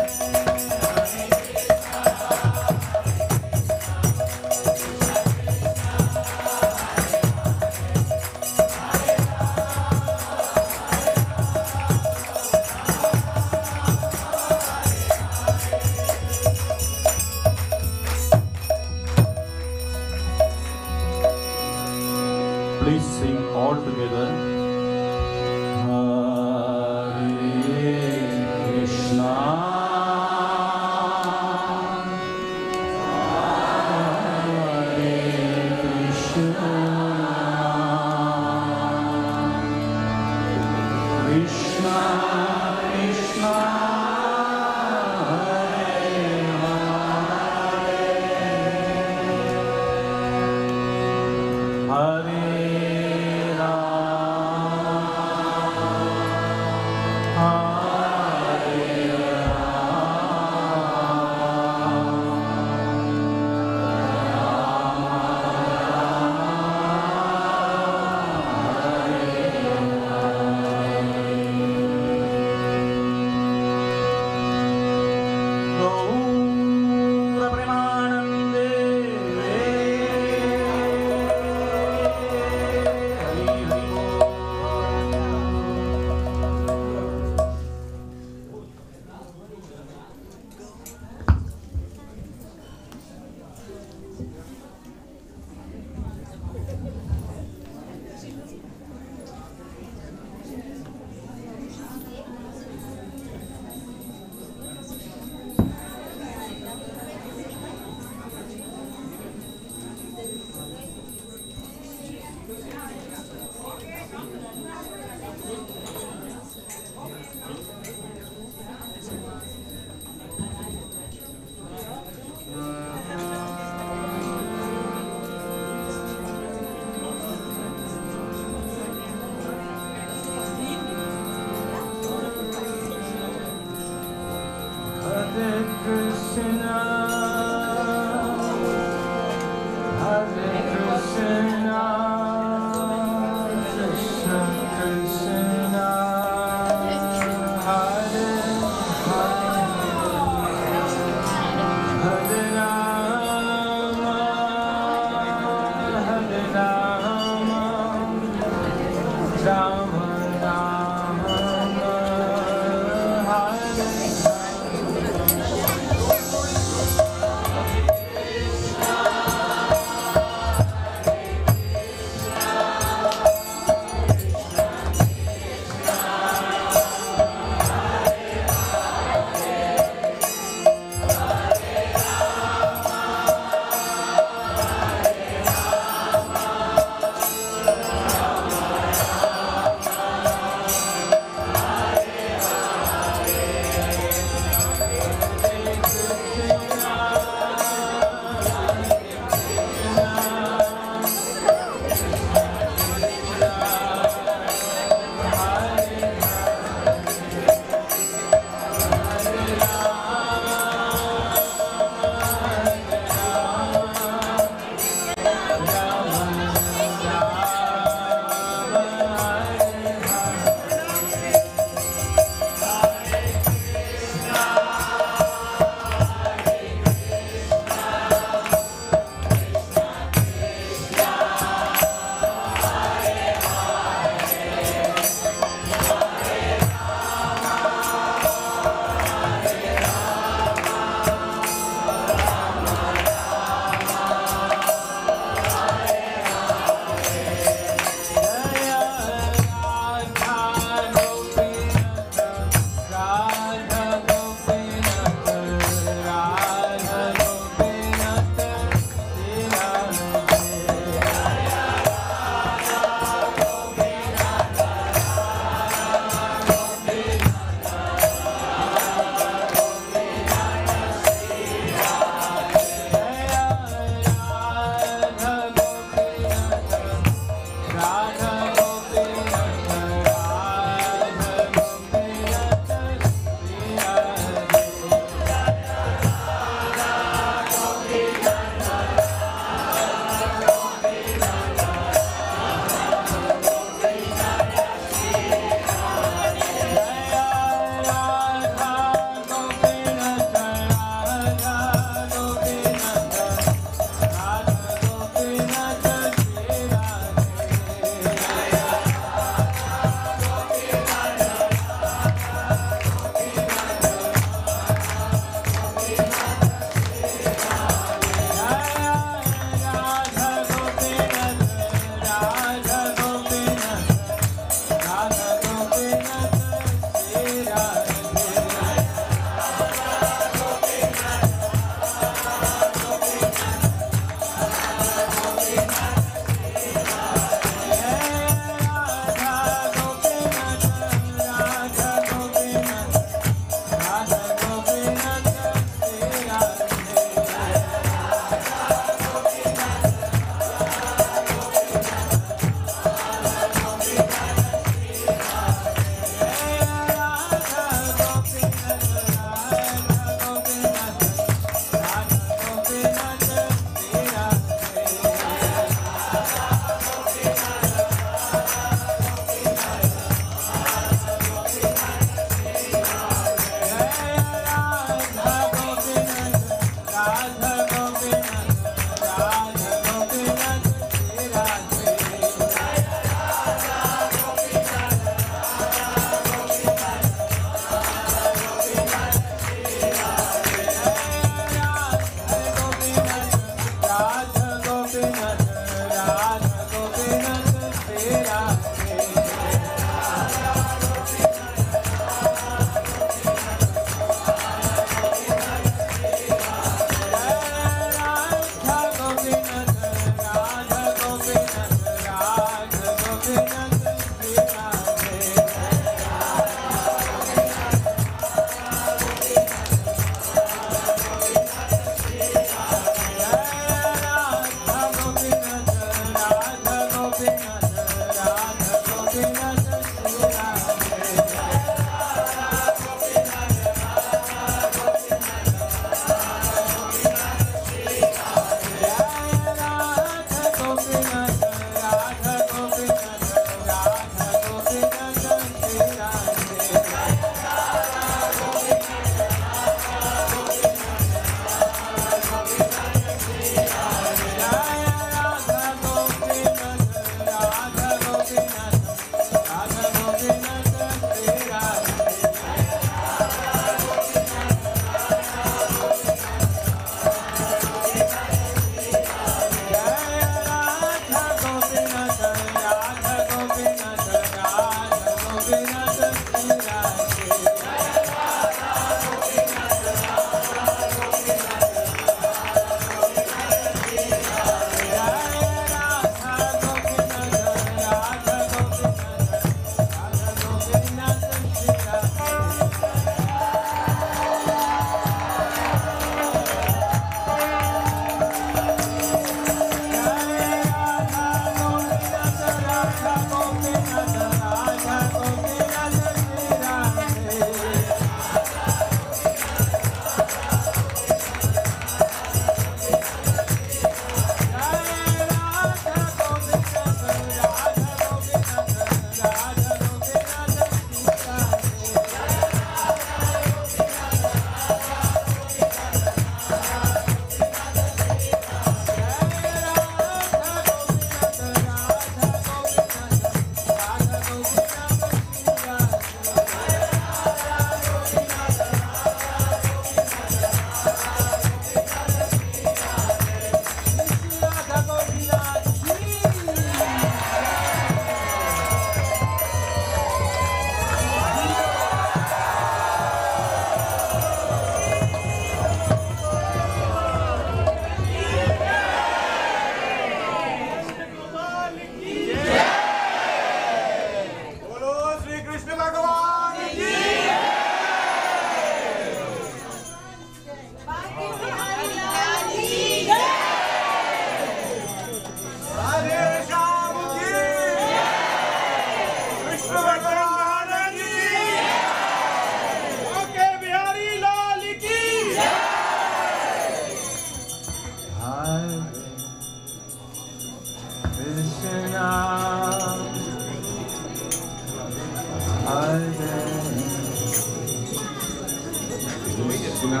Krishna,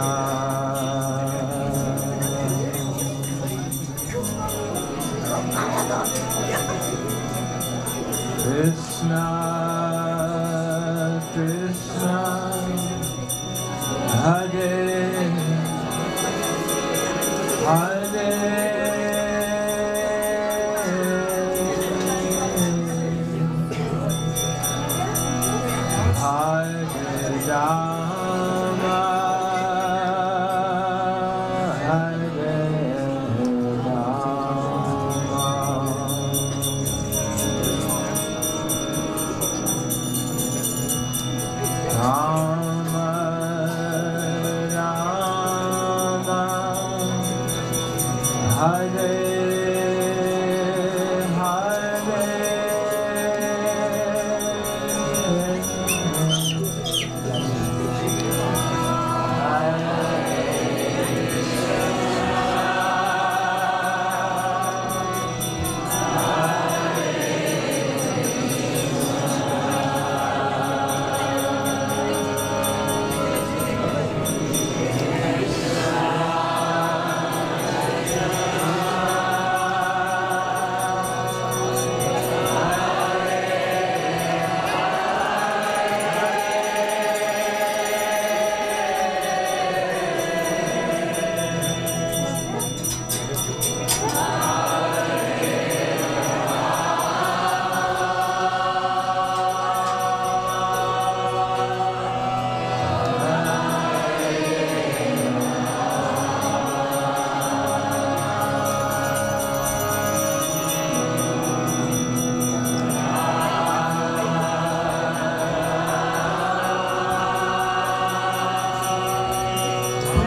Krishna, Hare Hare, Hare Rama, Hare Rama, Rama, Hare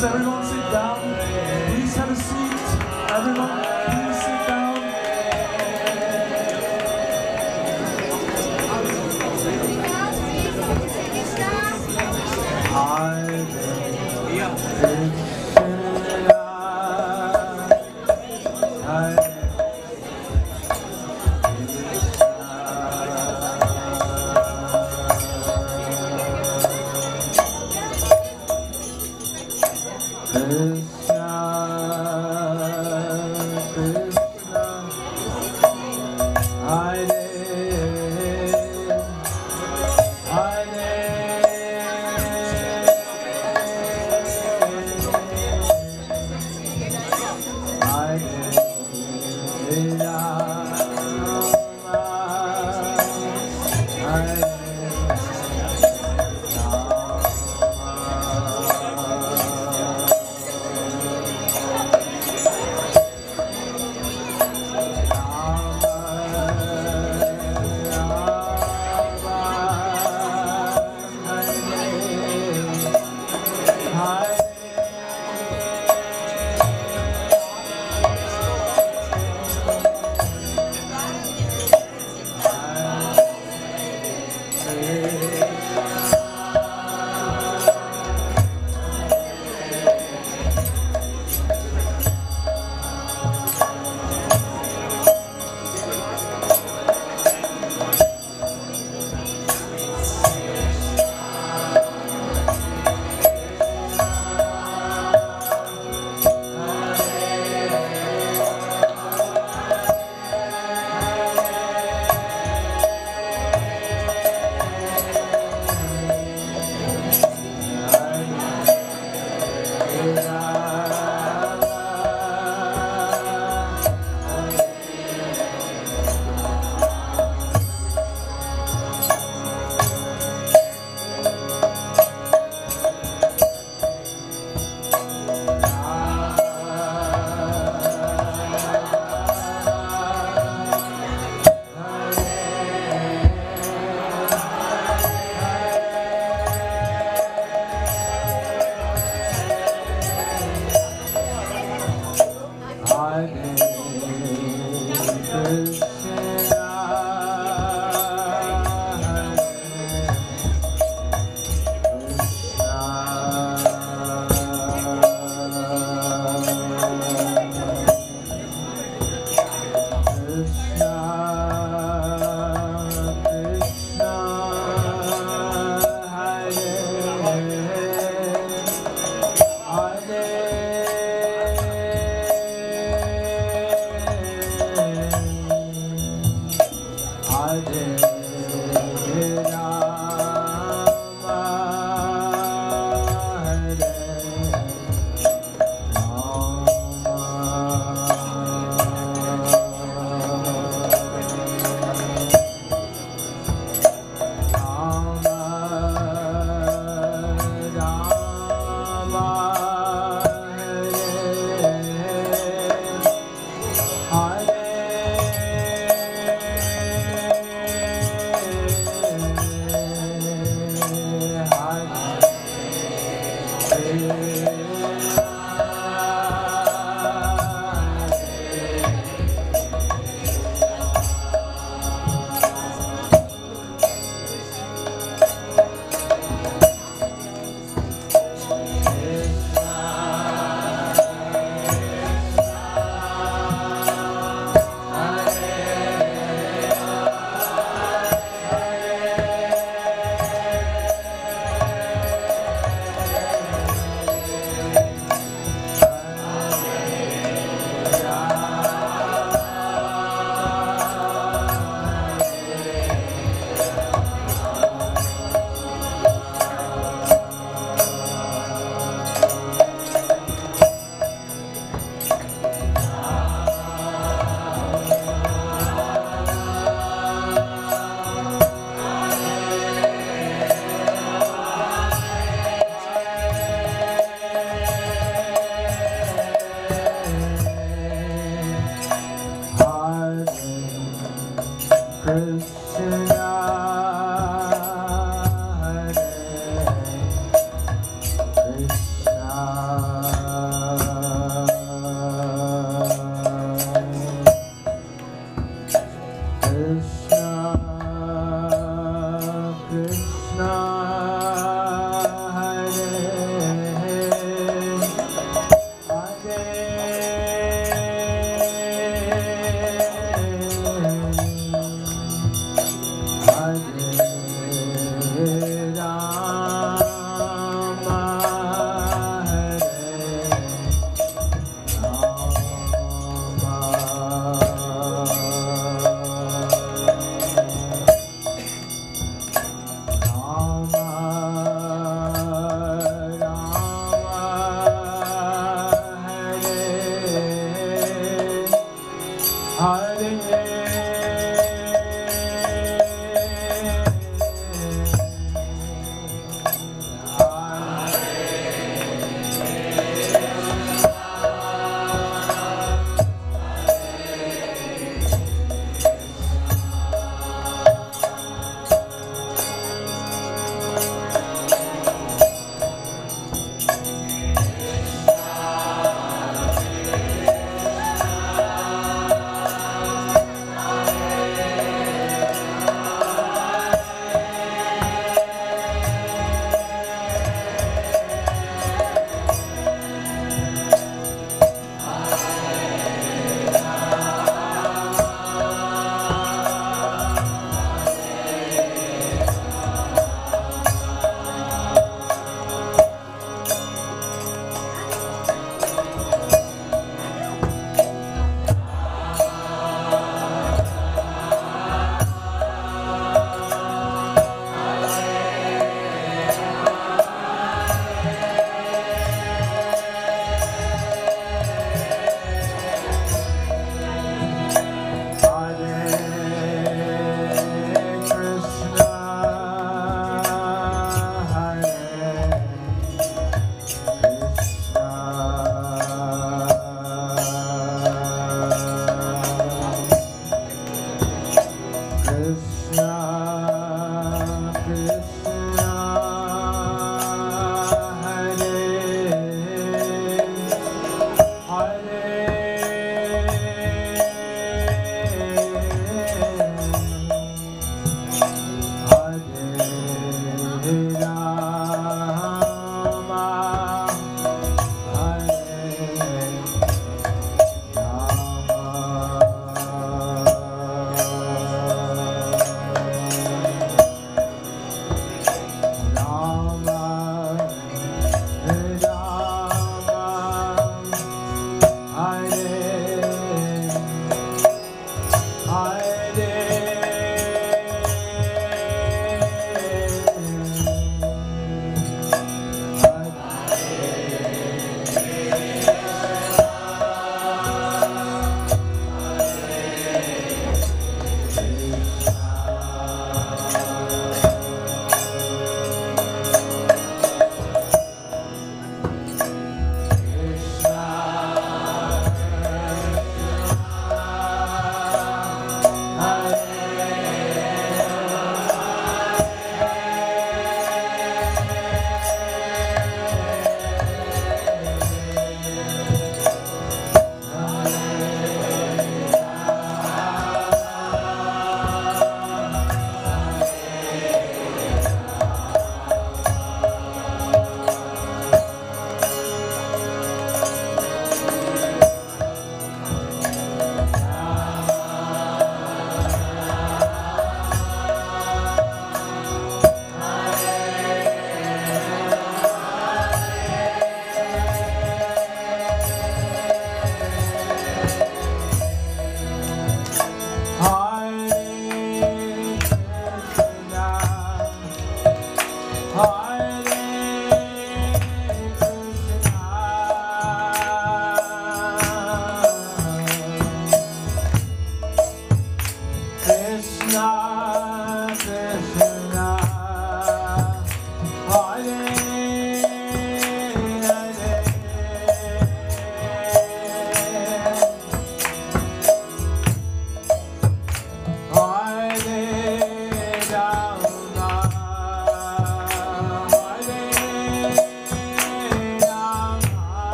Please everyone sit down. Please have a seat. Everyone, please sit down. Krishna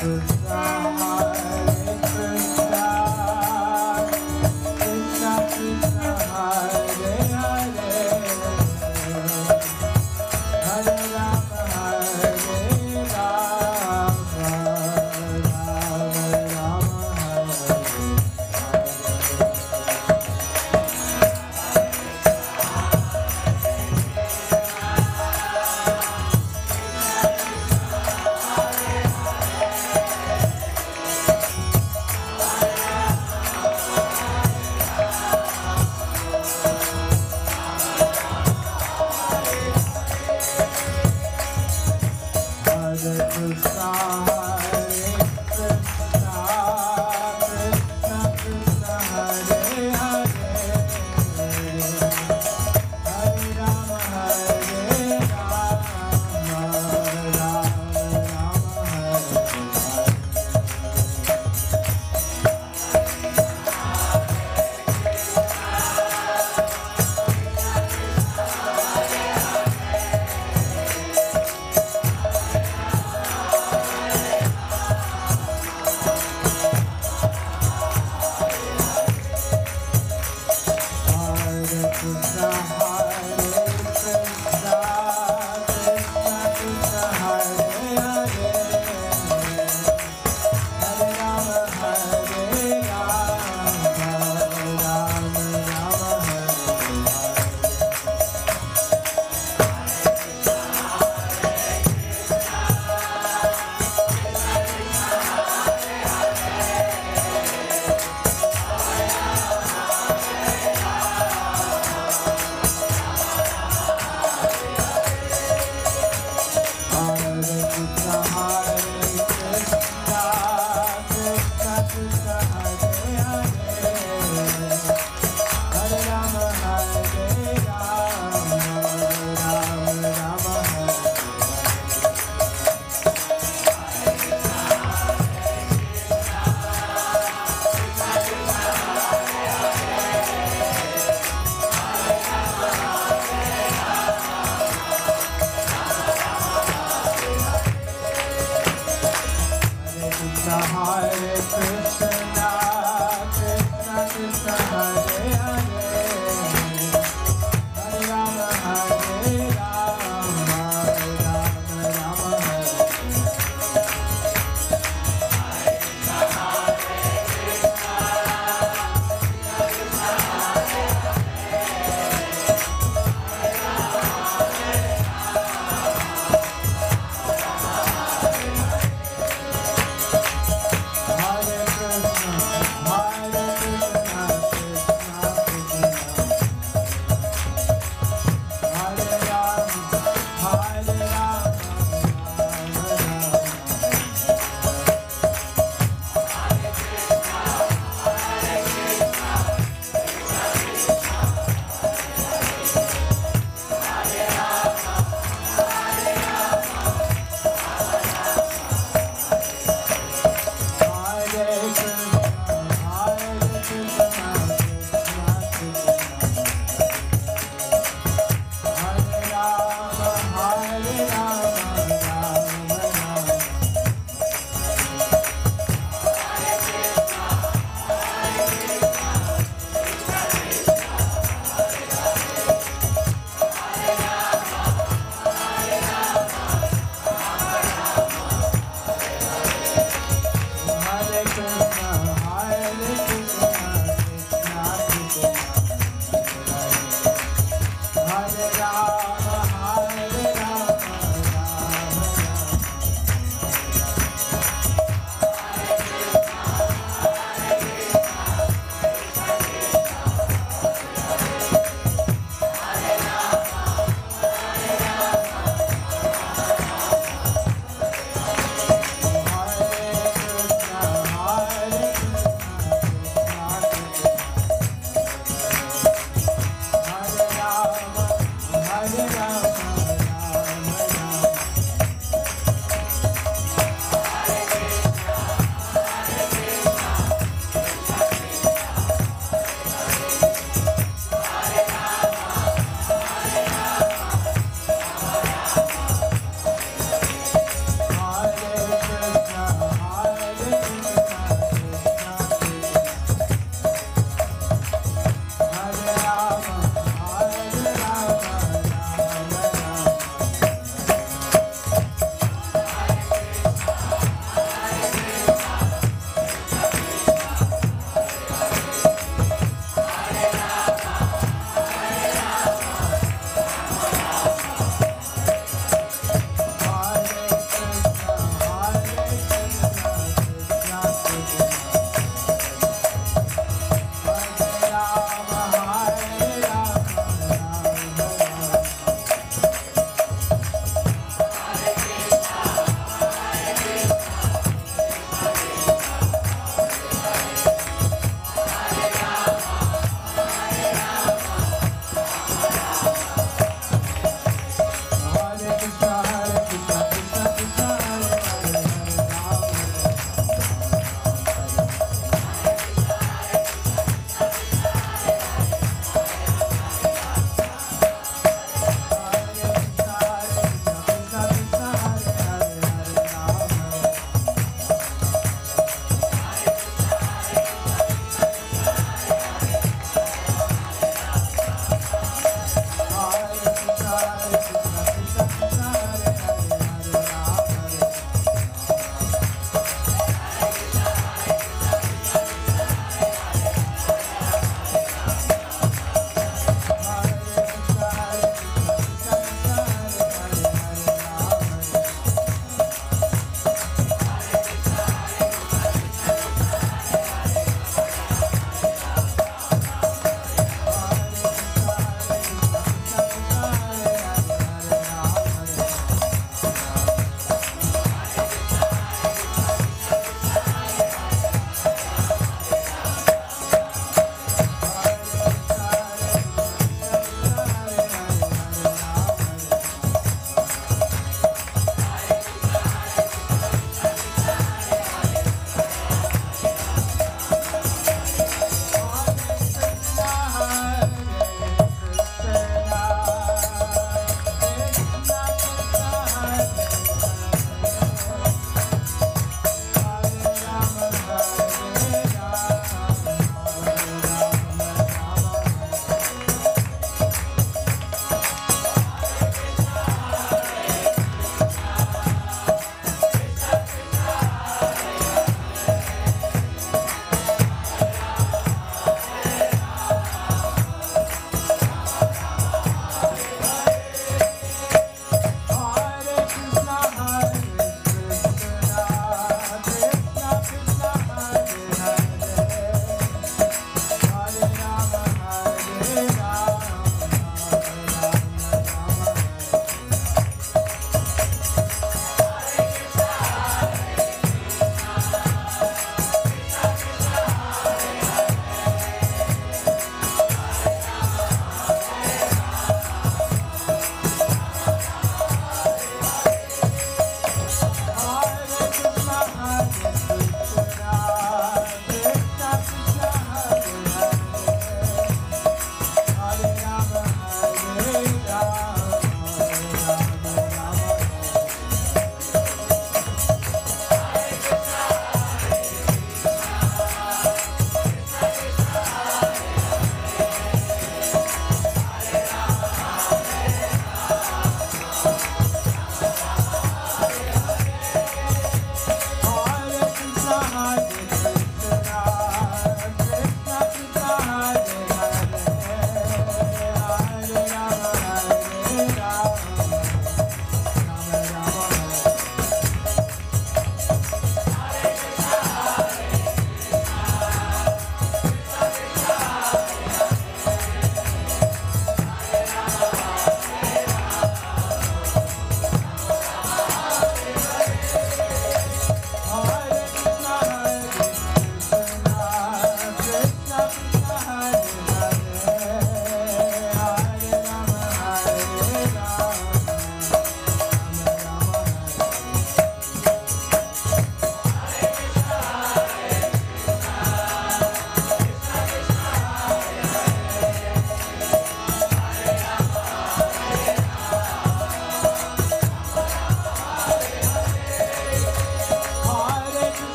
Krishna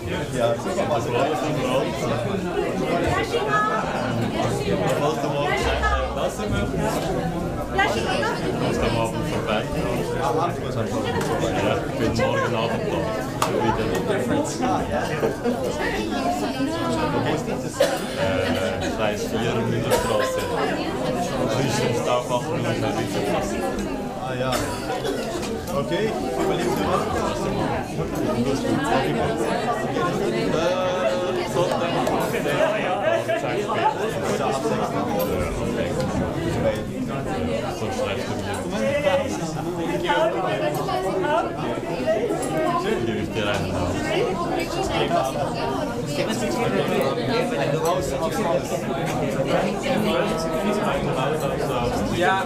Ja, das war so groß. Falls du morgen lassen möchtest, kannst du am Abend vorbeikommen. Ja, ich bin morgen Abend da. Kreis 4 Müllerstraße. Christenstag machen wir noch ein bisschen was. Ah ja. Okay, überlegst du was? So schreibst du mir. Gebe ich dir einen Haus. Ja,